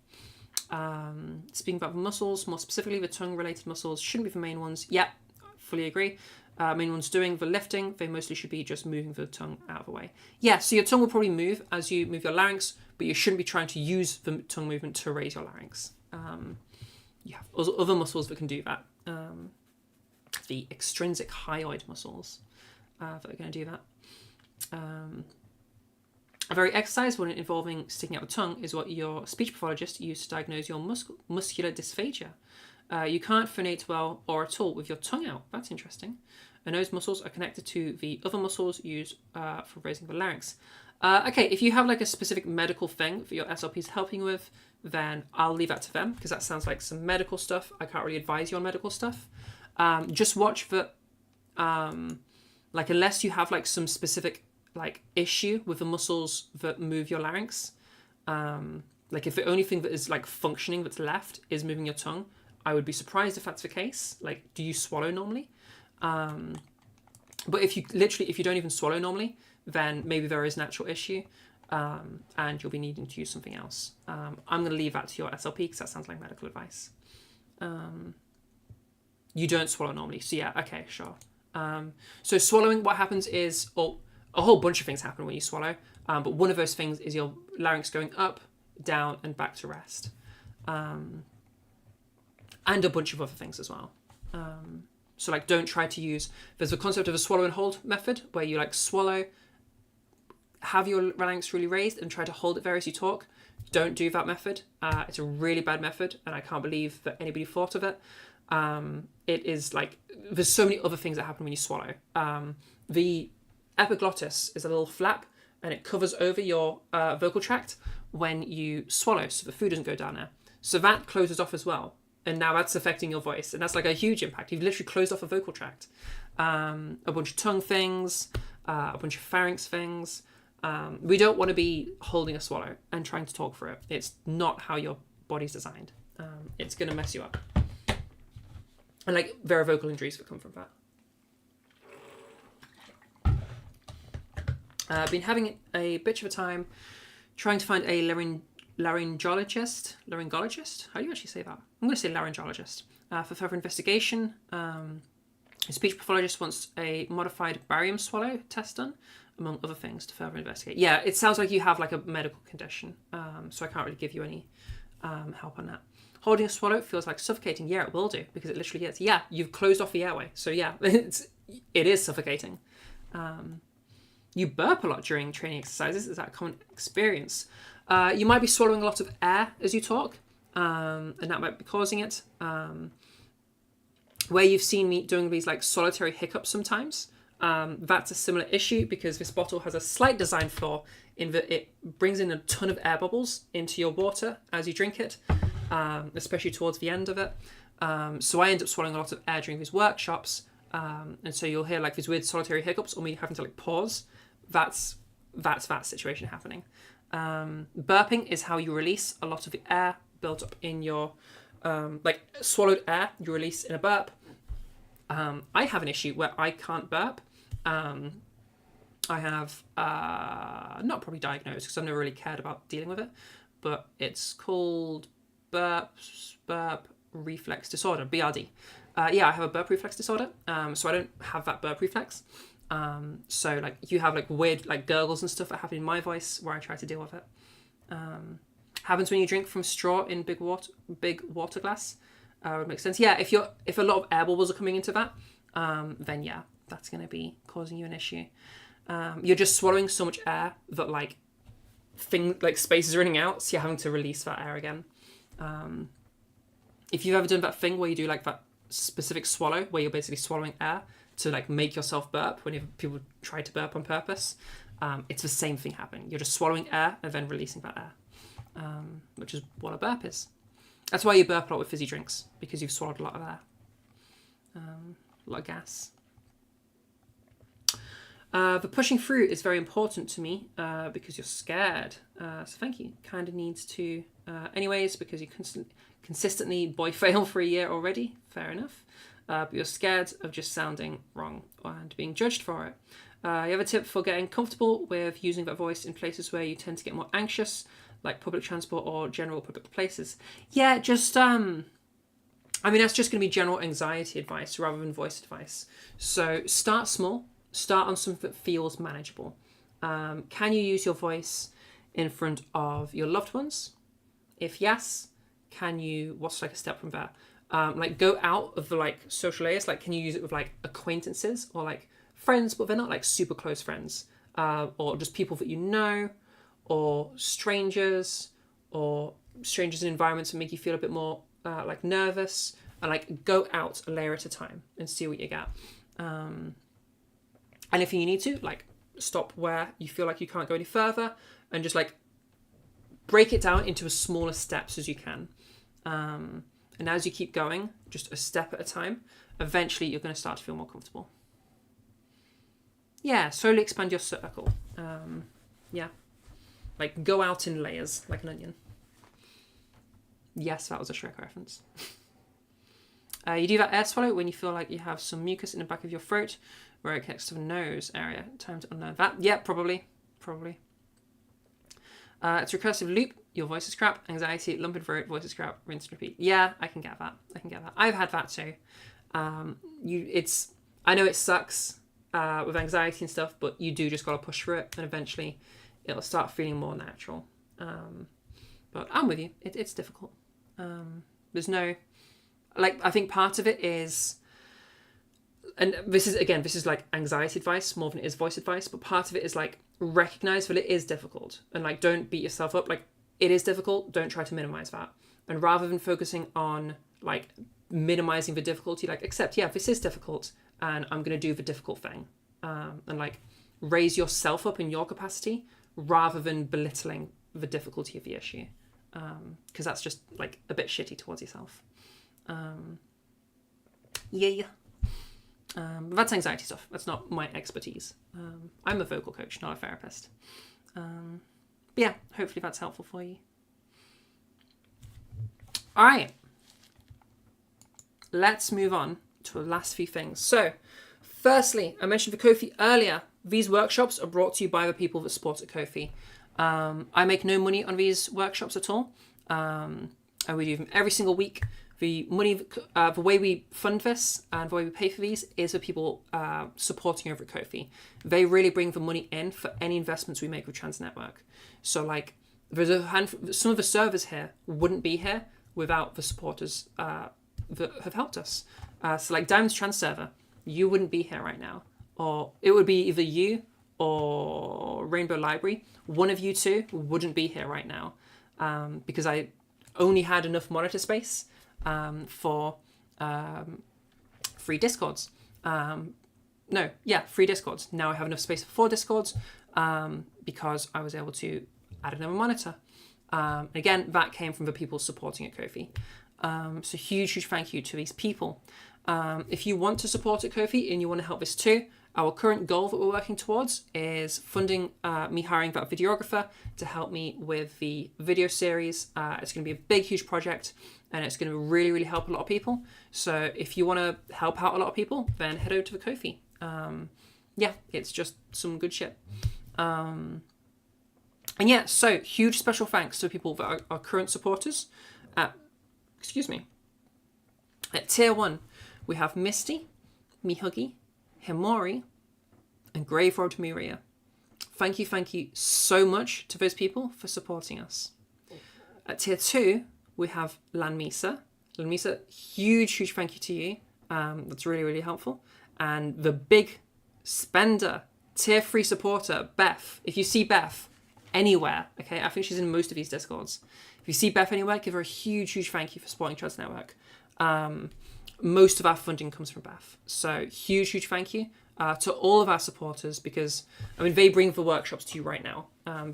Speaking about the muscles, more specifically the tongue-related muscles shouldn't be the main ones. Yeah, fully agree. Main ones doing the lifting, they mostly should be just moving the tongue out of the way. Yeah, so your tongue will probably move as you move your larynx, but you shouldn't be trying to use the tongue movement to raise your larynx. You have other muscles that can do that. The extrinsic hyoid muscles that are going to do that. A very exercise when involving sticking out the tongue is what your speech pathologist used to diagnose your muscular dysphagia. You can't phonate well or at all with your tongue out. That's interesting. And those muscles are connected to the other muscles used for raising the larynx. Okay, if you have like a specific medical thing that your SLP is helping with, then I'll leave that to them because that sounds like some medical stuff. I can't really advise you on medical stuff. Just watch for, like unless you have like some specific like issue with the muscles that move your larynx, like if the only thing that is like functioning that's left is moving your tongue, I would be surprised if that's the case. Like, do you swallow normally? But if you don't even swallow normally, then maybe there is an actual issue, and you'll be needing to use something else. I'm going to leave that to your SLP because that sounds like medical advice. You don't swallow normally, so yeah, okay, sure. So swallowing, what happens is, a whole bunch of things happen when you swallow, but one of those things is your larynx going up, down, and back to rest. And a bunch of other things as well. So like don't try to use, there's the concept of a swallow and hold method where you like swallow, have your larynx really raised and try to hold it there as you talk. Don't do that method. It's a really bad method and I can't believe that anybody thought of it. It is like, there's so many other things that happen when you swallow. The epiglottis is a little flap and it covers over your vocal tract when you swallow so the food doesn't go down there. So that closes off as well. And now that's affecting your voice. And that's like a huge impact. You've literally closed off a vocal tract. A bunch of tongue things, a bunch of pharynx things. We don't want to be holding a swallow and trying to talk through it. It's not how your body's designed. It's going to mess you up. And like there are vocal injuries that come from that. I've been having a bitch of a time trying to find a laryngologist. How do you actually say that? I'm going to say laryngologist. For further investigation, a speech pathologist wants a modified barium swallow test done, among other things, to further investigate. Yeah, it sounds like you have like a medical condition, so I can't really give you any help on that. Holding a swallow feels like suffocating. Yeah, it will do, because it literally is. Yeah, you've closed off the airway. So yeah, it is suffocating. You burp a lot during training exercises. Is that a common experience? You might be swallowing a lot of air as you talk, and that might be causing it. where you've seen me doing these like solitary hiccups sometimes, that's a similar issue because this bottle has a slight design flaw in that it brings in a ton of air bubbles into your water as you drink it, especially towards the end of it. So I end up swallowing a lot of air during these workshops, and so you'll hear like these weird solitary hiccups or me having to like pause. That's that situation happening. Burping is how you release a lot of the air built up in your like swallowed air you release in a burp. I have an issue where I can't burp. I have not probably diagnosed because I've never really cared about dealing with it, but it's called burp reflex disorder, BRD. Yeah, I have a burp reflex disorder, so I don't have that burp reflex. So like you have like weird like gurgles and stuff that happen in my voice where I try to deal with it. Happens when you drink from straw in big water glass. Would make sense. Yeah, if a lot of air bubbles are coming into that, then yeah, that's going to be causing you an issue. You're just swallowing so much air that like space is running out, so you're having to release that air again. If you've ever done that thing where you do like that specific swallow where you're basically swallowing air to like make yourself burp when people try to burp on purpose, it's the same thing happening. You're just swallowing air and then releasing that air, which is what a burp is. That's why you burp a lot with fizzy drinks, because you've swallowed a lot of air, a lot of gas. The pushing through is very important to me because you're scared. So thank you. Kind of needs to, anyways, because you consistently boy fail for a year already. Fair enough. But you're scared of just sounding wrong and being judged for it. You have a tip for getting comfortable with using that voice in places where you tend to get more anxious, like public transport or general public places? Yeah, just, I mean, that's just going to be general anxiety advice rather than voice advice. So start small. Start on something that feels manageable. Can you use your voice in front of your loved ones? If yes, what's like a step from there? Like go out of the like social layers. Like, can you use it with like acquaintances or like friends, but they're not like super close friends, or just people that you know, or strangers in environments that make you feel a bit more like nervous, and like go out a layer at a time and see what you get. And if you need to, like stop where you feel like you can't go any further and just like break it down into as smaller steps as you can. And as you keep going, just a step at a time, eventually you're going to start to feel more comfortable. Yeah, slowly expand your circle. Yeah. Like go out in layers, like an onion. Yes, that was a Shrek reference. You do that air swallow when you feel like you have some mucus in the back of your throat where it connects to the nose area. Time to unlearn that. Yeah, probably. It's a recursive loop. Your voice is crap. Anxiety, lump in throat, voice is crap. Rinse and repeat. Yeah, I can get that. I've had that too. I know it sucks with anxiety and stuff, but you do just got to push through it, and eventually it'll start feeling more natural. But I'm with you. It's difficult. There's no, like, I think part of it is, and this is like anxiety advice more than it is voice advice, but part of it is like recognize that it is difficult and like don't beat yourself up. Like it is difficult. Don't try to minimize that. And rather than focusing on like minimizing the difficulty, like accept, yeah, this is difficult and I'm going to do the difficult thing. And like raise yourself up in your capacity rather than belittling the difficulty of the issue. Because that's just like a bit shitty towards yourself. But that's anxiety stuff. That's not my expertise. I'm a vocal coach, not a therapist. But yeah, hopefully that's helpful for you. All right. Let's move on to the last few things. So, firstly, I mentioned the Ko-fi earlier. These workshops are brought to you by the people that support at Ko-fi. I make no money on these workshops at all. And we do them every single week. The way we fund this and the way we pay for these is the people supporting over at Ko-fi. They really bring the money in for any investments we make with Trans Network. So like, there's some of the servers here wouldn't be here without the supporters that have helped us. So like Diamond's Trans server, you wouldn't be here right now. Or it would be either you or Rainbow Library. One of you two wouldn't be here right now because I only had enough monitor space for free Discords. Free Discords. Now I have enough space for 4 Discords because I was able to add another monitor. Again, that came from the people supporting at Ko-fi. So huge thank you to these people. If you want to support at Ko-fi and you want to help this too, our current goal that we're working towards is funding me hiring that videographer to help me with the video series. It's going to be a big, huge project, and it's going to really, really help a lot of people. So if you want to help out a lot of people, then head over to the Ko-fi. It's just some good shit. So huge special thanks to people that are current supporters. At tier 1, we have Misty, Mihuggy, Himori, and Grave Road Miria. Thank you so much to those people for supporting us. At tier 2, we have Lanmisa. Lanmisa, huge thank you to you. That's really, really helpful. And the big spender, tier 3 supporter, Beth. If you see Beth anywhere, okay, I think she's in most of these Discords. If you see Beth anywhere, give her a huge thank you for supporting Trans Network. Most of our funding comes from Beth. So huge thank you to all of our supporters, because, I mean, they bring the workshops to you right now.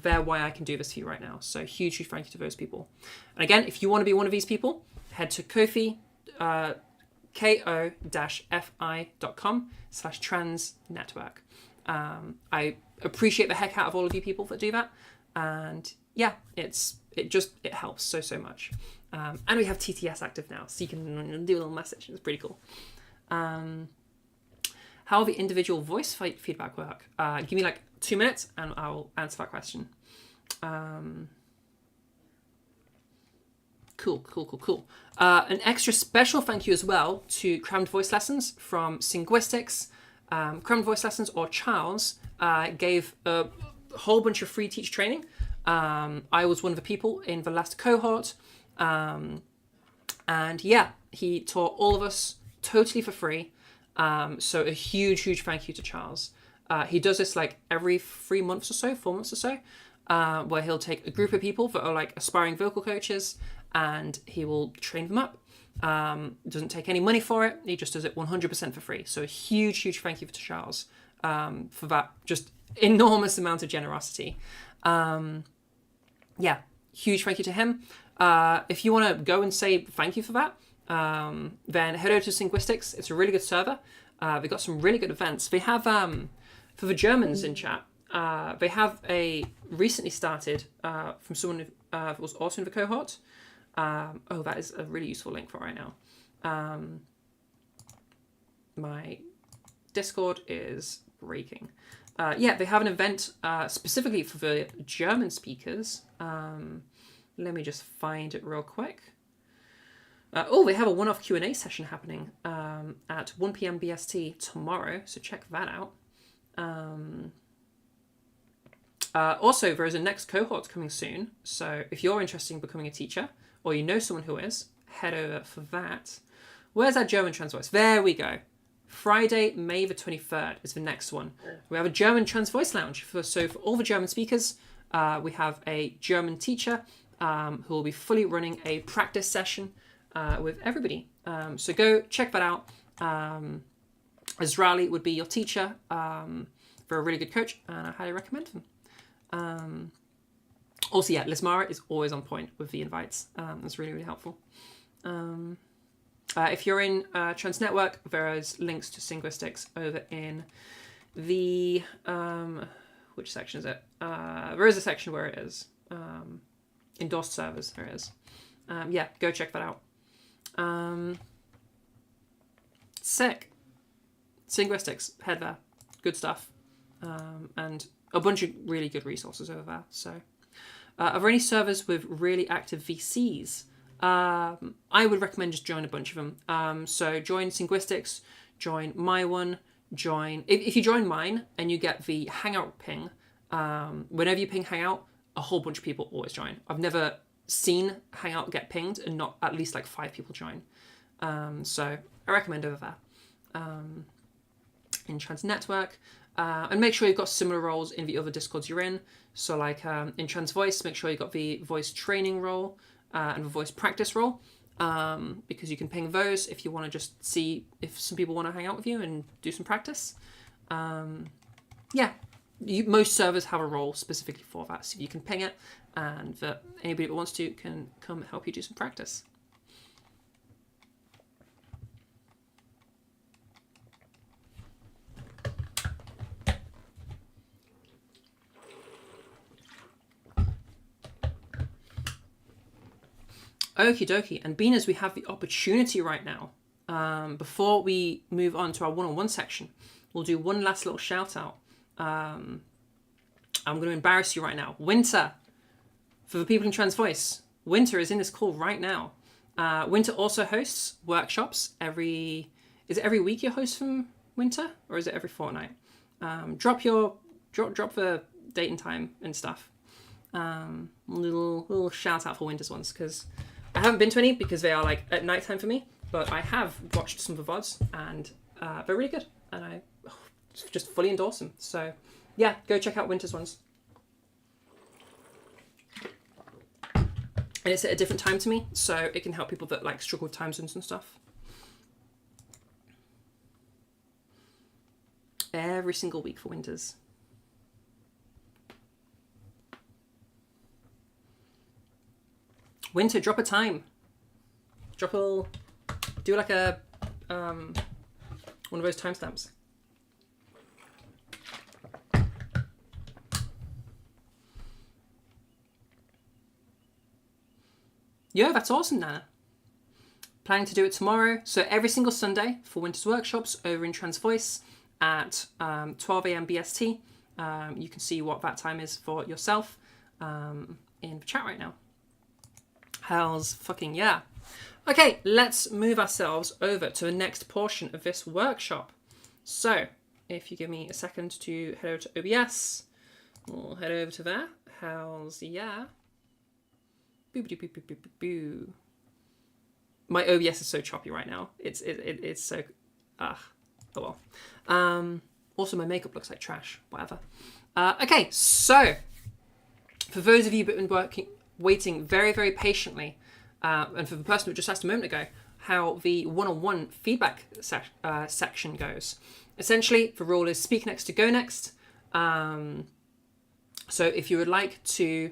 They're why I can do this for you right now. So huge thank you to those people. And again, if you want to be one of these people, head to Ko-fi, ko-fi.com/transnetwork. I appreciate the heck out of all of you people that do that. And yeah, it helps so much. And we have TTS active now, so you can do a little message. It's pretty cool. How will the individual voice feedback work? Give me like 2 minutes and I'll answer that question. Cool. An extra special thank you as well to Crammed Voice Lessons from Singuistics. Crammed Voice Lessons, or Charles, gave a whole bunch of free teacher training. I was one of the people in the last cohort. And yeah, he taught all of us totally for free. So a huge thank you to Charles. He does this like every 3 months or so, 4 months or so, where he'll take a group of people that are like aspiring vocal coaches and he will train them up. Doesn't take any money for it. He just does it 100% for free. So a huge thank you to Charles for that just enormous amount of generosity. Huge thank you to him. If you want to go and say thank you for that, then head over to Singuistics. It's a really good server. They've got some really good events. They have, for the Germans in chat, they have a recently started from someone that was also in the cohort. That is a really useful link for right now. My Discord is breaking. They have an event specifically for the German speakers. Let me just find it real quick. They have a one-off Q&A session happening at 1 p.m. BST tomorrow, so check that out. Also, there is a next cohort coming soon, so if you're interested in becoming a teacher, or you know someone who is, head over for that. Where's our German trans voice? There we go. Friday, May the 23rd is the next one. We have a German trans voice lounge. So for all the German speakers, we have a German teacher who will be fully running a practice session with everybody. So go check that out. Azrali would be your teacher. They're a really good coach, and I highly recommend them. Also, yeah, Lismara is always on point with the invites. That's really helpful. If you're in Trans Network, there is links to Singuistics over in the... which section is it? There is a section where it is. Endorsed servers, there it is. Go check that out. Sick. Singuistics, head there. Good stuff. And a bunch of really good resources over there. So, are there any servers with really active VCs? I would recommend just join a bunch of them. So join Singuistics, join my one, if you join mine and you get the Hangout ping, whenever you ping Hangout, a whole bunch of people always join. I've never seen Hangout get pinged and not at least like 5 people join. So I recommend over there. In Trans Network, and make sure you've got similar roles in the other Discords you're in. So like in Trans Voice, make sure you've got the voice training role and the voice practice role. because you can ping those if you want to just see if some people want to hang out with you and do some practice. Most servers have a role specifically for that, so you can ping it, and that anybody that wants to can come help you do some practice. Okie dokie. And being as we have the opportunity right now, before we move on to our one-on-one section, we'll do one last little shout out. I'm going to embarrass you right now. Winter, for the people in Trans Voice, Winter is in this call right now. Winter also hosts workshops is it every week you host from Winter, or is it every fortnight? Drop the date and time and stuff. Little shout out for Winter's ones, because I haven't been to any because they are like at nighttime for me, but I have watched some of the VODs and they're really good, and I just fully endorse them. So yeah, go check out Winter's ones. And it's at a different time to me, so it can help people that like struggle with time zones and stuff. Every single week for Winters. Winter, drop a time. Do like a one of those timestamps. Yeah, that's awesome, Nana. Planning to do it tomorrow. So every single Sunday for Winter's workshops over in Trans Voice at 12 a.m. BST. You can see what that time is for yourself in the chat right now. Hell's fucking yeah. Okay, let's move ourselves over to the next portion of this workshop. So, if you give me a second to head over to OBS, we'll head over to there. Hell's yeah. Boo boo boo boo boo boo boo. My OBS is so choppy right now. It's so oh well. Also, my makeup looks like trash. Whatever. Okay, so for those of you that have been waiting very, very patiently, and for the person who just asked a moment ago how the one-on-one feedback section goes. Essentially, the rule is speak next to go next. So if you would like to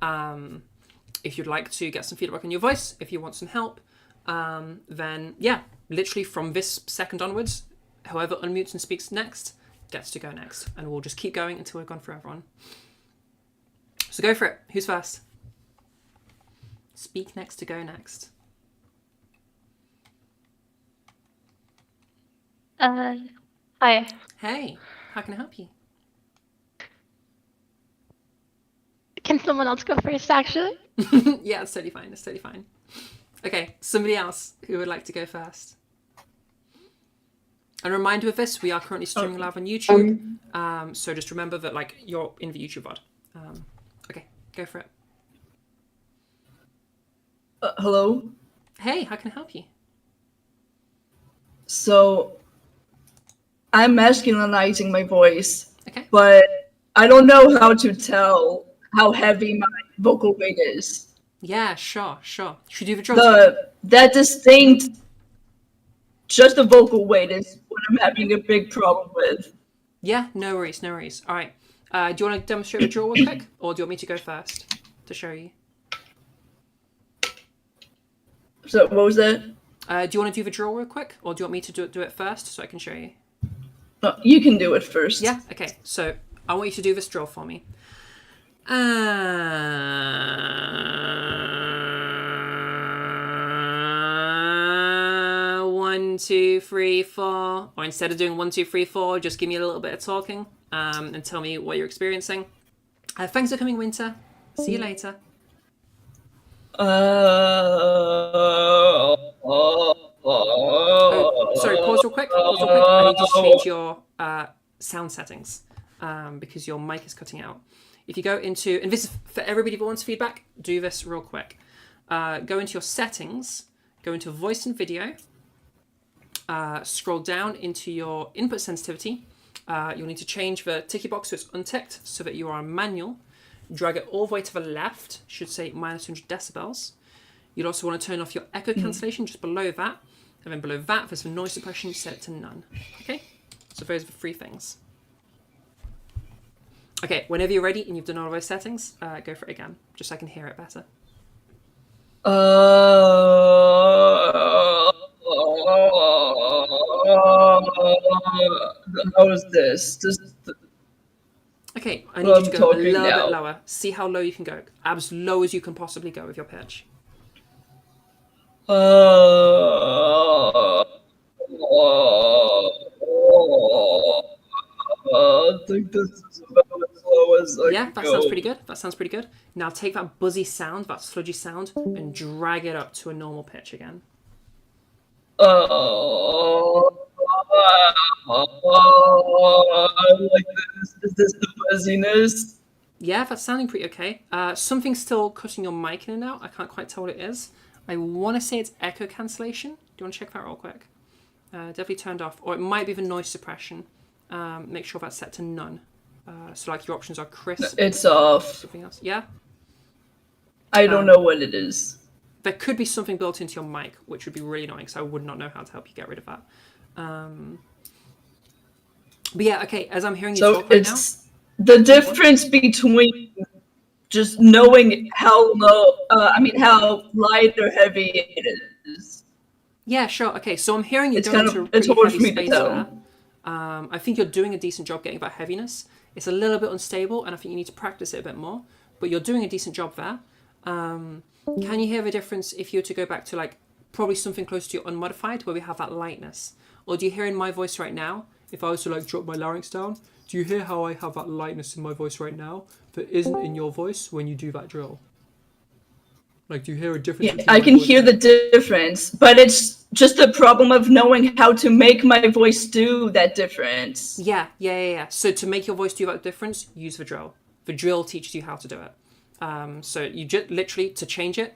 get some feedback on your voice, if you want some help, then yeah, literally from this second onwards, whoever unmutes and speaks next gets to go next, and we'll just keep going until we've gone through everyone. So go for it. Who's first? Speak next to go next. Hi. Hey, how can I help you? Can someone else go first, actually? Yeah, it's totally fine. It's totally fine. Okay, somebody else who would like to go first. And a reminder of this, we are currently streaming live on YouTube. So just remember that like you're in the YouTube VOD. Okay, go for it. Hello? Hey, how can I help you? So, I'm masculinizing my voice, Okay. but I don't know how to tell how heavy my vocal weight is. Yeah, sure. Should we do the draw? That distinct, just the vocal weight is what I'm having a big problem with. Yeah, no worries. All right. Do you want to demonstrate the draw real quick, or do you want me to go first to show you? So, what was that? Do you want to do the draw real quick, or do you want me to do it first so I can show you? No, you can do it first. Yeah, okay. So I want you to do this draw for me. 1, 2, 3, 4. Or instead of doing 1, 2, 3, 4, just give me a little bit of talking and tell me what you're experiencing. Thanks for coming, Winter. See you later. Sorry, pause real quick. I need you to change your sound settings because your mic is cutting out. If you go into, and this is for everybody that wants feedback, do this real quick. Go into your settings, go into voice and video, scroll down into your input sensitivity. You'll need to change the ticky box so it's unticked so that you are on manual. Drag it all the way to the left, should say -100 decibels. You'd also want to turn off your echo cancellation just below that. And then below that, for some noise suppression, set it to none. Okay? So those are the 3 things. Okay, whenever you're ready and you've done all of those settings, go for it again, just so I can hear it better. How is this? Okay, I need you to go a little now. bit lower. See how low you can go. As low as you can possibly go with your pitch. I think this is about as low as I Yeah, can that go. sounds pretty good. That sounds pretty good. Now take that buzzy sound, that sludgy sound, and drag it up to a normal pitch again. I like this. Is this the fuzziness? Yeah, that's sounding pretty okay. Something's still cutting your mic in and out. I can't quite tell what it is. I want to say it's echo cancellation. Do you want to check that real quick? Definitely turned off. Or it might be the noise suppression. Make sure that's set to none. So like your options are crisp. It's off. Something else. Yeah? I don't know what it is. There could be something built into your mic, which would be really annoying, so I would not know how to help you get rid of that. But yeah, okay, as I'm hearing you So talk right it's the difference between just knowing how low, how light or heavy it is. Yeah, sure. Okay, so I'm hearing you It's going kind into a of, it's pretty hard heavy for me to space tell. there. I think you're doing a decent job getting that heaviness. It's a little bit unstable, and I think you need to practice it a bit more. But you're doing a decent job there. Can you hear the difference if you were to go back to like probably something close to your unmodified, where we have that lightness? Or do you hear in my voice right now, if I was to like drop my larynx down, do you hear how I have that lightness in my voice right now that isn't in your voice when you do that drill? Like, do you hear a difference? Yeah, between I my can voice hear and- the difference, but it's just a problem of knowing how to make my voice do that difference. Yeah. So to make your voice do that difference, use the drill. The drill teaches you how to do it. So you just literally, to change it,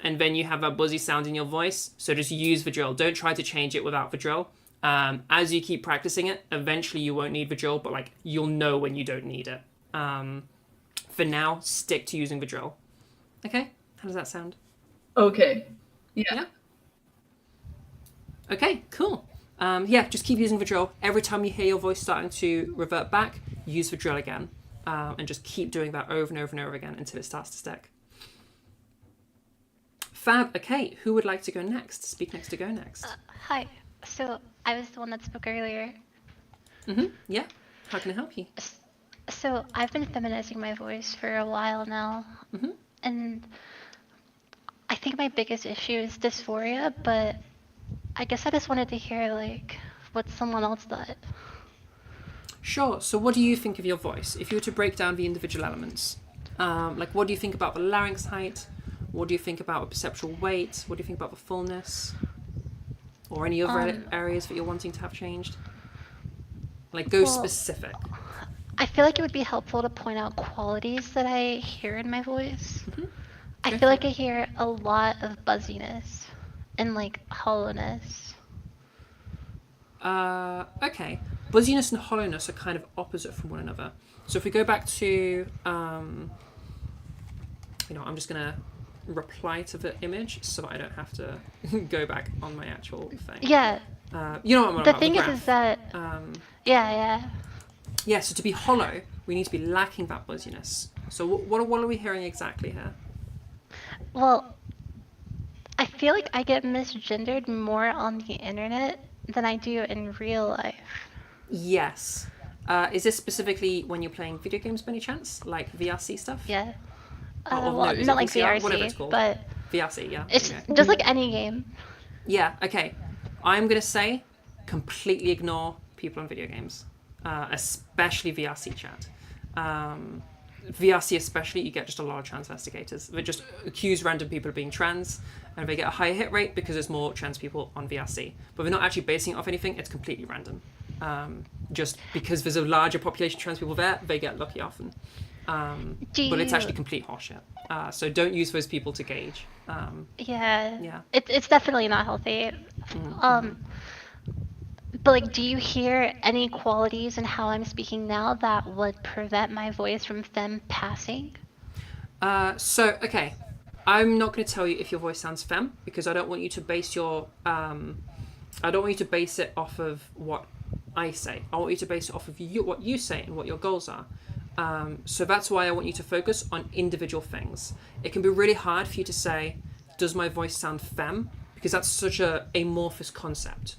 and then you have that buzzy sound in your voice. So just use the drill. Don't try to change it without the drill. As you keep practicing it, eventually you won't need the drill, but like you'll know when you don't need it. For now, stick to using the drill. Okay? How does that sound? Okay. Yeah. Okay, cool. Just keep using the drill. Every time you hear your voice starting to revert back, use the drill again. And just keep doing that over and over and over again until it starts to stick. Fab. Okay, who would like to go next? Speak next to go next. Hi. So I was the one that spoke earlier. Yeah. How can I help you? So I've been feminizing my voice for a while now, and I think my biggest issue is dysphoria. But I guess I just wanted to hear like what someone else thought. Sure. So what do you think of your voice? If you were to break down the individual elements, like what do you think about the larynx height? What do you think about the perceptual weight? What do you think about the fullness? Or any other areas that you're wanting to have changed? Like go specific. I feel like it would be helpful to point out qualities that I hear in my voice. I feel like I hear a lot of buzziness and like hollowness. Okay. Buzziness and hollowness are kind of opposite from one another. So if we go back to, I'm just going to reply to the image so that I don't have to go back on my actual thing. Yeah. You know what I'm on The about, thing graph. is that. Yeah. Yeah, so to be hollow, we need to be lacking that buzziness. So what are we hearing exactly here? Well, I feel like I get misgendered more on the internet than I do in real life. Yes. Is this specifically when you're playing video games by any chance? Like VRC stuff? Yeah. Is it not like VCR? Whatever it's VRC, called. but VRC, yeah. it's Okay. just like any game. Yeah, okay. I'm going to say completely ignore people on video games, especially VRC chat. VRC especially, you get just a lot of trans investigators. They just accuse random people of being trans, and they get a higher hit rate because there's more trans people on VRC. But they're not actually basing it off anything, it's completely random. Just because there's a larger population of trans people there, they get lucky often. But it's actually complete horseshit. So don't use those people to gauge. Yeah. It's definitely not healthy. But like, do you hear any qualities in how I'm speaking now that would prevent my voice from femme passing? Okay, I'm not going to tell you if your voice sounds femme because I don't want you to base your I don't want you to base it off of what I say. I want you to base it off of what you say and what your goals are. So that's why I want you to focus on individual things. It can be really hard for you to say, does my voice sound femme? Because that's such a amorphous concept.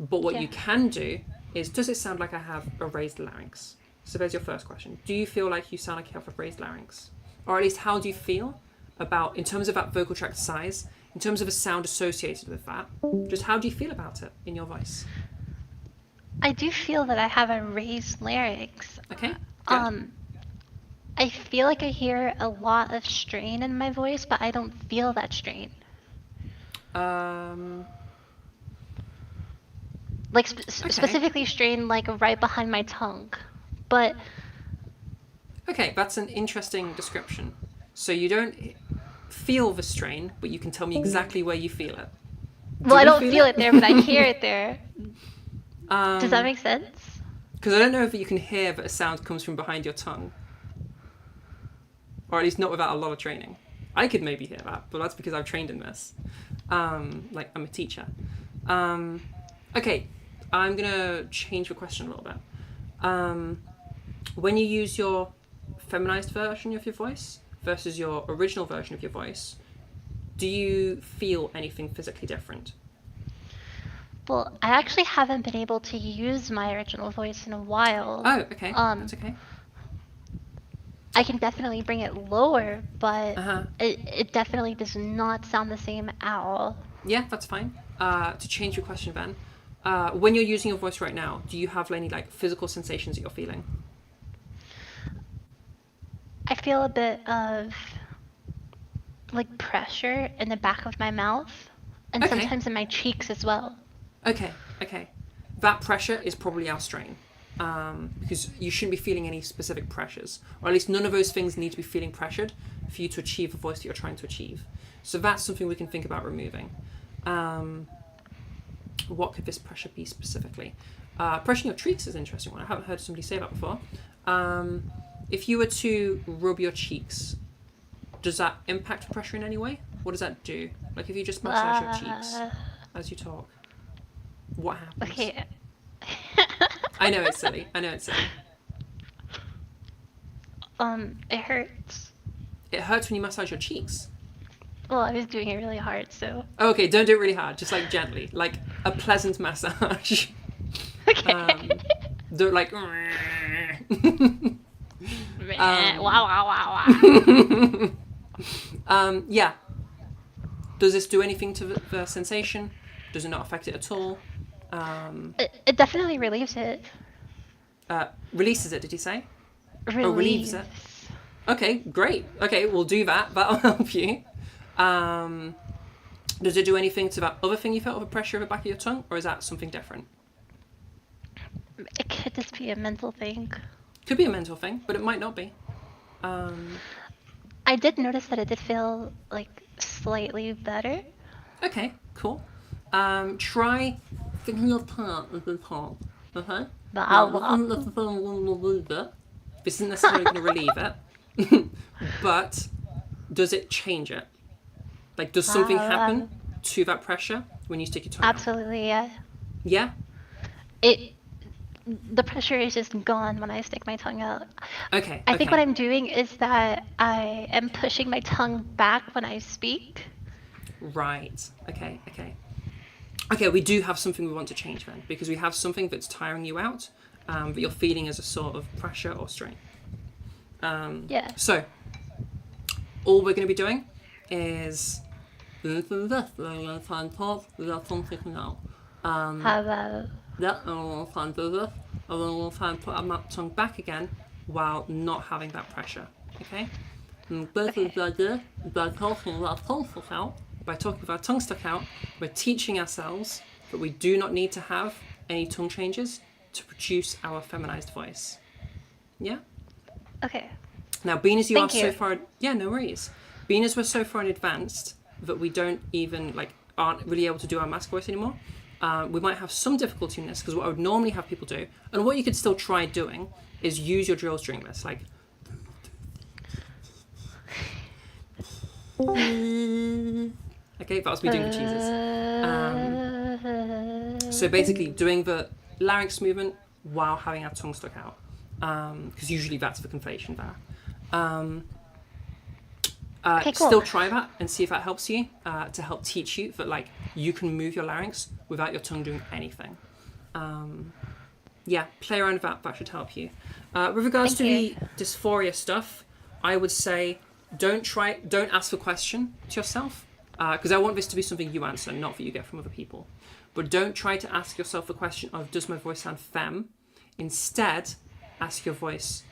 But what you can do is, does it sound like I have a raised larynx? So there's your first question. Do you feel like you sound like you have a raised larynx? Or at least how do you feel about, in terms of that vocal tract size, in terms of a sound associated with that, just how do you feel about it in your voice? I do feel that I have a raised larynx. Okay, good. I feel like I hear a lot of strain in my voice, but I don't feel that strain. Like specifically strain, like right behind my tongue, but. Okay, that's an interesting description. So you don't feel the strain, but you can tell me exactly where you feel it. Well, I don't feel it there, but I hear it there. Does that make sense? Because I don't know if you can hear that a sound comes from behind your tongue. Or at least not without a lot of training. I could maybe hear that, but that's because I've trained in this. Like, I'm a teacher. Okay, I'm going to change the question a little bit. When you use your feminized version of your voice versus your original version of your voice, do you feel anything physically different? Well, I actually haven't been able to use my original voice in a while. Oh, okay. That's okay. I can definitely bring it lower, but it definitely does not sound the same at all. Yeah, that's fine. To change your question, Ben, when you're using your voice right now, do you have any like physical sensations that you're feeling? I feel a bit of like pressure in the back of my mouth and sometimes in my cheeks as well. Okay. That pressure is probably our strain. Because you shouldn't be feeling any specific pressures, or at least none of those things need to be feeling pressured for you to achieve the voice that you're trying to achieve. So that's something we can think about removing. What could this pressure be specifically? Pressure in your cheeks is an interesting one. I haven't heard somebody say that before. If you were to rub your cheeks, does that impact pressure in any way? What does that do? Like if you just massage your cheeks as you talk, what happens? Okay. I know it's silly. It hurts. It hurts when you massage your cheeks. Well, I was doing it really hard, so. Oh, okay, don't do it really hard. Just like gently, like a pleasant massage. Okay. Don't like. Wow. Yeah. Does this do anything to the sensation? Does it not affect it at all? It definitely relieves it. Releases it, did you say? Relieves it. Okay, great. Okay, we'll do that. That'll help you. Does it do anything to that other thing you felt of the pressure at the back of your tongue, or is that something different? It could just be a mental thing. Could be a mental thing, but it might not be. I did notice that it did feel like slightly better. Okay, cool. Try thinking of part of the top. Okay? This isn't necessarily going to relieve it, but does it change it? Like, does something happen to that pressure when you stick your tongue out? Absolutely, yeah. Yeah? The pressure is just gone when I stick my tongue out. Okay. I think what I'm doing is that I am pushing my tongue back when I speak. Right. Okay. Okay, we do have something we want to change then, because we have something that's tiring you out, that you're feeling as a sort of pressure or strain. Yeah. So, all we're going to be doing is... How about... we'll try and put our tongue back again while not having that pressure. Okay? By talking with our tongue stuck out, we're teaching ourselves that we do not need to have any tongue changes to produce our feminized voice. Yeah? Okay. Now, being as you are so far... Yeah, no worries. Being as we're so far in advanced that we don't even, aren't really able to do our mask voice anymore, we might have some difficulty in this because what I would normally have people do, and what you could still try doing, is use your drills during this. Like, okay, that was me doing the cheeses. So basically doing the larynx movement while having our tongue stuck out, because usually that's the conflation there. Okay, cool. Still try that and see if that helps you, to help teach you that like you can move your larynx without your tongue doing anything. Yeah, play around with that. That should help you. With regards to the dysphoria stuff, I would say don't ask a question to yourself, because I want this to be something you answer, not that you get from other people. But don't try to ask yourself the question of, does my voice sound femme? Instead, ask your voice,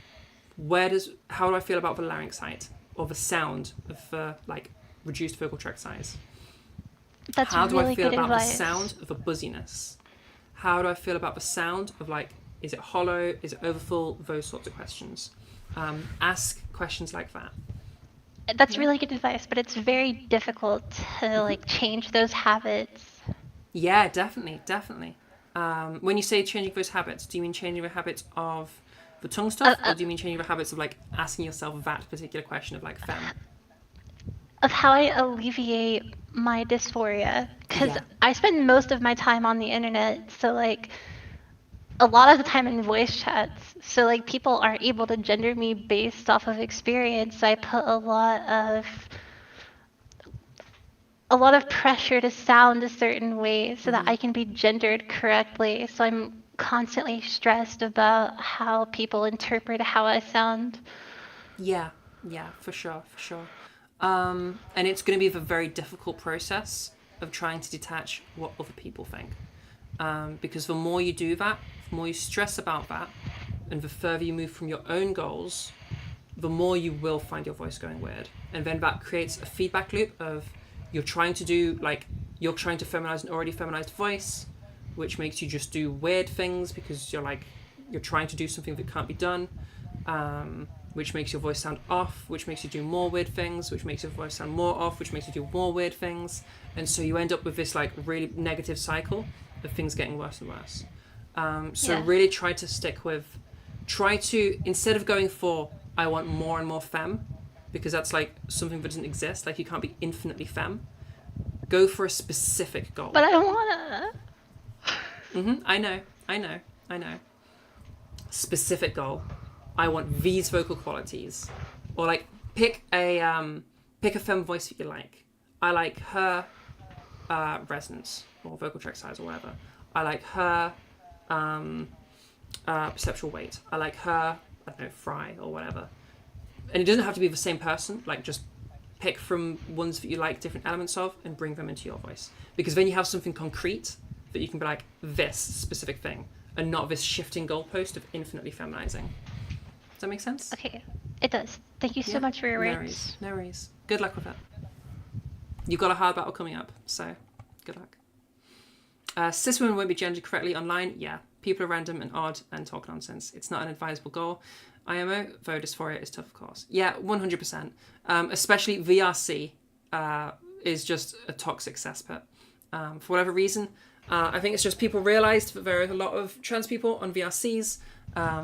how do I feel about the larynx height or the sound of the like reduced vocal tract size? That's How do really I feel good about advice. the sound of the buzziness? How do I feel about the sound of like, is it hollow? Is it overfull? Those sorts of questions. Ask questions like that. That's really good advice, but it's very difficult to like change those habits. Yeah, definitely. When you say changing those habits, do you mean changing the habits of the tongue stuff, or do you mean changing the habits of like asking yourself that particular question of like femme? Of how I alleviate my dysphoria, because Yeah. I spend most of my time on the internet, so like a lot of the time in voice chats, so like people aren't able to gender me based off of experience. I put a lot of pressure to sound a certain way so that I can be gendered correctly. So I'm constantly stressed about how people interpret how I sound. Yeah, for sure. And it's going to be a very difficult process of trying to detach what other people think. Because the more you do that, the more you stress about that, and the further you move from your own goals, the more you will find your voice going weird. And then that creates a feedback loop of you're trying to feminize an already feminized voice, which makes you just do weird things because you're trying to do something that can't be done, which makes your voice sound off, which makes you do more weird things, which makes your voice sound more off, which makes you do more weird things. And so you end up with this like really negative cycle of things getting worse and worse. Really try to, instead of going for, I want more and more femme, because that's like something that doesn't exist, like you can't be infinitely femme, go for a specific goal. But I don't wanna. I know. Specific goal. I want these vocal qualities. Or like pick a femme voice that you like. I like her resonance or vocal tract size or whatever. I like her perceptual weight. I like her, I don't know, fry or whatever. And it doesn't have to be the same person, like just pick from ones that you like different elements of and bring them into your voice. Because then you have something concrete that you can be like, this specific thing, and not this shifting goalpost of infinitely feminizing. Does that make sense? Okay, it does. Thank you so much for your words. No worries. Good luck with it. You've got a hard battle coming up, so good luck. Cis women won't be gendered correctly online. Yeah, people are random and odd and talk nonsense. It's not an advisable goal. IMO, though dysphoria is tough, of course. Yeah, 100%. Especially VRC is just a toxic cesspit. For whatever reason, I think it's just people realised that there are a lot of trans people on VRCs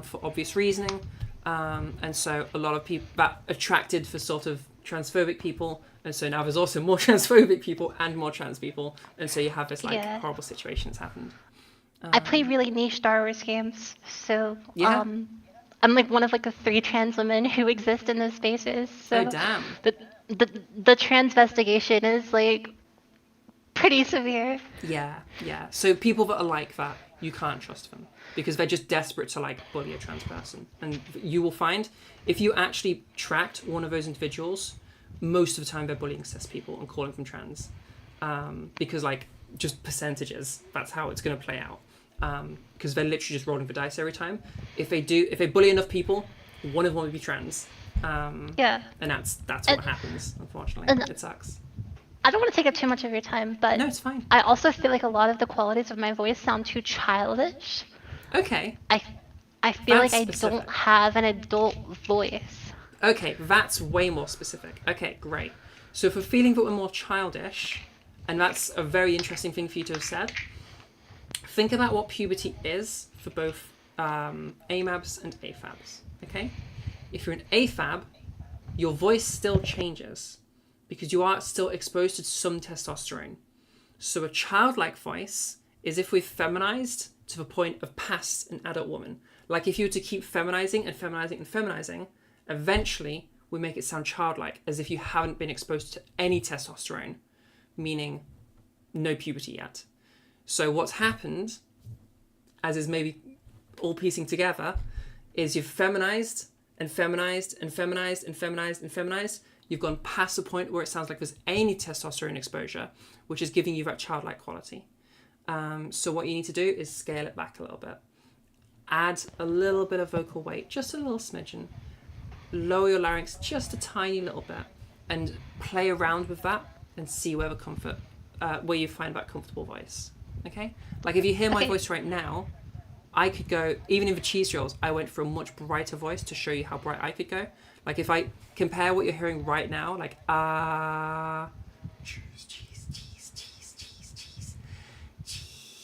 for obvious reasoning. And so a lot of people that attracted for sort of transphobic people. And so now there's also more transphobic people and more trans people. And so you have this like horrible situation that's happened. I play really niche Star Wars games, so Yeah. I'm like one of like the 3 trans women who exist in those spaces. So Oh, damn. the transvestigation is like pretty severe. Yeah. So people that are like that, you can't trust them because they're just desperate to like bully a trans person. And you will find if you actually tracked one of those individuals, most of the time they're bullying cis people and calling them trans, because like just percentages, that's how it's going to play out. Because they're literally just rolling the dice every time. If they bully enough people, one of them will be trans. And that's what happens, unfortunately. It sucks. I don't want to take up too much of your time, but No, it's fine. I also feel like a lot of the qualities of my voice sound too childish. Okay. I feel That's like I specific. don't have an adult voice. Okay, that's way more specific. Okay, great. So for feeling that we're more childish, and that's a very interesting thing for you to have said, think about what puberty is for both AMABs and AFABs, okay? If you're an AFAB, your voice still changes because you are still exposed to some testosterone. So a childlike voice is if we've feminized to the point of past an adult woman. Like if you were to keep feminizing and feminizing and feminizing, eventually we make it sound childlike, as if you haven't been exposed to any testosterone, meaning no puberty yet. So what's happened, as is maybe all piecing together, is you've feminized and feminized and feminized and feminized and feminized. You've gone past the point where it sounds like there's any testosterone exposure, which is giving you that childlike quality. So what you need to do is scale it back a little bit. Add a little bit of vocal weight, just a little smidgen. Lower your larynx just a tiny little bit, and play around with that and see where where you find that comfortable voice. Okay? Like if you hear my voice right now, I could go, even in the cheese drills, I went for a much brighter voice to show you how bright I could go. Like if I compare what you're hearing right now, like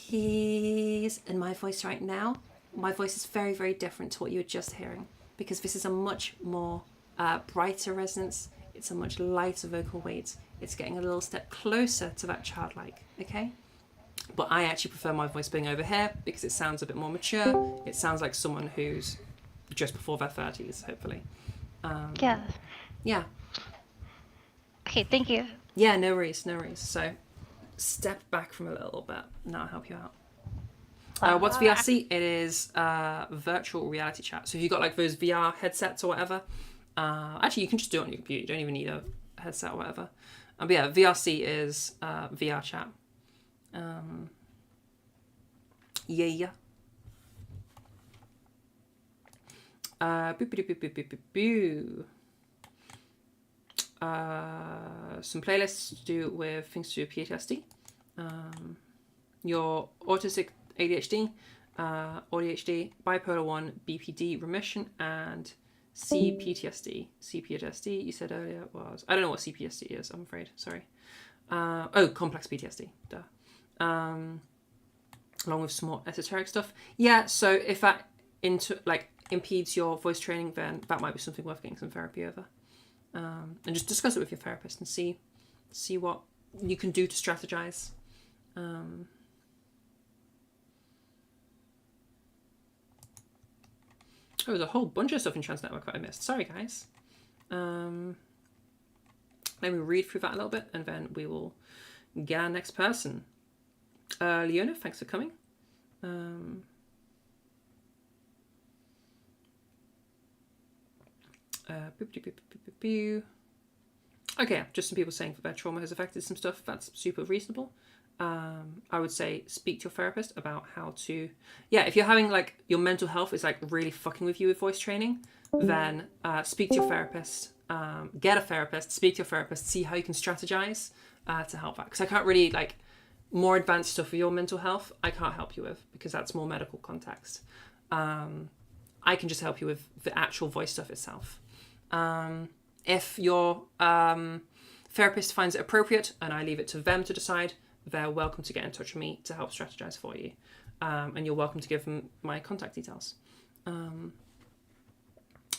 cheese, and my voice right now, my voice is very, very different to what you were just hearing, because this is a much more brighter resonance. It's a much lighter vocal weight. It's getting a little step closer to that childlike, okay? But I actually prefer my voice being over here because it sounds a bit more mature. It sounds like someone who's just before their 30s, hopefully. Yeah. Yeah. Okay, thank you. Yeah, no worries, no worries. So step back from a little bit and I'll help you out. What's VRC? It is virtual reality chat. So if you've got like those VR headsets or whatever, actually you can just do it on your computer. You don't even need a headset or whatever. But yeah, VRC is VR chat. Yeah. Some playlists to do with things to do with PTSD. Your autistic ADHD, ADHD, bipolar 1, BPD remission, and CPTSD. CPTSD, you said earlier was... I don't know what CPTSD is, I'm afraid. Sorry. Complex PTSD. Duh. Along with some more esoteric stuff. Yeah, so if that impedes your voice training, then that might be something worth getting some therapy over. And just discuss it with your therapist and see what you can do to strategize. There's a whole bunch of stuff in Trans Network that I missed. Sorry, guys. Let me read through that a little bit, and then we will get our next person. Leona, thanks for coming. Okay, just some people saying that their trauma has affected some stuff. That's super reasonable. I would say speak to your therapist about how to... Yeah, if you're having like your mental health is like really fucking with you with voice training, then speak to your therapist. Get a therapist, speak to your therapist, see how you can strategize to help that. Because I can't really like... more advanced stuff for your mental health, I can't help you with because that's more medical context. I can just help you with the actual voice stuff itself. If your therapist finds it appropriate and I leave it to them to decide, they're welcome to get in touch with me to help strategize for you. And you're welcome to give them my contact details.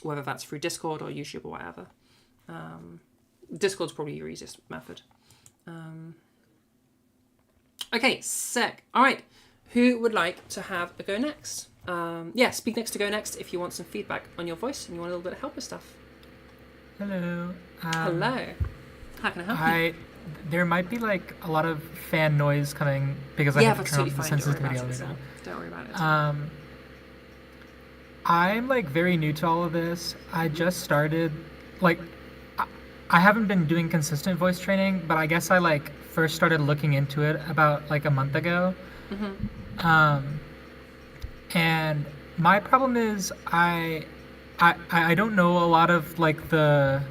Whether that's through Discord or YouTube or whatever. Discord's probably your easiest method. Okay, sick. All right. Who would like to have a go next? Speak next to go next if you want some feedback on your voice and you want a little bit of help with stuff. Hello. Hello. How can I help you? There might be like a lot of fan noise coming because I have to turn off the sensitivity on it now. Don't worry about it. I'm like very new to all of this. I just started, like, I haven't been doing consistent voice training, but I guess I like first started looking into it about like a month ago. And my problem is I don't know a lot of like the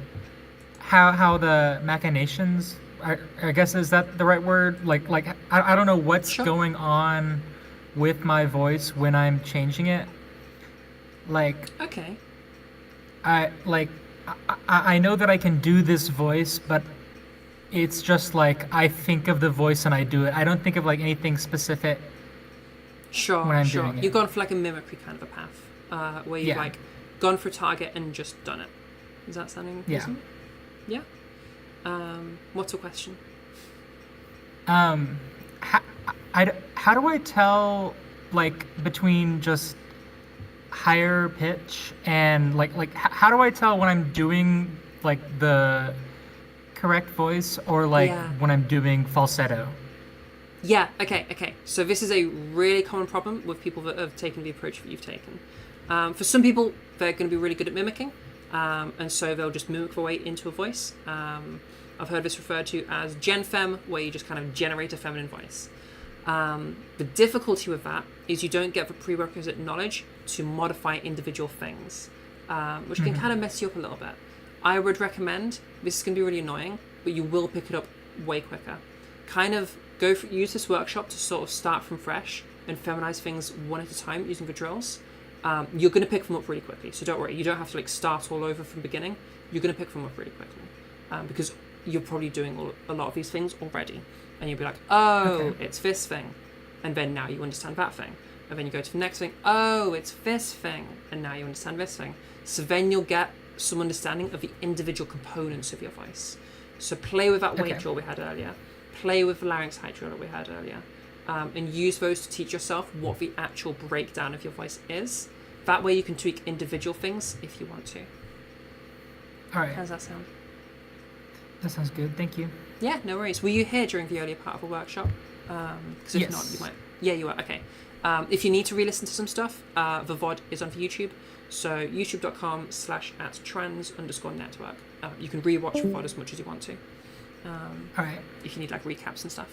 how the machinations. I guess is that the right word? Like I don't know what's going on with my voice when I'm changing it. Like okay. I know that I can do this voice, but it's just like I think of the voice and I do it. I don't think of like anything specific. Sure, when I'm sure. doing it. You've gone for like a mimicry kind of a path, where you've Yeah. like gone for a target and just done it. Is that sounding reasonable? Yeah. What's the question? How do I tell, like, between just higher pitch and how do I tell when I'm doing like the correct voice or like Yeah. when I'm doing falsetto? Yeah, okay. So this is a really common problem with people that have taken the approach that you've taken. For some people, they're going to be really good at mimicking, and so they'll just mimic their way into a voice. I've heard this referred to as Gen Fem, where you just kind of generate a feminine voice. The difficulty with that is you don't get the prerequisite knowledge to modify individual things, which can kind of mess you up a little bit. I would recommend, this is going to be really annoying, but you will pick it up way quicker. Kind of use this workshop to sort of start from fresh and feminize things one at a time using the drills. You're going to pick them up really quickly, so don't worry. You don't have to like start all over from the beginning. You're going to pick them up really quickly, because you're probably doing a lot of these things already, and you'll be like, oh, it's this thing, and then now you understand that thing, and then you go to the next thing, oh, it's this thing, and now you understand this thing. So then you'll get some understanding of the individual components of your voice. So play with that weight drill we had earlier, play with the larynx height drill that we had earlier, and use those to teach yourself what the actual breakdown of your voice is. That way you can tweak individual things if you want to. All right. How does that sound? That sounds good. Thank you. Yeah, no worries. Were you here during the earlier part of the workshop? Because if not, you might. Yeah, you were. Okay. If you need to re-listen to some stuff, the VOD is on for YouTube. So youtube.com/@trans_network. You can rewatch the VOD as much as you want to. All right. If you need like recaps and stuff.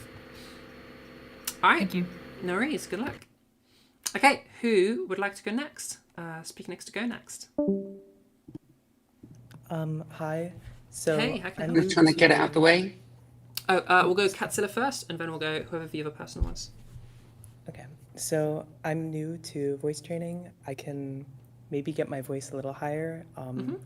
All right. Thank you. No worries. Good luck. Okay, who would like to go next? Speak next to go next. Hi. So Hey, how can I I'm help? We're trying to get it out the way. Oh, we'll go Catzilla first, and then we'll go whoever the other person was. okay. So I'm new to voice training. I can maybe get my voice a little higher.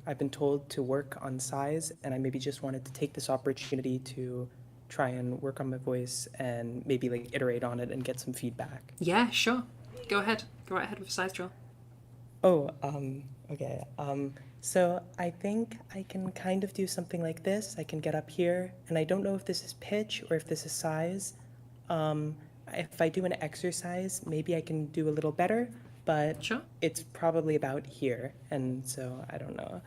I've been told to work on size, and I maybe just wanted to take this opportunity to try and work on my voice and maybe like iterate on it and get some feedback. Yeah, sure. Go ahead. Go right ahead with the size drill. Oh, okay. So I think I can kind of do something like this. I can get up here, and I don't know if this is pitch or if this is size. If I do an exercise, maybe I can do a little better, but Sure. it's probably about here, and so I don't know.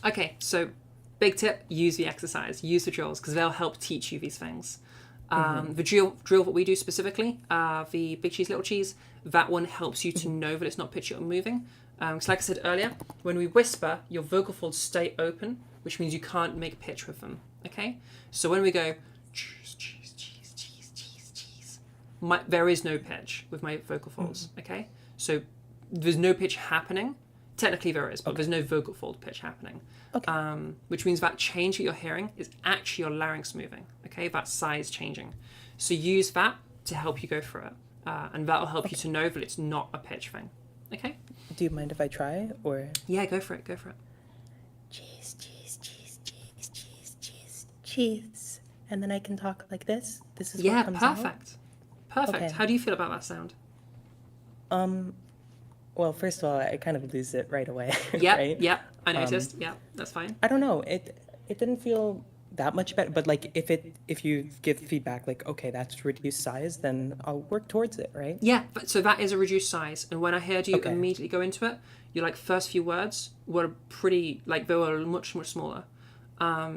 Okay, so big tip, use the exercise, use the drills, because they'll help teach you these things. The drill that we do specifically, the big cheese, little cheese, that one helps you to know that it's not pitchy or moving. Because like I said earlier, when we whisper, your vocal folds stay open, which means you can't make pitch with them, okay? So when we go, cheese, cheese, cheese, cheese, cheese, cheese, there is no pitch with my vocal folds, okay? So there's no pitch happening. Technically there is, but there's no vocal fold pitch happening. Which means that change that you're hearing is actually your larynx moving, okay? That size changing. So use that to help you go through it. And that'll help you to know that it's not a pitch thing, okay? Do you mind if I try, or? Yeah, go for it, go for it. Cheese, cheese, cheese, cheese, cheese, cheese, cheese. And then I can talk like this? This is Yeah, what comes out? perfect. Perfect. Okay. How do you feel about that sound? Well, first of all, I kind of lose it right away, Yep, right? yep, I noticed. Yeah, that's fine. I don't know. It didn't feel that much better, but like if you give feedback like, okay, that's reduced size, then I'll work towards it, right? Yeah, but so that is a reduced size. And when I heard you Okay. immediately go into it, your like first few words were pretty, like they were much, much smaller.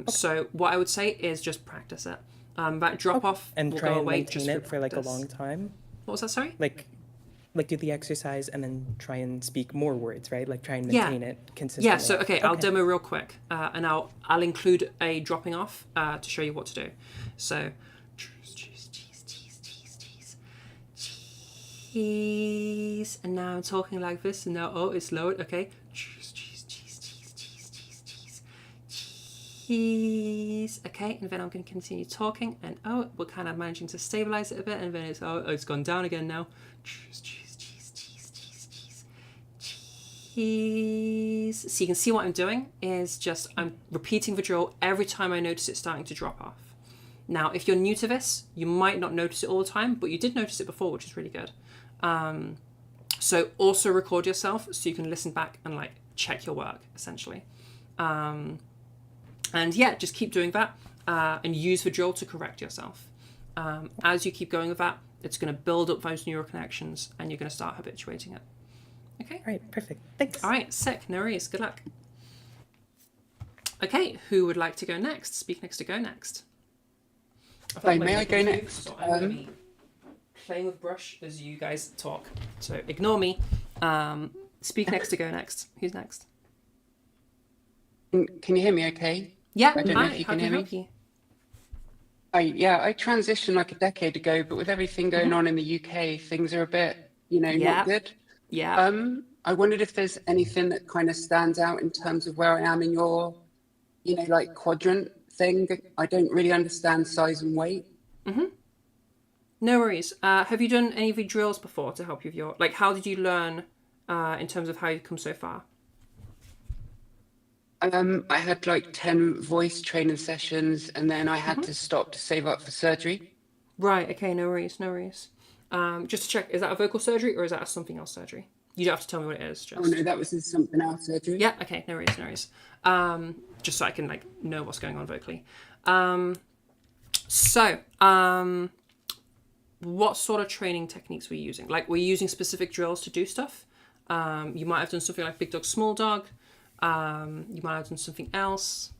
So what I would say is just practice it. That drop off And will try go and away maintain just it through for like a practice. long time. What was that, sorry? Like do the exercise and then try and speak more words, right? Like try and Yeah. maintain it consistently. Yeah, so okay, I'll demo real quick, and I'll include a dropping off to show you what to do. So, cheese, cheese, cheese, cheese, cheese, cheese, cheese, and now I'm talking like this, and now it's lowered. Okay, cheese, cheese, cheese, cheese, cheese, cheese, cheese, cheese. Okay, and then I'm going to continue talking, and we're kind of managing to stabilize it a bit, and then it's gone down again now. Cheese, cheese, cheese, cheese, cheese, cheese. Cheese. So you can see what I'm doing is just I'm repeating the drill every time I notice it starting to drop off. Now, if you're new to this, you might not notice it all the time, but you did notice it before, which is really good. So also record yourself so you can listen back and like check your work essentially. And yeah, just keep doing that and use the drill to correct yourself. As you keep going with that, it's going to build up those neural connections and you're going to start habituating it. Okay? All right, perfect. Thanks. All right, sick. No worries. Good luck. Okay, who would like to go next? Speak next to go next. May I go next? So I'm going to be playing with brush as you guys talk. So ignore me. Speak next to go next. Who's next? Can you hear me okay? Yeah, I don't know hi, if you how can can I hear help me. you? I transitioned like a decade ago, but with everything going on in the UK, things are a bit, not good. Yeah. I wondered if there's anything that kind of stands out in terms of where I am in your, like quadrant thing. I don't really understand size and weight. No worries. Have you done any of the drills before to help you with your, like, how did you learn in terms of how you've come so far? I had like 10 voice training sessions and then I had to stop to save up for surgery. Right, okay, no worries, no worries. Just to check, is that a vocal surgery or is that a something else surgery? You don't have to tell me what it is. Just... Oh no, that was something else surgery. Yeah, okay, no worries, no worries. Just so I can like know what's going on vocally. What sort of training techniques were you using? Like, were you using specific drills to do stuff? You might have done something like big dog, small dog. You might have done something else.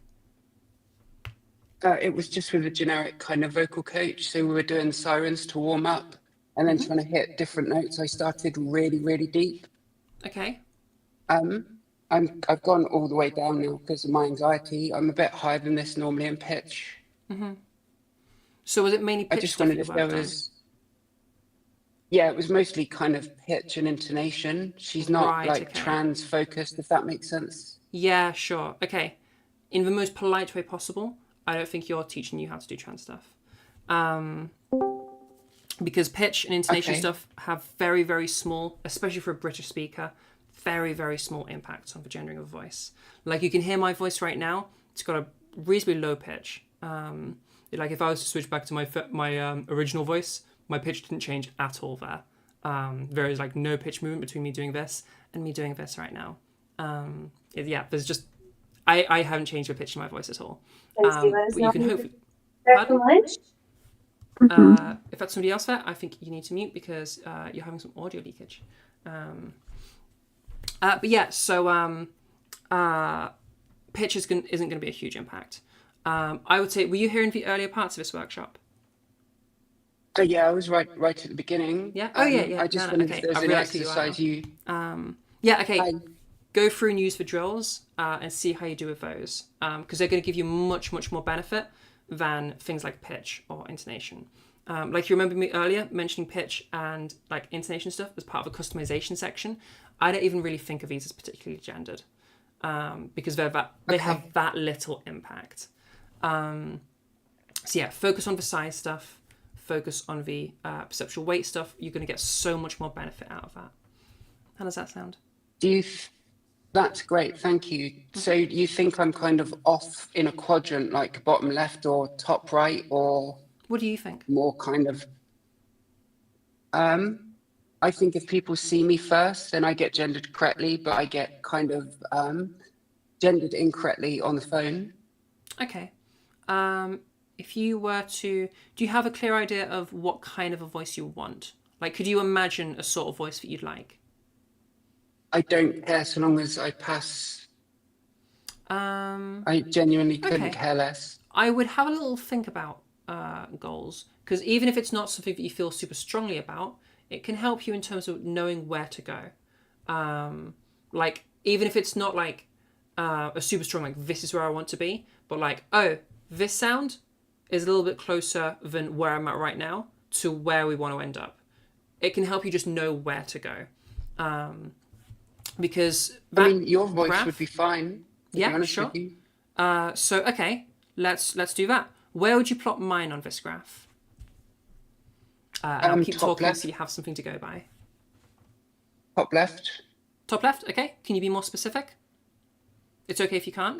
It was just with a generic kind of vocal coach. So we were doing sirens to warm up and then trying to hit different notes. I started really, really deep. Okay. I've gone all the way down now because of my anxiety. I'm a bit higher than this normally in pitch. So was it mainly pitch? I just wondered if there was... Yeah, it was mostly kind of pitch and intonation. She's not trans focused, if that makes sense. Yeah, sure. Okay. In the most polite way possible, I don't think you're teaching you how to do trans stuff. Because pitch and intonation stuff have very, very small, especially for a British speaker, very, very small impacts on the gendering of a voice. Like you can hear my voice right now, it's got a reasonably low pitch. Like if I was to switch back to my original voice, my pitch didn't change at all there. There is like no pitch movement between me doing this and me doing this right now. There's just, I haven't changed the pitch in my voice at all. But you can hopefully... If that's somebody else there, I think you need to mute because you're having some audio leakage. Pitch isn't going to be a huge impact. I would say, were you hearing the earlier parts of this workshop? Yeah, I was right at the beginning. Yeah. Oh yeah. I just wondered if there's an exercise you. Go through and use the drills and see how you do with those because they're going to give you much more benefit than things like pitch or intonation. Like you remember me earlier mentioning pitch and like intonation stuff as part of a customization section. I don't even really think of these as particularly gendered because they have that little impact. Focus on the size stuff. Focus on the perceptual weight stuff. You're going to get so much more benefit out of that. How does that sound? That's great, thank you. So you think I'm kind of off in a quadrant, like bottom left or top right, or... What do you think? More kind of... I think if people see me first, then I get gendered correctly, but I get kind of gendered incorrectly on the phone. Okay. If you were to... Do you have a clear idea of what kind of a voice you want? Like, could you imagine a sort of voice that you'd like? I don't care so long as I pass. I genuinely couldn't care less. I would have a little think about goals, because even if it's not something that you feel super strongly about, it can help you in terms of knowing where to go. Like, even if it's not like a super strong, like, this is where I want to be, but like, oh, this sound is a little bit closer than where I'm at right now to where we want to end up. It can help you just know where to go. Because your voice would be fine. Yeah, sure. Let's do that. Where would you plot mine on this graph? And I'll keep talking left. So you have something to go by. Top left. Top left. Okay. Can you be more specific? It's okay if you can't.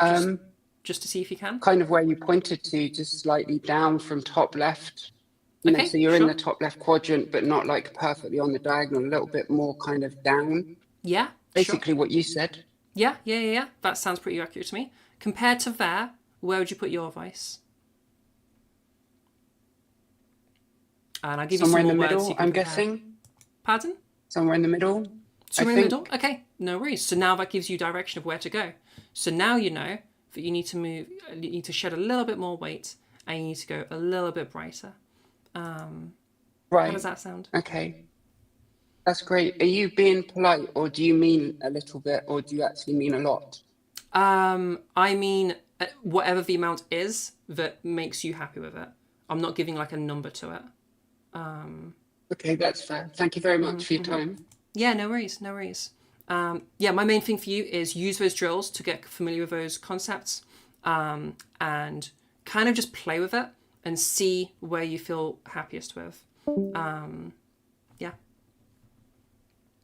Just to see if you can. Kind of where you pointed to, just slightly down from top left. You know, Okay, so you're in sure. the top left quadrant, but not like perfectly on the diagonal, a little bit more kind of down. Yeah, sure. Basically what you said. Yeah. That sounds pretty accurate to me. Compared to there, where would you put your voice? And I'll give Somewhere you in some the more words middle, you can I'm compare. guessing. Pardon? Somewhere in the middle. Somewhere in the middle? Okay, no worries. So now that gives you direction of where to go. So now you know that you need to move, you need to shed a little bit more weight, and you need to go a little bit brighter. Right. How does that sound? Okay. That's great. Are you being polite, or do you mean a little bit, or do you actually mean a lot? I mean, whatever the amount is that makes you happy with it. I'm not giving like a number to it. Okay, that's fair. Thank you very much for your time. Yeah, no worries. Yeah, my main thing for you is use those drills to get familiar with those concepts, and kind of just play with it and see where you feel happiest with. Yeah.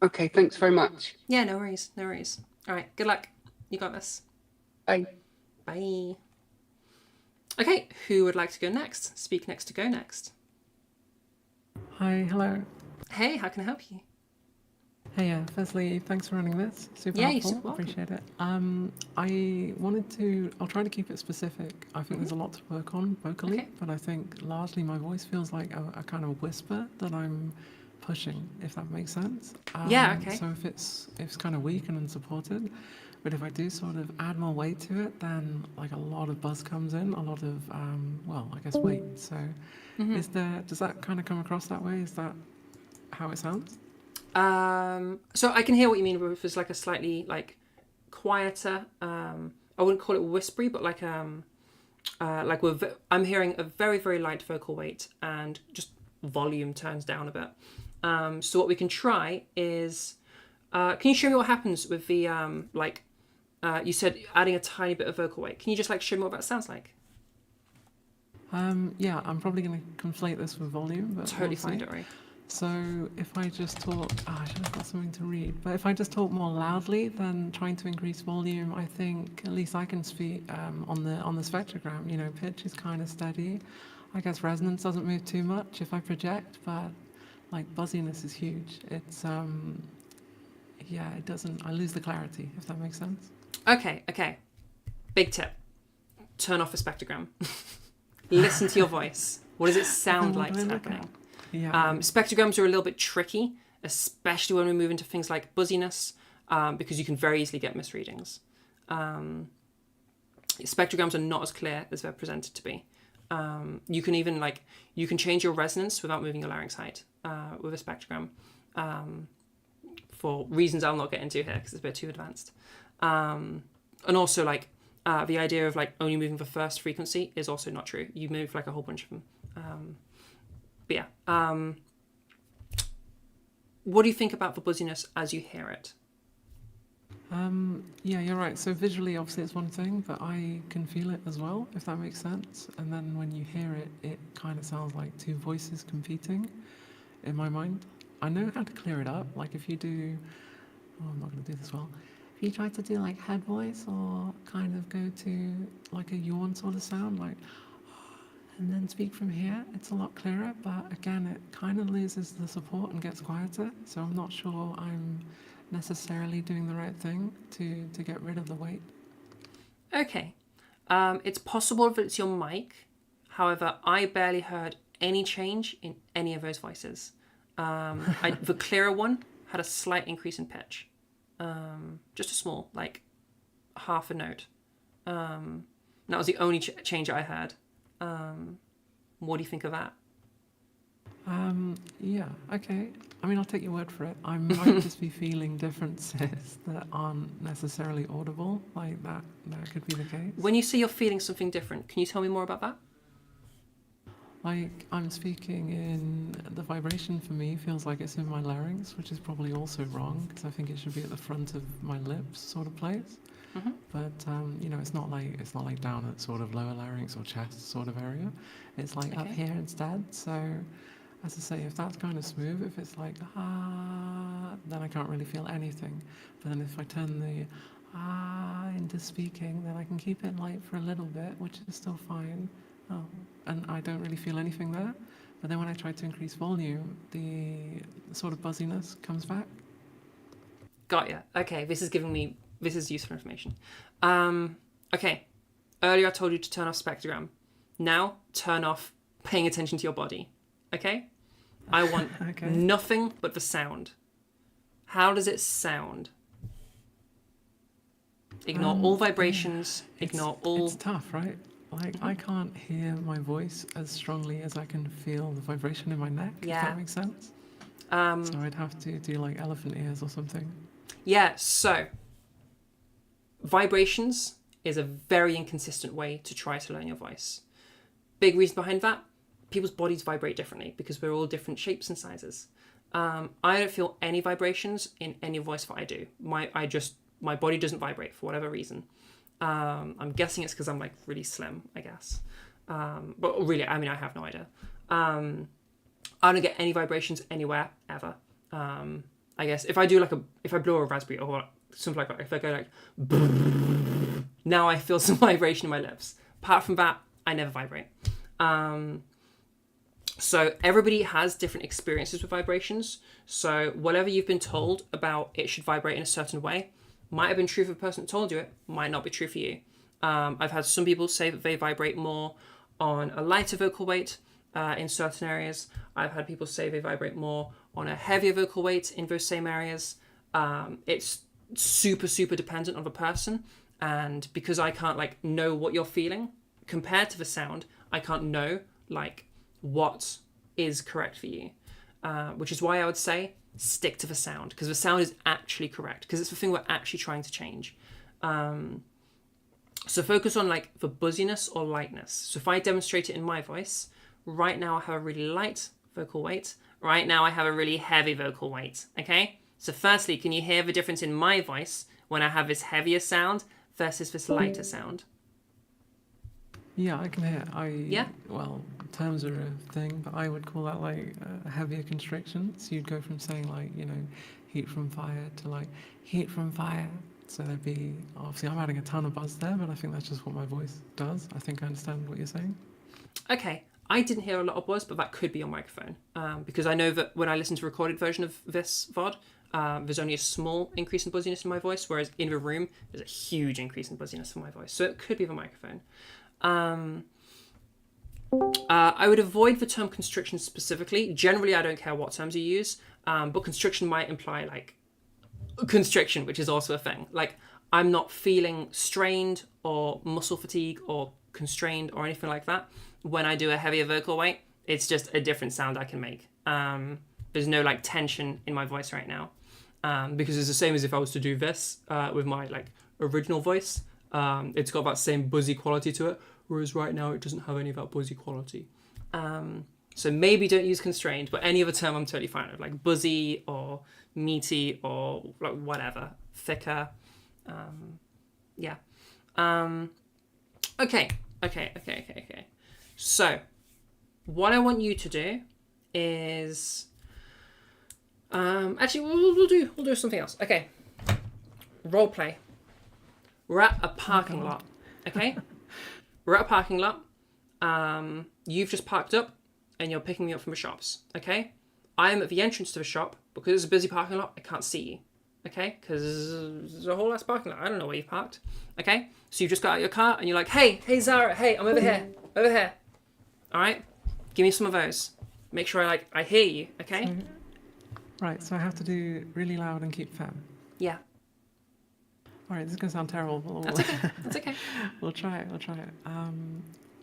Okay, thanks very much. Yeah, no worries. All right, good luck. You got this. Bye. Bye. Okay, who would like to go next? Speak next to go next. Hi, hello. Hey, how can I help you? Hey, firstly, thanks for running this. Super Yeah, you're helpful. super welcome. Appreciate it. I'll try to keep it specific. I think there's a lot to work on vocally, Okay. but I think largely my voice feels like a kind of whisper that I'm pushing, if that makes sense. Yeah, okay. So if it's kind of weak and unsupported, but if I do sort of add more weight to it, then like a lot of buzz comes in, a lot of, I guess weight. So does that kind of come across that way? Is that how it sounds? So I can hear what you mean with it's like a slightly like quieter, I wouldn't call it whispery, but like I'm hearing a very, very light vocal weight and just volume turns down a bit. So what we can try is, can you show me what happens with the, you said adding a tiny bit of vocal weight. Can you just like show me what that sounds like? Yeah, I'm probably going to conflate this with volume, but Totally fine, don't worry. So if I just talk, I should have got something to read, but if I just talk more loudly than trying to increase volume, I think at least I can speak on the spectrogram. You know, pitch is kind of steady. I guess resonance doesn't move too much if I project, but like buzziness is huge. It's it doesn't. I lose the clarity, if that makes sense. Okay. Big tip. Turn off a spectrogram. Listen to your voice. What does it sound like is happening? Yeah. Spectrograms are a little bit tricky, especially when we move into things like buzziness, because you can very easily get misreadings. Spectrograms are not as clear as they're presented to be. You can even you can change your resonance without moving your larynx height with a spectrogram, for reasons I'll not get into here because it's a bit too advanced. And also the idea of only moving the first frequency is also not true. You move a whole bunch of them. But yeah, what do you think about the buzziness as you hear it? Yeah, you're right. So visually, obviously, it's one thing, but I can feel it as well, if that makes sense. And then when you hear it, it kind of sounds like two voices competing in my mind. I know how to clear it up. Like if you do, I'm not going to do this well. If you try to do head voice or kind of go to a yawn sort of sound, and then speak from here, it's a lot clearer, but again, it kind of loses the support and gets quieter. So I'm not sure I'm necessarily doing the right thing to get rid of the weight. Okay. It's possible if it's your mic. However, I barely heard any change in any of those voices. The clearer one had a slight increase in pitch. Just a small, half a note. That was the only change I heard. What do you think of that? Yeah, okay. I mean, I'll take your word for it. I might just be feeling differences that aren't necessarily audible. That could be the case. When you say you're feeling something different, can you tell me more about that? I'm speaking in, the vibration for me feels like it's in my larynx, which is probably also wrong, because I think it should be at the front of my lips sort of place. Mm-hmm. But it's not like down at sort of lower larynx or chest sort of area. It's up here instead. So, as I say, if that's kind of smooth, if it's then I can't really feel anything. But then if I turn the into speaking, then I can keep it light for a little bit, which is still fine. And I don't really feel anything there. but then when I try to increase volume, the sort of buzziness comes back. Got ya. Okay, this is useful information. Okay, earlier I told you to turn off spectrogram. Now, turn off paying attention to your body. Okay? I want nothing but the sound. How does it sound? Ignore all vibrations. Ignore all... It's tough, right? Like, I can't hear my voice as strongly as I can feel the vibration in my neck, if that makes sense. So I'd have to do like elephant ears or something. Yeah, so vibrations is a very inconsistent way to try to learn your voice. Big reason behind that, people's bodies vibrate differently because we're all different shapes and sizes. I don't feel any vibrations in any voice that I do. My body doesn't vibrate for whatever reason. I'm guessing it's because I'm like really slim, I guess. But really, I mean, I have no idea. I don't get any vibrations anywhere ever. I guess if I do if I blow a raspberry or something like that, if I go like, now I feel some vibration in my lips. Apart from that, I never vibrate. So everybody has different experiences with vibrations. So whatever you've been told about it should vibrate in a certain way might have been true for the person that told you it, might not be true for you. I've had some people say that they vibrate more on a lighter vocal weight in certain areas. I've had people say they vibrate more on a heavier vocal weight in those same areas. It's super, super dependent on the person. And because I can't like know what you're feeling compared to the sound, I can't know like what is correct for you. Which is why I would say stick to the sound, because the sound is actually correct, because it's the thing we're actually trying to change. So focus on like the buzziness or lightness. So if I demonstrate it in my voice, right now I have a really light vocal weight. Right now I have a really heavy vocal weight, okay? So firstly, can you hear the difference in my voice when I have this heavier sound versus this lighter sound? Yeah, I can hear. Well, terms are a thing, but I would call that like a heavier constriction. So you'd go from saying like, you know, heat from fire to like heat from fire. So there'd be, obviously I'm adding a ton of buzz there, but I think that's just what my voice does. I think I understand what you're saying. Okay, I didn't hear a lot of buzz, but that could be your microphone. Because I know that when I listen to a recorded version of this VOD, there's only a small increase in buzziness in my voice, whereas in the room, there's a huge increase in buzziness in my voice. So it could be the microphone. I would avoid the term constriction specifically. Generally, I don't care what terms you use, but constriction might imply like constriction, which is also a thing. Like I'm not feeling strained or muscle fatigue or constrained or anything like that. When I do a heavier vocal weight, it's just a different sound I can make. There's no like tension in my voice right now, because it's the same as if I was to do this with my like original voice. It's got that same buzzy quality to it, whereas right now it doesn't have any of that buzzy quality. So maybe don't use constrained, but any other term I'm totally fine with, like buzzy or meaty or like whatever, thicker. Okay. So what I want you to do is actually we'll do something else. Okay. Role play. We're at a parking lot. Okay? We're at a parking lot. You've just parked up and you're picking me up from the shops. Okay? I am at the entrance to the shop. Because it's a busy parking lot, I can't see you. Okay? Because there's a whole ass parking lot. I don't know where you've parked. Okay? So you've just got out your car and you're like, hey Zara, hey, I'm over here. Over here. Alright? Give me some of those. Make sure I hear you, okay? Right, so I have to do really loud and keep firm. Yeah. All right, this is going to sound terrible. But That's okay. That's okay. We'll try it.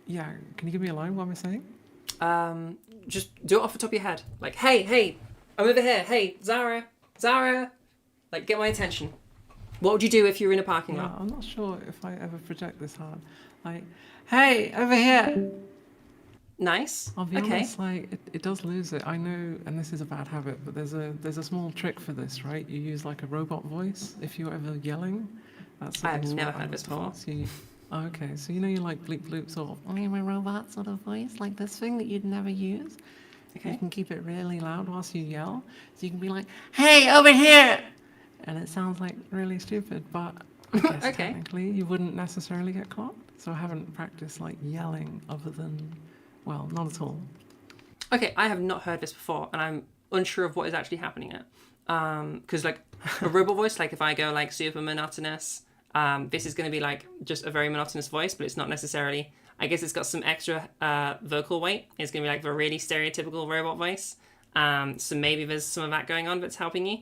Yeah, can you give me a line? What am I saying? Just do it off the top of your head. Like, hey, I'm over here. Hey, Zara. Like, get my attention. What would you do if you were in a parking lot? I'm not sure if I ever project this hard. Like, hey, over here. Nice. I'll be honest, like, it does lose it. I know, and this is a bad habit, but there's a small trick for this, right? You use like a robot voice if you're ever yelling. I've never heard this before. Okay, so you know you like bleep bloop sort of, I'm a robot sort of voice, like this thing that you'd never use. Okay. You can keep it really loud whilst you yell. So you can be like, hey, over here! And it sounds like really stupid, but I guess technically you wouldn't necessarily get caught. So I haven't practiced like yelling other than, well, not at all. Okay, I have not heard this before, and I'm unsure of what is actually happening in it. Because like a robot voice, like if I go like super monotonous, this is going to be like just a very monotonous voice, but it's not necessarily. I guess it's got some extra vocal weight. It's going to be like a really stereotypical robot voice. So maybe there's some of that going on that's helping you.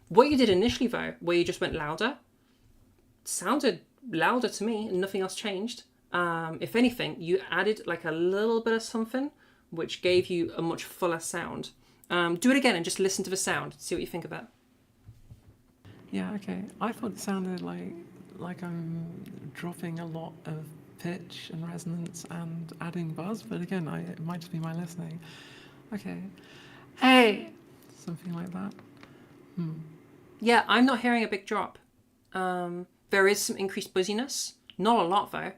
What you did initially though, where you just went louder, sounded louder to me, and nothing else changed. If anything, you added like a little bit of something, which gave you a much fuller sound. Do it again and just listen to the sound. See what you think of that. Yeah, okay. I thought it sounded like I'm dropping a lot of pitch and resonance and adding buzz, but again, it might just be my listening. Okay. Hey! Something like that. Yeah, I'm not hearing a big drop. There is some increased buzziness. Not a lot though.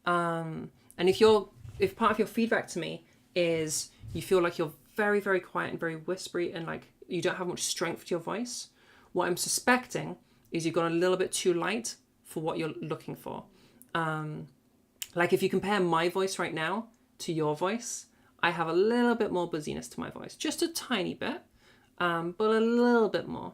And if part of your feedback to me is you feel like you're very, very quiet and very whispery and like you don't have much strength to your voice, what I'm suspecting is you've got a little bit too light for what you're looking for. Like if you compare my voice right now to your voice, I have a little bit more buzziness to my voice, just a tiny bit, but a little bit more.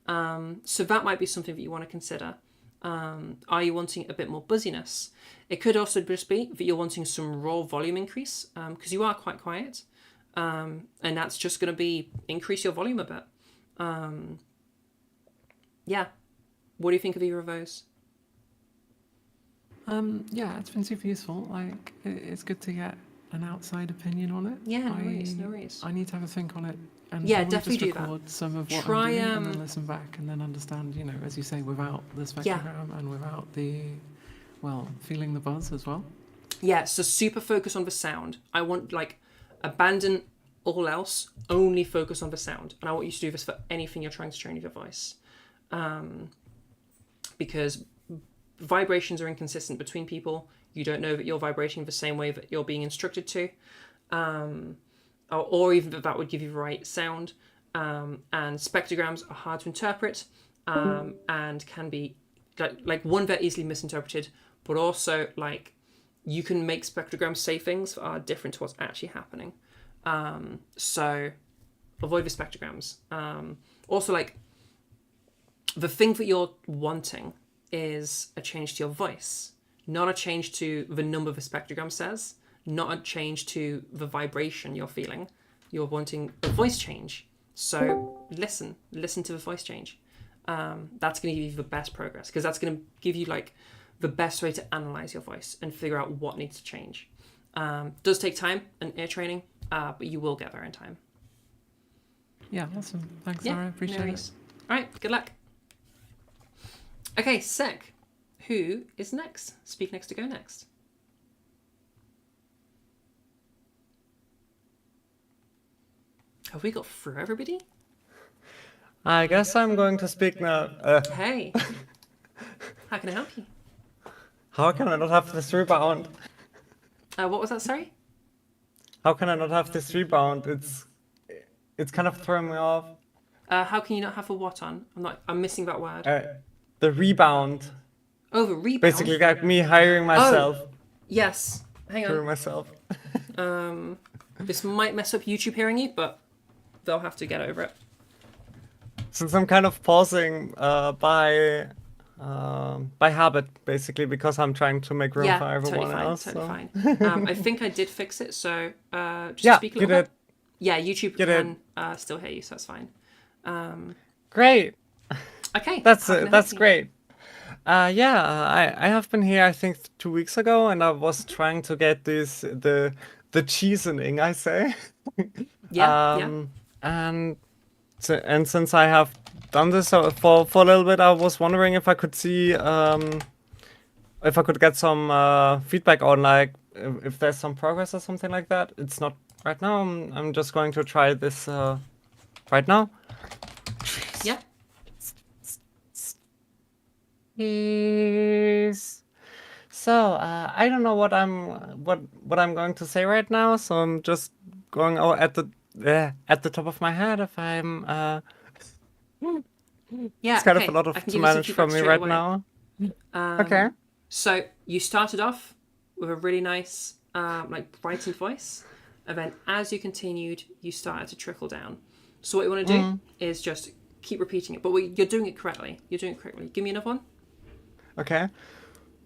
So that might be something that you want to consider. Are you wanting a bit more buzziness? It could also just be that you're wanting some raw volume increase because you are quite quiet. And that's just going to be increase your volume a bit. Yeah. What do you think of either of those? Yeah, it's been super useful. Like, it's good to get an outside opinion on it. Yeah, no worries. I need to have a think on it. And yeah, probably definitely just do record that. some of what Try, I'm doing and then listen back and then understand, you know, as you say, without the spectrogram and without the, well, feeling the buzz as well. Yeah, so super focus on the sound. I want, like, abandon all else, only focus on the sound. And I want you to do this for anything you're trying to train with your voice. Because vibrations are inconsistent between people. You don't know that you're vibrating the same way that you're being instructed to. Or even that would give you the right sound. And spectrograms are hard to interpret and can be like one, they're easily misinterpreted, but also like you can make spectrograms say things that are different to what's actually happening. So avoid the spectrograms. Also, like the thing that you're wanting is a change to your voice, not a change to the number the spectrogram says, not a change to the vibration you're feeling. You're wanting a voice change. So listen to the voice change. That's going to give you the best progress because that's going to give you like the best way to analyze your voice and figure out what needs to change. Does take time and ear training, but you will get there in time. Yeah, awesome. Thanks, Sarah. Appreciate it. All right, good luck. Okay, sick. Who is next? Speak next to go next. Have we got through everybody? I guess I'm going to speak now. Hey, how can I help you? How can I not have this rebound? What was that, sorry? How can I not have this rebound? It's kind of throwing me off. How can you not have a what on? I'm missing that word. The rebound. Oh, the rebound? Basically like me hiring myself. Oh, yes. Hang on. Hiring myself. This might mess up YouTube hearing you, but they'll have to get over it. Since I'm kind of pausing by habit, basically, because I'm trying to make room for everyone else. Totally fine. I think I did fix it, so just speak a little bit. Yeah, YouTube can still hear you, so that's fine. Great. Okay. That's great. I have been here I think 2 weeks ago, and I was trying to get the cheesening, I say. And since I have done this for a little bit, I was wondering if I could see if I could get some feedback on like if there's some progress or something like that. It's not right now. I'm just going to try this right now. Yeah. Yes. So I don't know what I'm going to say right now. So I'm just going at the top of my head. If I'm it's kind of a lot to manage for me right now. Okay. So you started off with a really nice, like brightened voice. and then as you continued, you started to trickle down. So what you want to do is just keep repeating it, but you're doing it correctly. You're doing it correctly. Give me another one. Okay.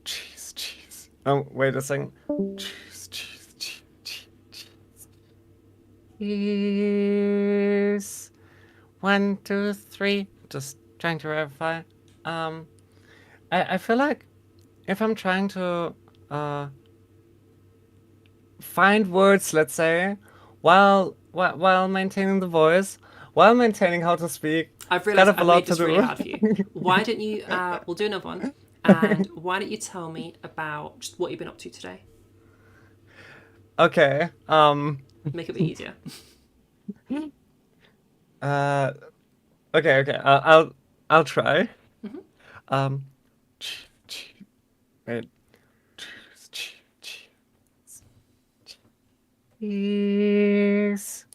Cheese. Oh, wait a second. Cheese. Cheese. 1, 2, 3. Just trying to verify. I feel like if I'm trying to find words, let's say, while maintaining the voice, while maintaining how to speak, I've realised kind of I've a lot made this to really do. hard for you. Why don't you? We'll do another one. And why don't you tell me about just what you've been up to today? Okay. Make it a bit easier. Okay. I'll try. Wait. Cheese.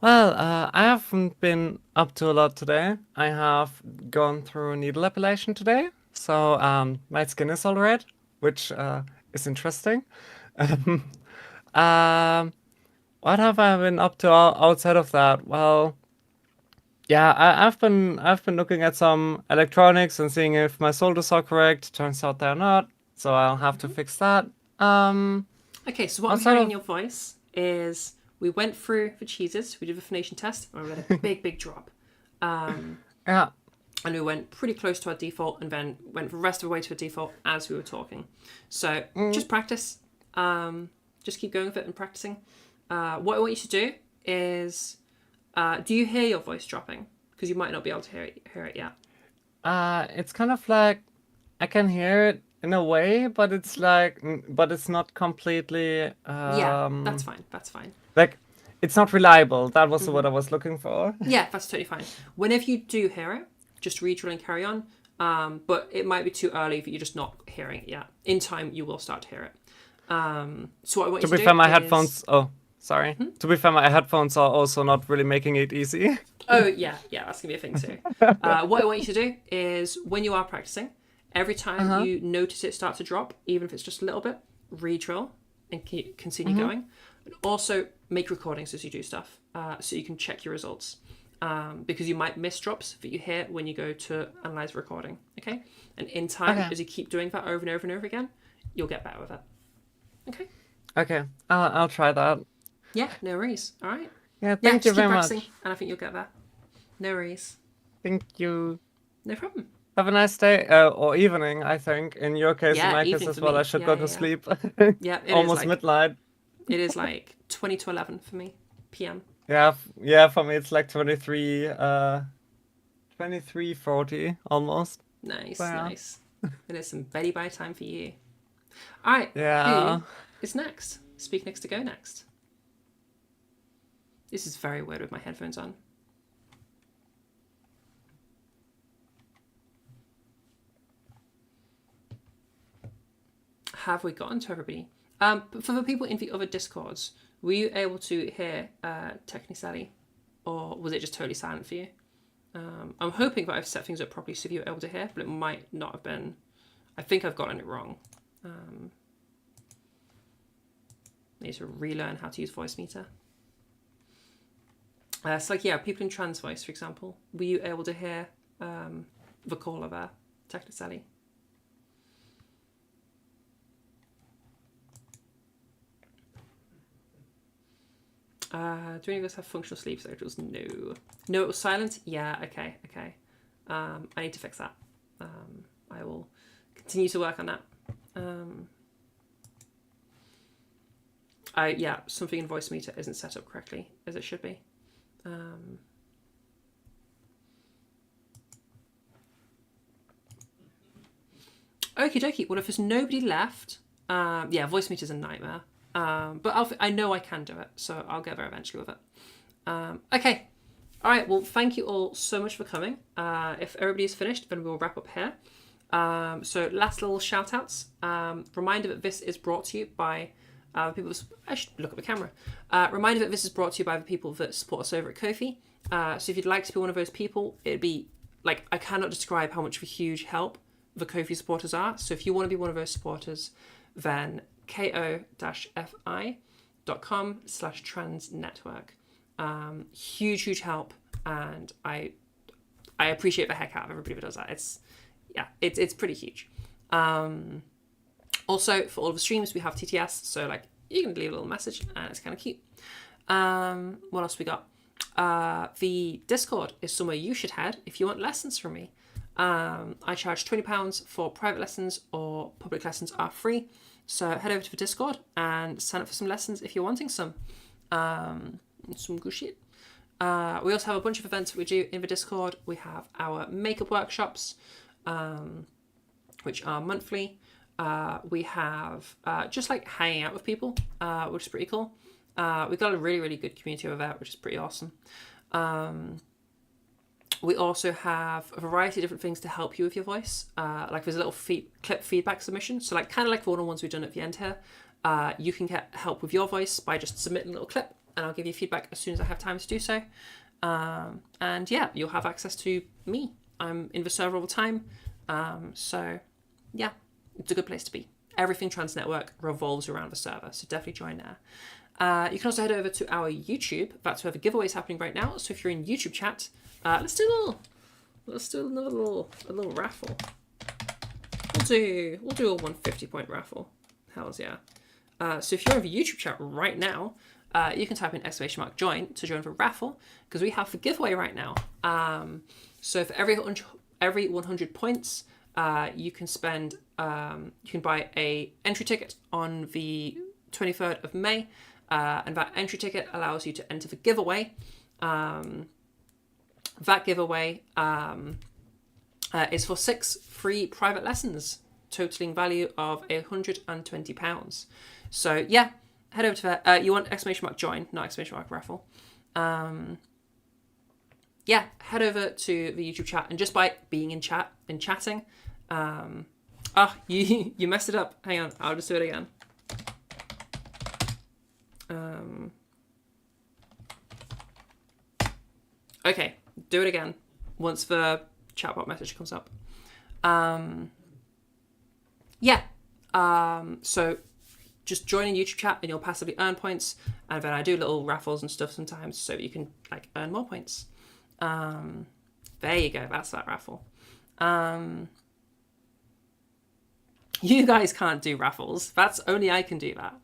Well, I haven't been up to a lot today. I have gone through needle epilation today, so my skin is all red, which is interesting. What have I been up to outside of that? Well, yeah, I've been looking at some electronics and seeing if my solders are correct. Turns out they're not, so I'll have to fix that. Okay, so what I'm hearing in your voice is we went through the cheeses, we did the phonation test, and we had a big drop. Yeah. And we went pretty close to our default and then went the rest of the way to a default as we were talking. So just practice. Just keep going with it and practicing. What I want you to do is, do you hear your voice dropping? Because you might not be able to hear it yet. It's kind of like I can hear it in a way, but it's not completely. Yeah, that's fine. Like, it's not reliable. That was the word I was looking for. Yeah, that's totally fine. Whenever you do hear it, just re-drill and carry on. But it might be too early for you just not hearing it yet. In time, you will start to hear it. So what I want you to do fair, my is... headphones. Oh, sorry. To be fair, my headphones are also not really making it easy. Oh yeah, that's gonna be a thing too. What I want you to do is when you are practicing, every time you notice it start to drop, even if it's just a little bit, re-drill and continue going. And also make recordings as you do stuff, so you can check your results. Because you might miss drops that you hear when you go to analyze the recording. Okay, and in time, as you keep doing that over and over and over again, you'll get better with it. Okay. Okay, I'll try that. Yeah, no worries. All right. Yeah, thank you very much. And I think you'll get there. No worries. Thank you. No problem. Have a nice day or evening. I think in your case, in my case as well. I should go to sleep. Yeah, almost midnight. It is like 20 to 11 for me, p.m. Yeah, for me it's like 23:40 almost. Nice, wow. Nice. And it's some Betty Bye time for you. All right. Yeah. Who is next? Speak next to go next. This is very weird with my headphones on. Have we gotten to everybody? But for the people in the other Discords, were you able to hear Technically, or was it just totally silent for you? I'm hoping that I've set things up properly so you were able to hear, but it might not have been. I think I've gotten it wrong. I need to relearn how to use voice meter. So like, yeah, people in trans voice, for example, were you able to hear the caller there, Technically? Do any of us have functional sleep schedules? No. No, it was silent? Yeah, okay. I need to fix that. I will continue to work on that. Something in voice meter isn't set up correctly as it should be. Okie dokie. Well, if there's nobody left, voice meter's a nightmare. But I know I can do it, so I'll get there eventually with it. Okay. All right. Well, thank you all so much for coming. If everybody's finished, then we'll wrap up here. So last little shout outs. Reminder that this is brought to you by people. I should look at the camera. Reminder that this is brought to you by the people that support us over at Ko-fi. So if you'd like to be one of those people, it'd be like, I cannot describe how much of a huge help the Ko-fi supporters are. So if you want to be one of those supporters, then ko-fi youtube.com/transnetwork. Huge help, and I appreciate the heck out of everybody who does that. It's pretty huge. Also, for all of the streams, we have TTS, so like you can leave a little message, and it's kind of cute. What else we got? The Discord is somewhere you should head if you want lessons from me. I charge £20 for private lessons, or public lessons are free. So head over to the Discord and sign up for some lessons if you're wanting some good shit. We also have a bunch of events that we do in the Discord. We have our makeup workshops, which are monthly. We have just like hanging out with people, which is pretty cool. We've got a really good community over there, which is pretty awesome. We also have a variety of different things to help you with your voice. Like there's a little clip feedback submission. So like kind of like the one-on-ones we've done at the end here. You can get help with your voice by just submitting a little clip, and I'll give you feedback as soon as I have time to do so. And yeah, you'll have access to me. I'm in the server all the time. So yeah, it's a good place to be. Everything Trans Network revolves around the server, so definitely join there. You can also head over to our YouTube. That's where the giveaway is happening right now. So if you're in YouTube chat, let's do another little raffle. We'll do a 150-point raffle. Hells yeah. So if you're in the YouTube chat right now, you can type in !join to join the raffle, because we have the giveaway right now. So for every 100 points, you can spend you can buy a entry ticket on the 23rd of May. And that entry ticket allows you to enter the giveaway. That giveaway is for 6 free private lessons, totaling value of £120. So yeah, head over to that. You want !join, not !raffle. Yeah, head over to the YouTube chat, and just by being in chat and chatting, you messed it up. Hang on, I'll just do it again. Okay, do it again once the chatbot message comes up. So just join in YouTube chat and you'll passively earn points, and then I do little raffles and stuff sometimes so you can like earn more points. There you go, that's that raffle. You guys can't do raffles. That's only I can do that.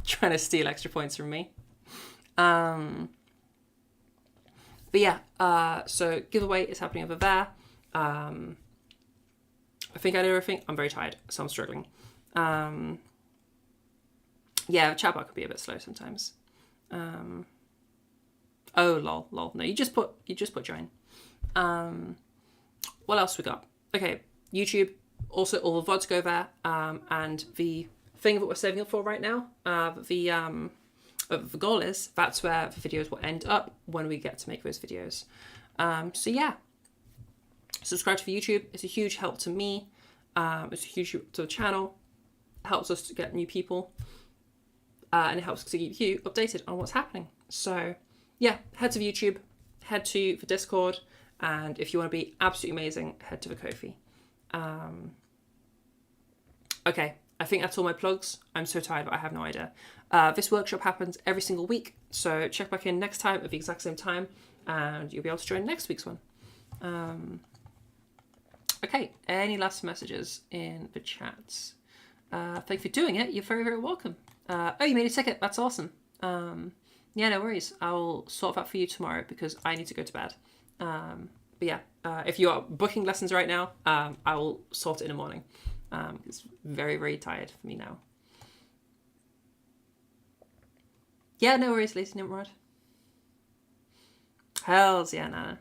Trying to steal extra points from me. But yeah, so giveaway is happening over there. I think I did everything. I'm very tired, so I'm struggling. Yeah, chatbot can be a bit slow sometimes. Oh lol. No, you just put join. What else we got? Okay, YouTube. Also, all the VODs go there. And the thing that we're saving up for right now, the goal is that's where the videos will end up when we get to make those videos. So yeah, subscribe to the YouTube. It's a huge help to me. It's a huge help to the channel. It helps us to get new people, and it helps to keep you updated on what's happening. So yeah, head to the YouTube, head to the Discord, and if you want to be absolutely amazing, head to the Ko-fi. Okay, I think that's all my plugs. I'm so tired, but I have no idea. This workshop happens every single week, so check back in next time at the exact same time, and you'll be able to join next week's one. Okay, any last messages in the chats? Thank you for doing it. You're very, very welcome. Oh, you made a ticket. That's awesome. Yeah, no worries. I'll sort that for you tomorrow because I need to go to bed. But yeah, if you are booking lessons right now, I will sort it in the morning. It's very, very tired for me now. Yeah, no worries, Lacey Nimrod. Hells yeah, Nana.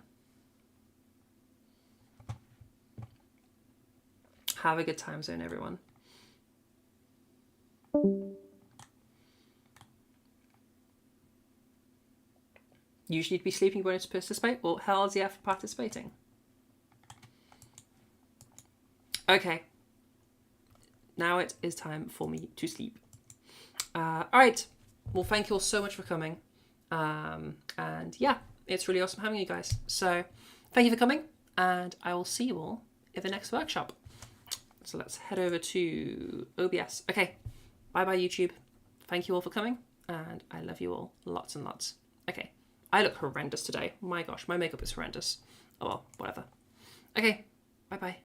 Have a good time zone, everyone. Usually you'd be sleeping when it's participate. Well, hells yeah for participating. Okay. Now it is time for me to sleep. All right. Well, thank you all so much for coming. And yeah, it's really awesome having you guys. So thank you for coming, and I will see you all in the next workshop. So let's head over to OBS. Okay. Bye bye, YouTube. Thank you all for coming, and I love you all lots and lots. Okay, I look horrendous today. My gosh, my makeup is horrendous. Oh well, whatever. Okay, bye bye.